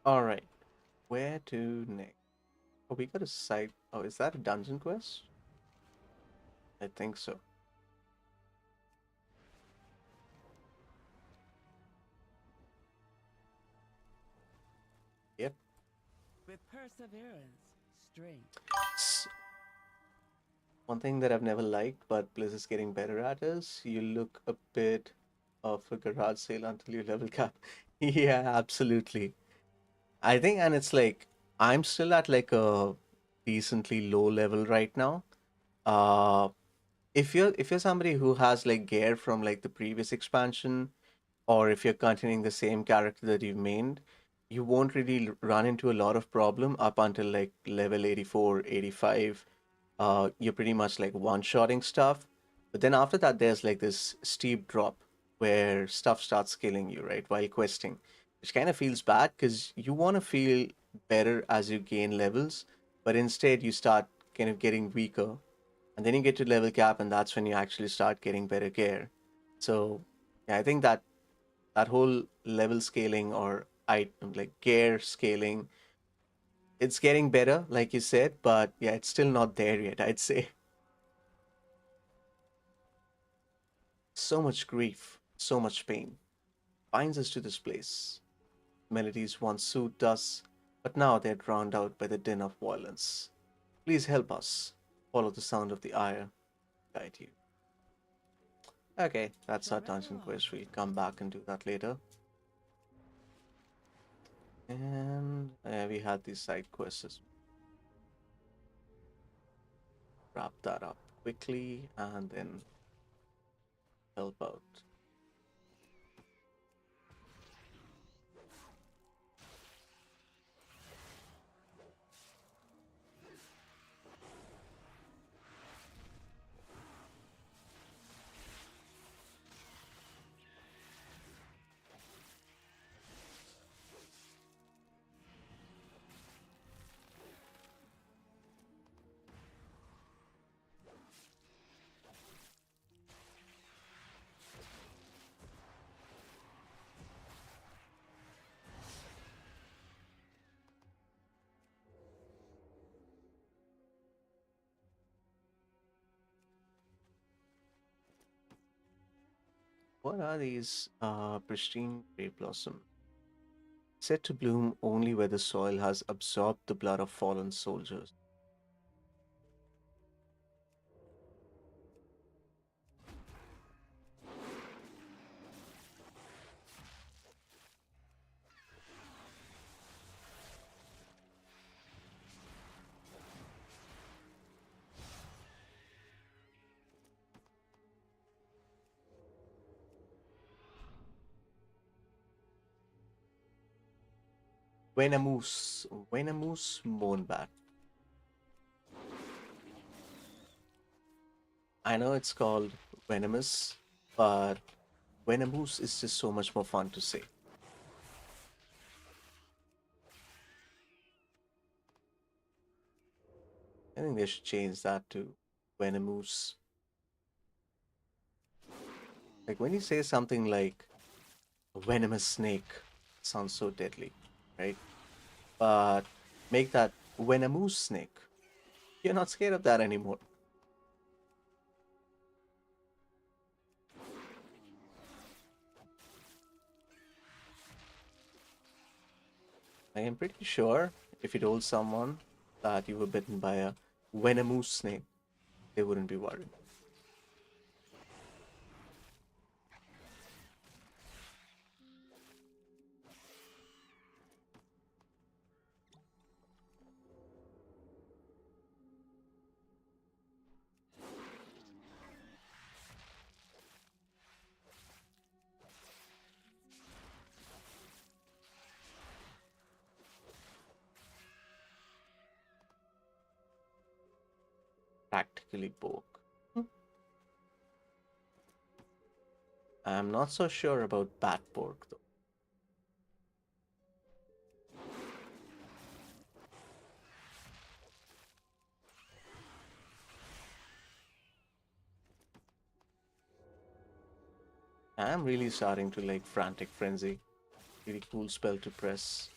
All right, where to next? Oh, we got a side. Oh, is that a dungeon quest? I think so. Yep. With perseverance, strength. One thing that I've never liked, but Blizzard's getting better at is you look a bit of a garage sale until you level cap. Yeah, absolutely. I think, and it's like I'm still at like a decently low level right now. Uh, if you're somebody who has like gear from like the previous expansion, or if you're continuing the same character that you've mained, you won't really run into a lot of problem up until like level 84, 85. You're pretty much like one-shotting stuff. But then after that, there's like this steep drop where stuff starts killing you, right, while questing, which kind of feels bad because you want to feel better as you gain levels, but instead you start kind of getting weaker, and then you get to level cap, and that's when you actually start getting better gear. So yeah, I think that whole level scaling or item like gear scaling, it's getting better, like you said, but yeah, it's still not there yet, I'd say. So much grief, so much pain binds us to this place. Melodies once soothed us, but now they're drowned out by the din of violence. Please help us. Follow the sound of the ire. Guide you. Okay, that's our dungeon quest. We'll come back and do that later. And we had these side quests as well. Wrap that up quickly and then help out. What are these pristine grey blossom? Said to bloom only where the soil has absorbed the blood of fallen soldiers. Venomous Moonbat. I know it's called Venomous, but Venomous is just so much more fun to say. I think they should change that to Venomous. Like when you say something like a venomous snake, sounds so deadly, right? But make that Venomous snake. You're not scared of that anymore. I am pretty sure if you told someone that you were bitten by a venomous snake, they wouldn't be worried. Practically poke. I'm not so sure about bat pork though. I'm really starting to like Frantic Frenzy. Really cool spell to press.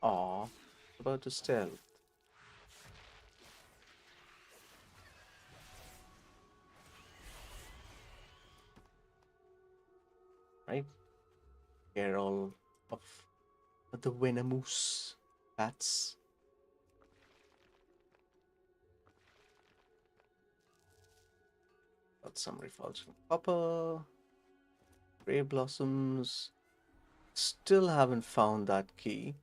Aw, about to stealth. Right? They're all of the venomous bats. Got some refulgent copper. Grey blossoms. Still haven't found that key.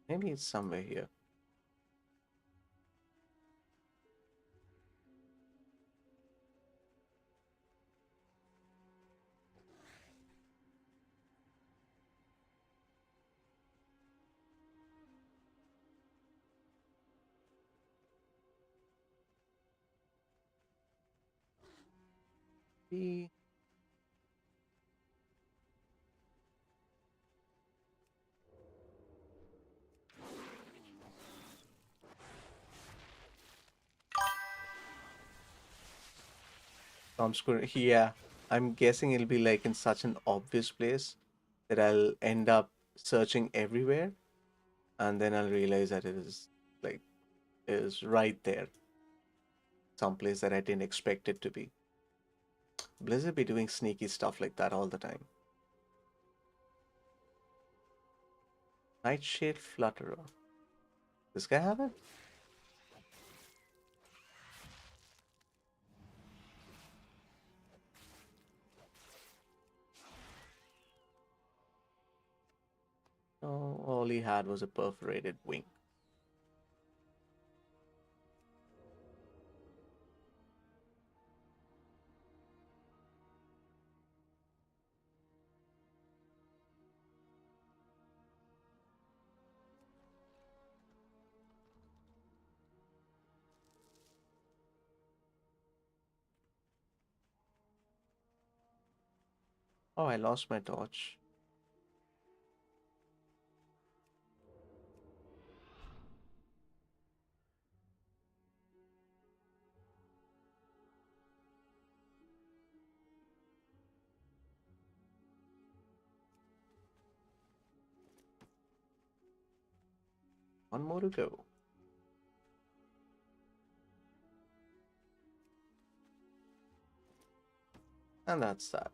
Maybe it's somewhere here. Maybe Yeah, I'm guessing it'll be like in such an obvious place that I'll end up searching everywhere, and then I'll realize that it is right there, someplace that I didn't expect it to be. Blizzard be doing sneaky stuff like that all the time. Nightshade Flutterer. This guy have it? No, all he had was a perforated wing. Oh, I lost my torch. One more to go. And that's that.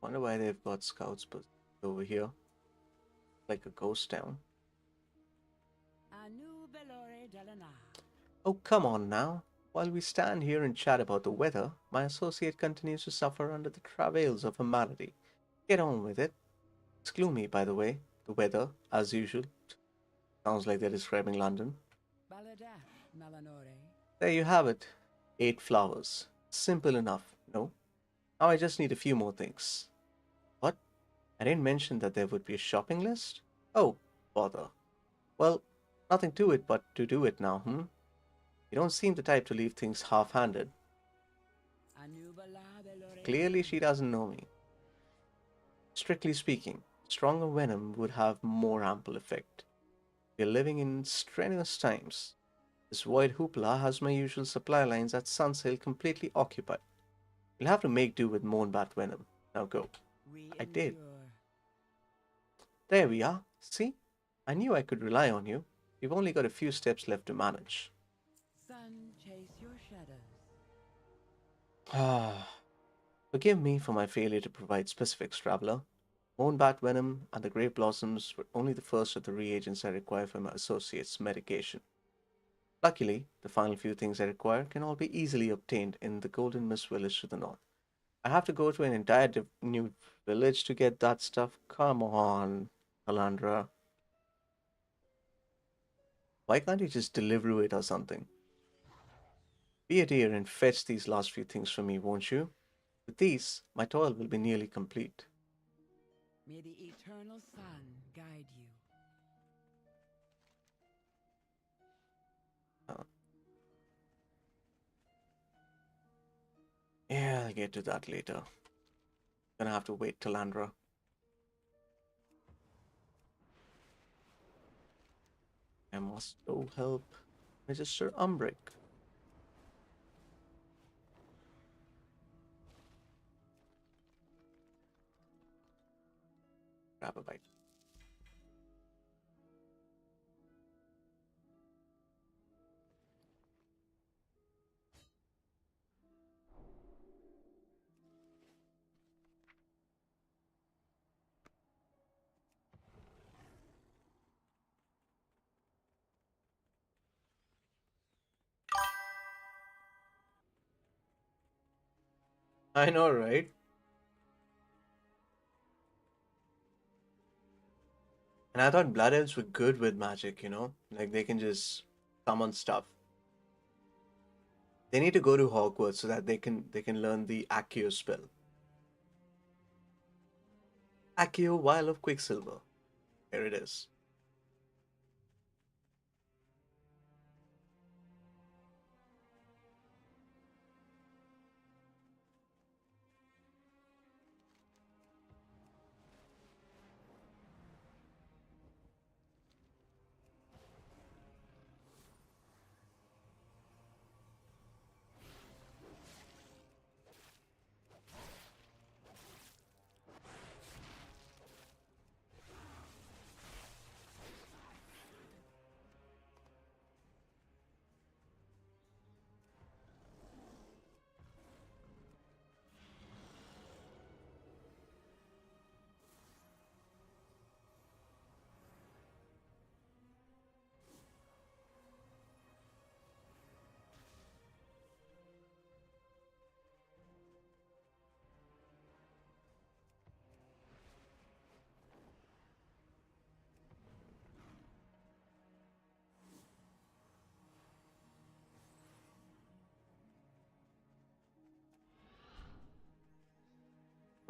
Wonder why they've got scouts over here, like a ghost town. Oh, come on now. While we stand here and chat about the weather, my associate continues to suffer under the travails of a malady. Get on with it. It's gloomy, by the way. The weather, as usual. Sounds like they're describing London. There you have it. 8 flowers. Simple enough, no? Now I just need a few more things. What? I didn't mention that there would be a shopping list? Oh, bother. Well, nothing to it but to do it now, hmm? You don't seem the type to leave things half-handed. Clearly she doesn't know me. Strictly speaking, stronger venom would have more ample effect. We are living in strenuous times. This void hoopla has my usual supply lines at Sunsail completely occupied. You'll have to make do with Moonbat venom. Now go. I did. There we are. See? I knew I could rely on you. We've only got a few steps left to manage. Sun, chase your shadows. Ah, forgive me for my failure to provide specifics, traveler. Moonbat venom and the grape blossoms were only the first of the reagents I require for my associate's medication. Luckily, the final few things I require can all be easily obtained in the Golden Mist village to the north. I have to go to an entire new village to get that stuff. Come on, Alandra. Why can't you just deliver it or something? Be a dear and fetch these last few things for me, won't you? With these, my toil will be nearly complete. May the eternal sun guide you. Uh, yeah, I'll get to that later. Gonna have to wait till Andra. I must go help Register Umbric. Grab a bite. I know, right? And I thought Blood Elves were good with magic, you know? Like they can just summon stuff. They need to go to Hogwarts so that they can learn the Accio spell. Accio Vial of Quicksilver. Here it is.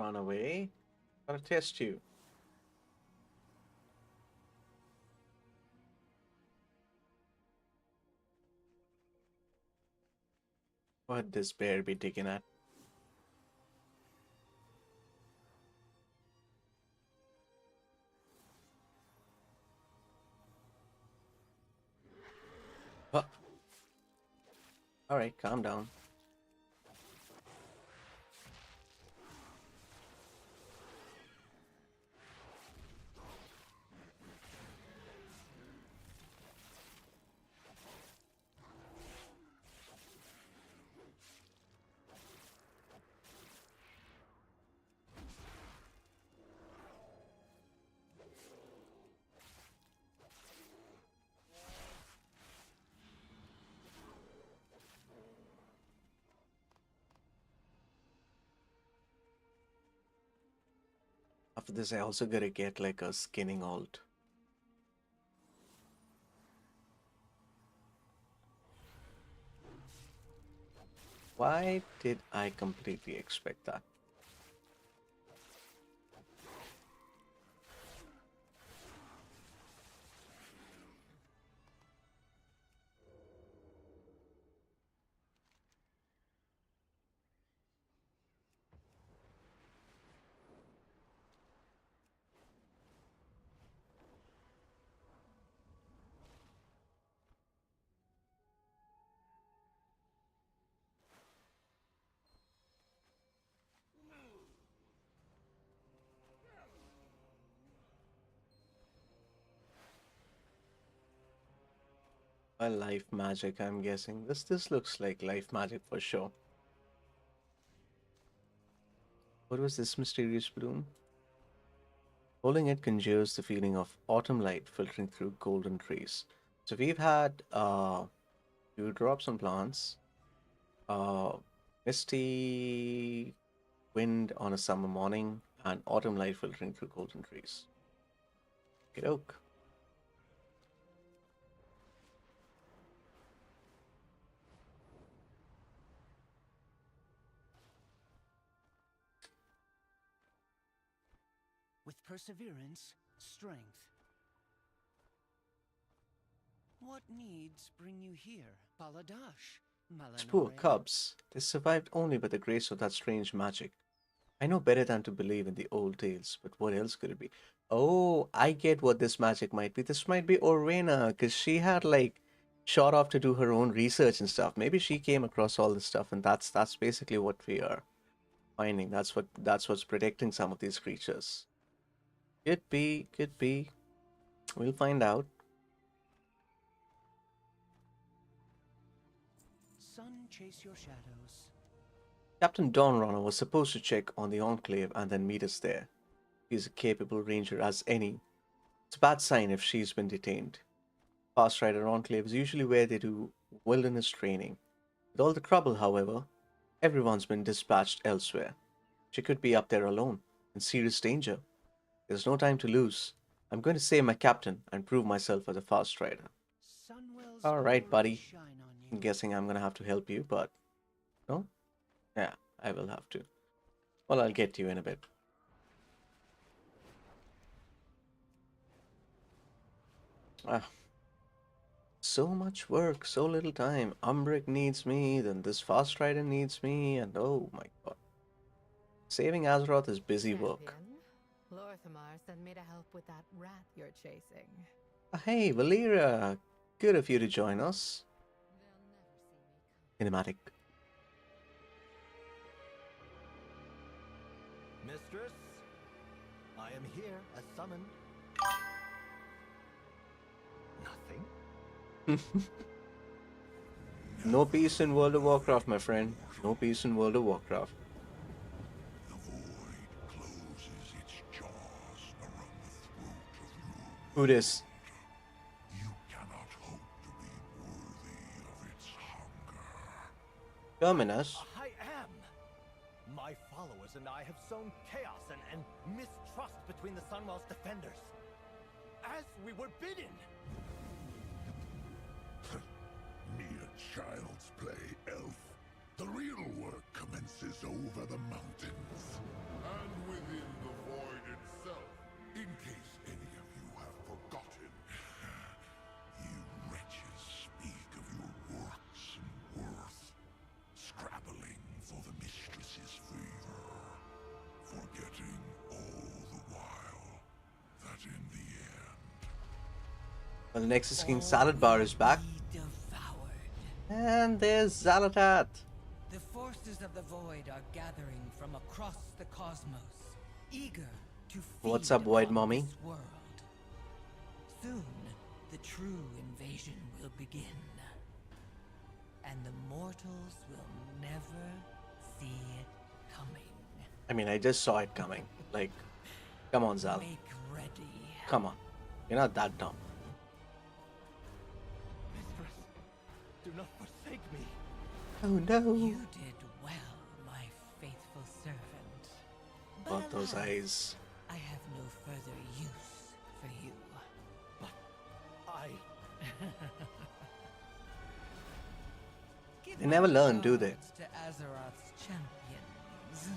Run away. Gotta test you. What this bear be digging at? Oh. Alright, calm down. After this, I also gotta get like a skinning alt. Why did I completely expect that? A life magic, I'm guessing. This looks like life magic for sure. What was this mysterious bloom? Holding it conjures the feeling of autumn light filtering through golden trees. So we've had dewdrops on plants, uh, misty wind on a summer morning, and autumn light filtering through golden trees. Good oak. With perseverance, strength. What needs bring you here, Baladash? These poor cubs, they survived only by the grace of that strange magic. I know better than to believe in the old tales, but what else could it be? Oh, I get what this magic might be. This might be Orena, because she had like shot off to do her own research and stuff. Maybe she came across all this stuff, and that's basically what we are finding. That's what's protecting some of these creatures. Could be, could be. We'll find out. Sun, chase your shadows. Captain Dawnrunner was supposed to check on the Enclave and then meet us there. She's a capable ranger as any. It's a bad sign if she's been detained. Fast Rider Enclave is usually where they do wilderness training. With all the trouble, however, everyone's been dispatched elsewhere. She could be up there alone, in serious danger. There's no time to lose. I'm going to save my captain and prove myself as a fast rider. Alright, buddy. I'm guessing I'm going to have to help you, but... No? Yeah, I will have to. Well, I'll get to you in a bit. Ah. So much work, so little time. Umbric needs me, then this fast rider needs me, and oh my god. Saving Azeroth is busy work. Lorthamar sent me to help with that rat you're chasing. Hey, Valeria! Good of you to join us. Cinematic. Mistress, I am here as summoned. Nothing? No peace in World of Warcraft, my friend. No peace in World of Warcraft. Who this? You cannot hope to be worthy of its hunger. Terminus. I am! My followers and I have sown chaos and mistrust between the Sunwell's defenders. As we were bidden! Mere child's play, elf. The real work commences over the mountains. And within the void itself, in case any of you have forgotten. You wretches speak of your works and worth, scrabbling for the mistress's favor, forgetting all the while that in the end... Well, the Nexus King Salad Bar is back. And there's Zalatat. The forces of the void are gathering from across the cosmos, eager to feed What's up, Void upon Mommy? this world. Soon, the true invasion will begin, and the mortals will never see it coming. I mean, I just saw it coming. Like, come on, Zal. Make ready. Come on. You're not that dumb. Mistress, do not forsake me. Oh no. You did well, my faithful servant. But About those alas, eyes. I have no further use for you. But I... They never learn, do they? Regards to Azeroth's champions.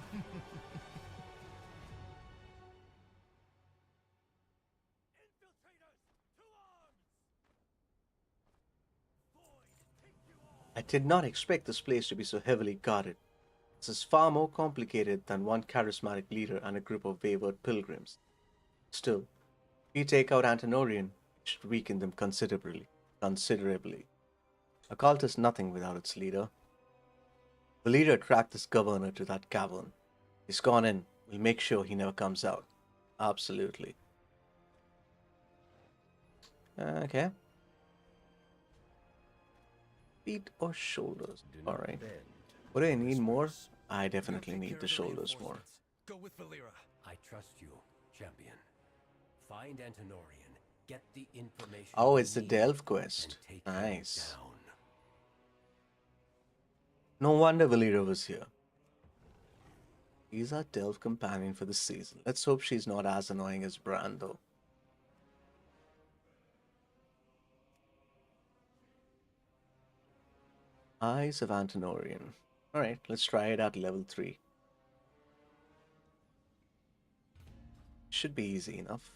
I did not expect this place to be so heavily guarded. This is far more complicated than one charismatic leader and a group of wayward pilgrims. Still, if you take out Antinorian, it should weaken them considerably. A cult is nothing without its leader. The leader tracked this governor to that cavern. He's gone in. We'll make sure he never comes out. Absolutely. Okay. Feet or shoulders? Alright. What do I need more? I definitely need the shoulders more. Go with Valera. I trust you, champion. Find Antinorian, get the information. Oh, you it's the need, Delve quest. and take him Nice. down. No wonder Valera was here. He's our Delve companion for the season. Let's hope she's not as annoying as Bran, though. Eyes of Antinorian. Alright, let's try it at level 3. Should be easy enough.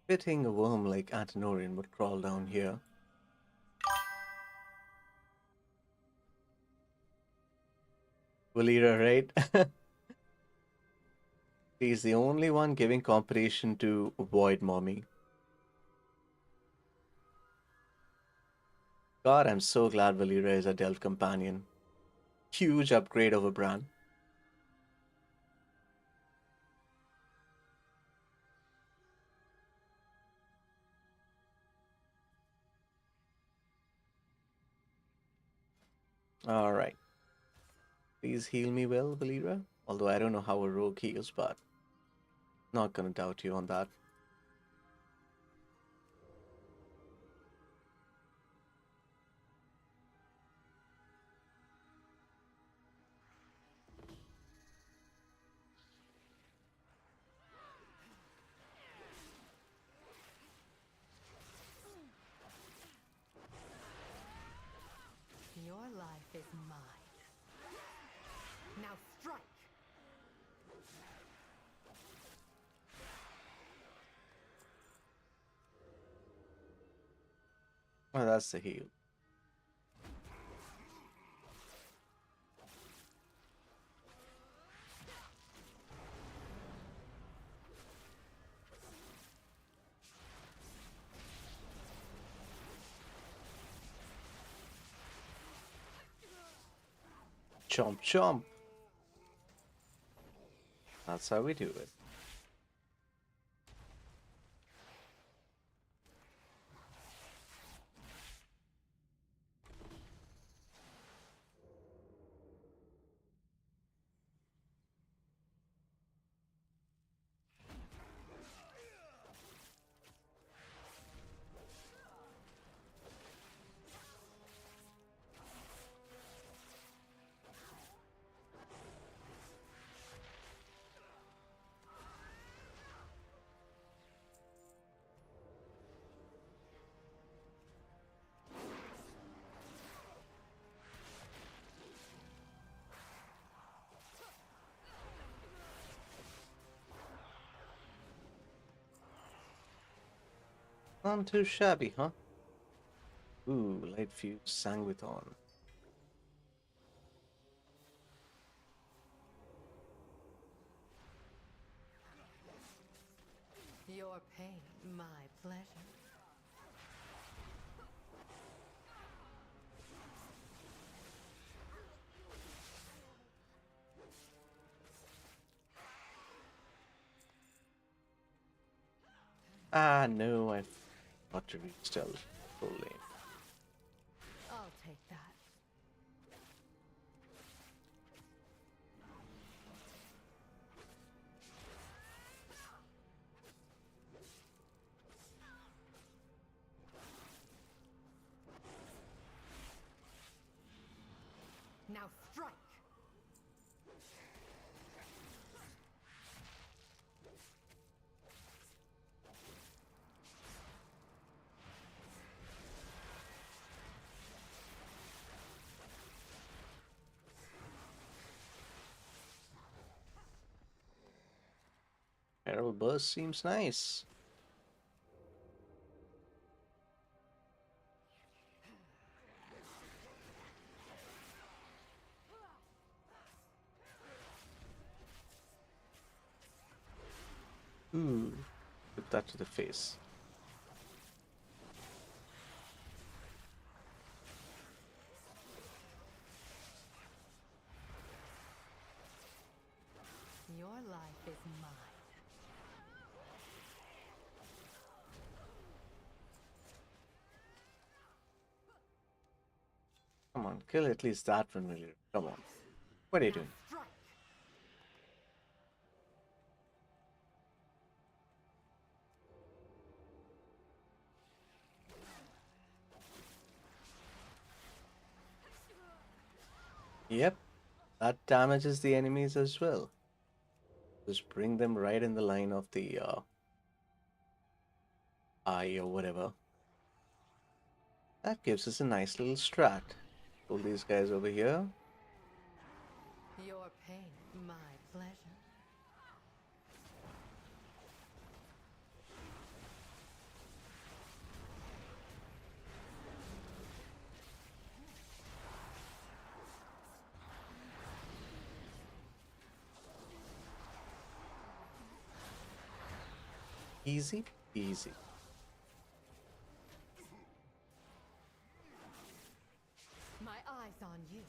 Fitting a worm like Antinorian would crawl down here. Valera, right? He's the only one giving competition to Void Mommy. God, I'm so glad Valera is a Delve companion. Huge upgrade over Bran. Alright. Please heal me well, Valera. Although I don't know how a rogue heals, but not gonna doubt you on that. Your life is mine. Now strike! Oh, that's the heal. Chomp chomp. That's how we do it. Not too shabby, huh? Ooh, light fuse Sanguithon. Your pain, my pleasure. Ah, no, I forgot to restyle full lane. I'll take that. Now strike! Herald Burst seems nice. Ooh, put that to the face. Your life is mine. Come on, kill at least that one, will you? Come on. What are you doing? Strike! Yep, that damages the enemies as well. Just bring them right in the line of the eye or whatever. That gives us a nice little strat. Pull these guys over here. Your pain, my pleasure. Easy, easy. My eyes on you.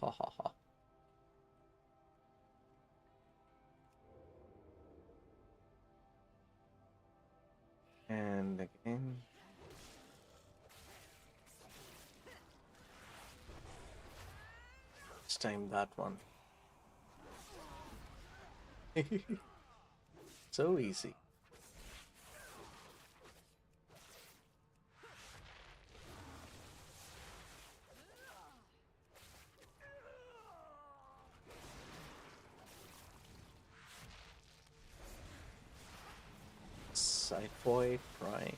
Ha ha ha. And again. This time that one. So easy. Sci-fi Prime.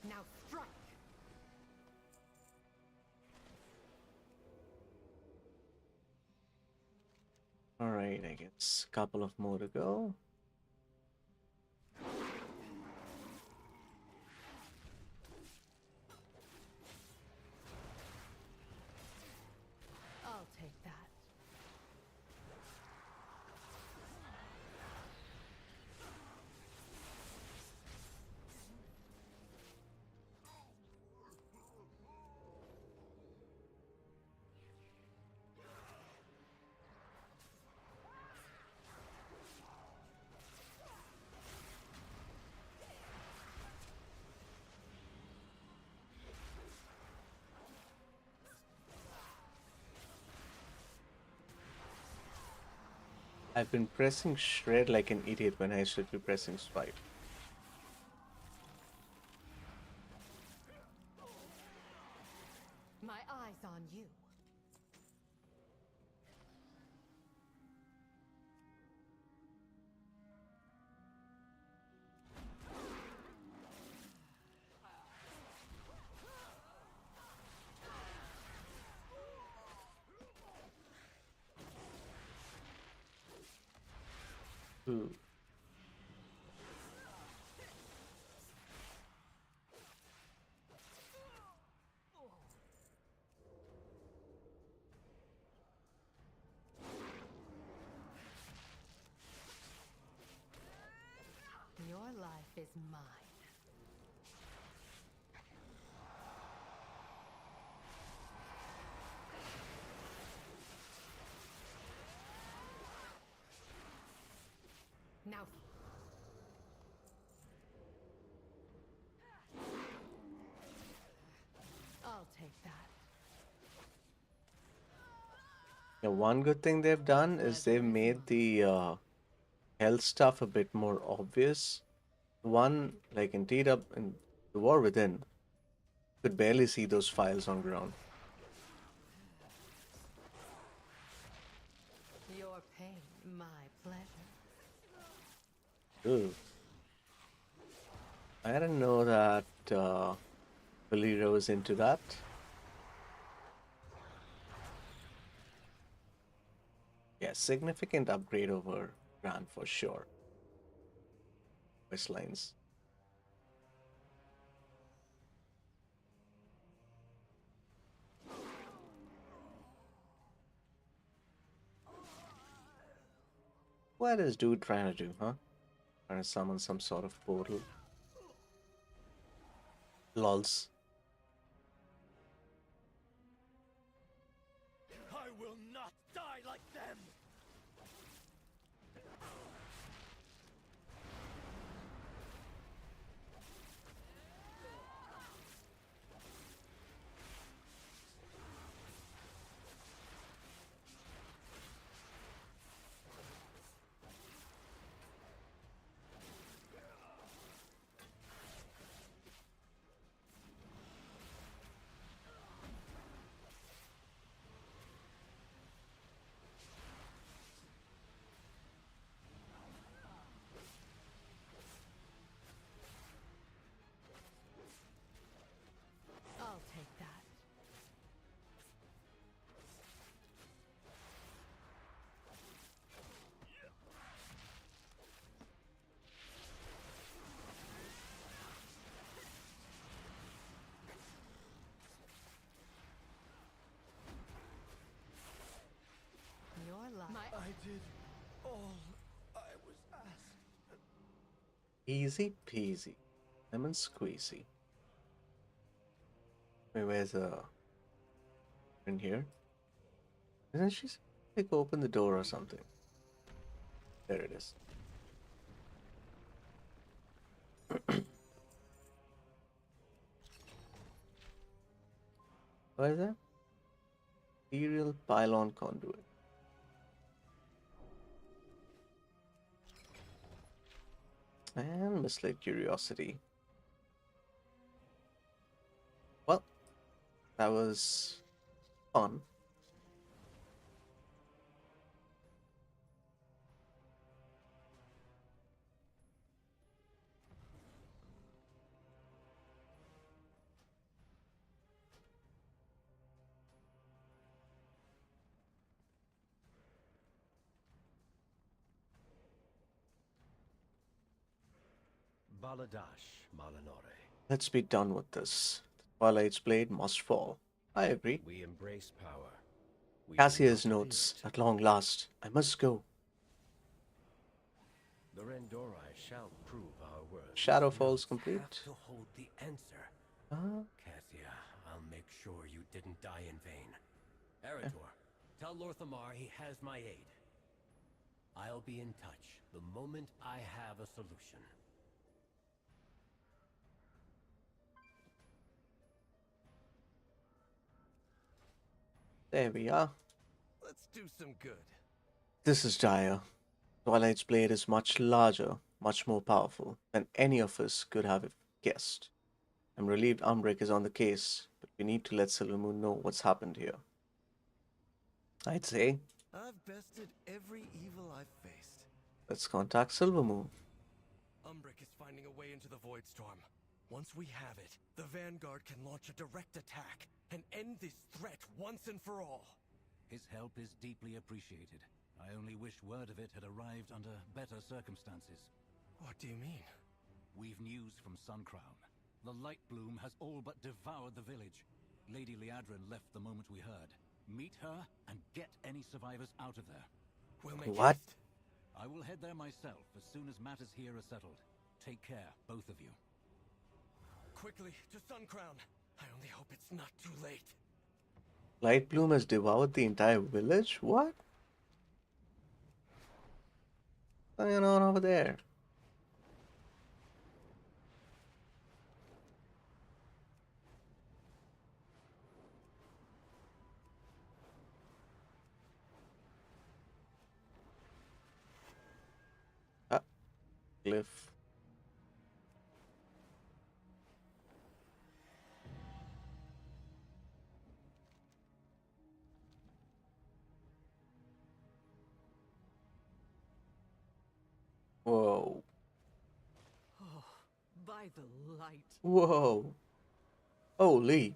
Now strike! Alright, I guess a couple of more to go. I'll take that. I've been pressing shred like an idiot when I should be pressing swipe. My eyes on you. Ooh. Your life is mine. Now. I'll take that. Yeah, one good thing they've done is they've made the health stuff a bit more obvious. One, like indeed up in the War Within, could barely see those files on ground. Your pain, my pleasure. Ooh. I didn't know that Valera was into that. Yeah, significant upgrade over Gran for sure. Quest lines. What is dude trying to do, huh? Trying to summon some sort of portal. Lols. I will not die like them! I'll take that. Your life. I did all I was asked. Easy peasy. Lemon squeezy. Wait, where's in here? Isn't she like open the door or something? There it is. What is that? Imperial pylon conduit. And misled curiosity. Well, that was fun. Baladash, Malinore. Let's be done with this. Twilight's blade must fall. I agree. We embrace power. We Cassia's do not notes. abuse it. At long last, I must go. The Rendorai shall prove our worth. Shadow falls Notes complete. have to hold the answer. Cassia, I'll make sure you didn't die in vain. Eretor, tell Lorthamar he has my aid. I'll be in touch the moment I have a solution. There we are. Let's do some good. This is dire. Twilight's blade is much larger, much more powerful than any of us could have guessed. I'm relieved Umbrick is on the case, but we need to let Silvermoon know what's happened here. I'd say, I've bested every evil I've faced. let's contact Silvermoon. Umbrick is finding a way into the Voidstorm. Once we have it, the Vanguard can launch a direct attack and end this threat once and for all. His help is deeply appreciated. I only wish word of it had arrived under better circumstances. What do you mean? We've news from Suncrown. The Light Bloom has all but devoured the village. Lady Liadrin left the moment we heard. Meet her and get any survivors out of there. We'll make What? haste. I will head there myself as soon as matters here are settled. Take care, both of you. Quickly, to Suncrown. I only hope it's not too late. Light Bloom has devoured the entire village? What? What's going on over there? Ah, glyph. Whoa. Oh, by the light. Whoa. Holy.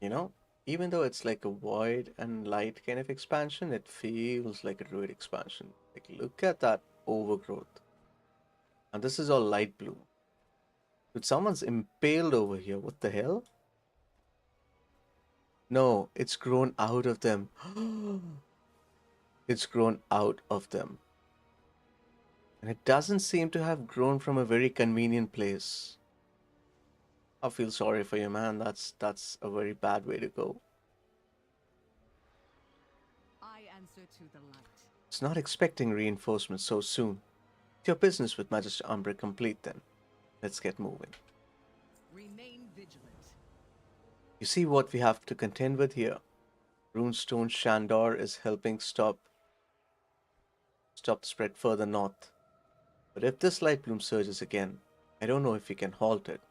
You know, even though it's like a void and light kind of expansion, it feels like a druid expansion. Like, look at that overgrowth. And this is all light blue. Dude, someone's impaled over here. What the hell? No, it's grown out of them. It's grown out of them. And it doesn't seem to have grown from a very convenient place. I feel sorry for you, man. That's a very bad way to go. I answer to the light. It's not expecting reinforcements so soon. Your business with Magister Umbra complete then. Let's get moving. Remain vigilant. You see what we have to contend with here. Runestone Shandor is helping stop the spread further north. But if this light bloom surges again, I don't know if we can halt it.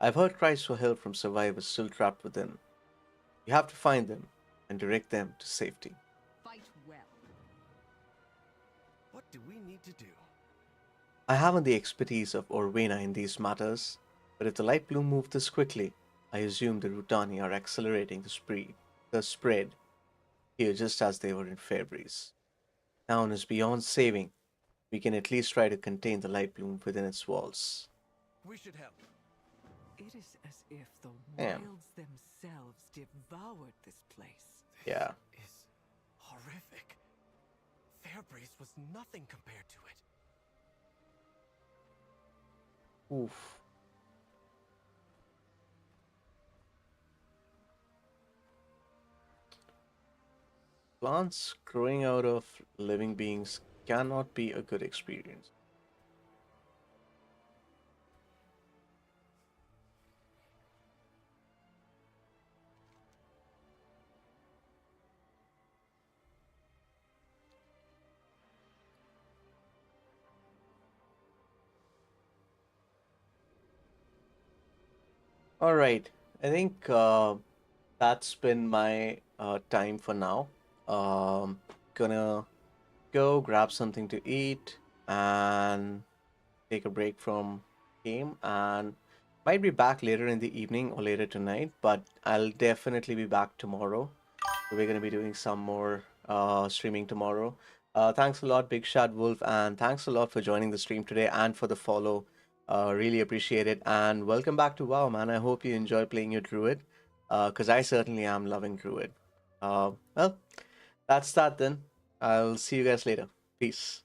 I've heard cries for help from survivors still trapped within. You have to find them and direct them to safety. Fight well. What do we need to do? I haven't the expertise of Orwena in these matters, but if the light bloom moved this quickly, I assume the Rutani are accelerating the spread here just as they were in Fairbreeze. Town is beyond saving. We can at least try to contain the light bloom within its walls. We should help. It is as if the Damn. wilds themselves devoured this place. Yeah. Is horrific. Fairbreeze was nothing compared to it. Oof. Plants growing out of living beings cannot be a good experience. All right, I think that's been my time for now. Gonna go grab something to eat and take a break from game, and might be back later in the evening or later tonight, but I'll definitely be back tomorrow. So we're gonna be doing some more streaming tomorrow. Thanks a lot, Big Shad Wolf, and thanks a lot for joining the stream today and for the follow. Really appreciate it. And welcome back to WoW, man. I hope you enjoy playing your Druid, because I certainly am loving Druid. Well, that's that then. I'll see you guys later. Peace.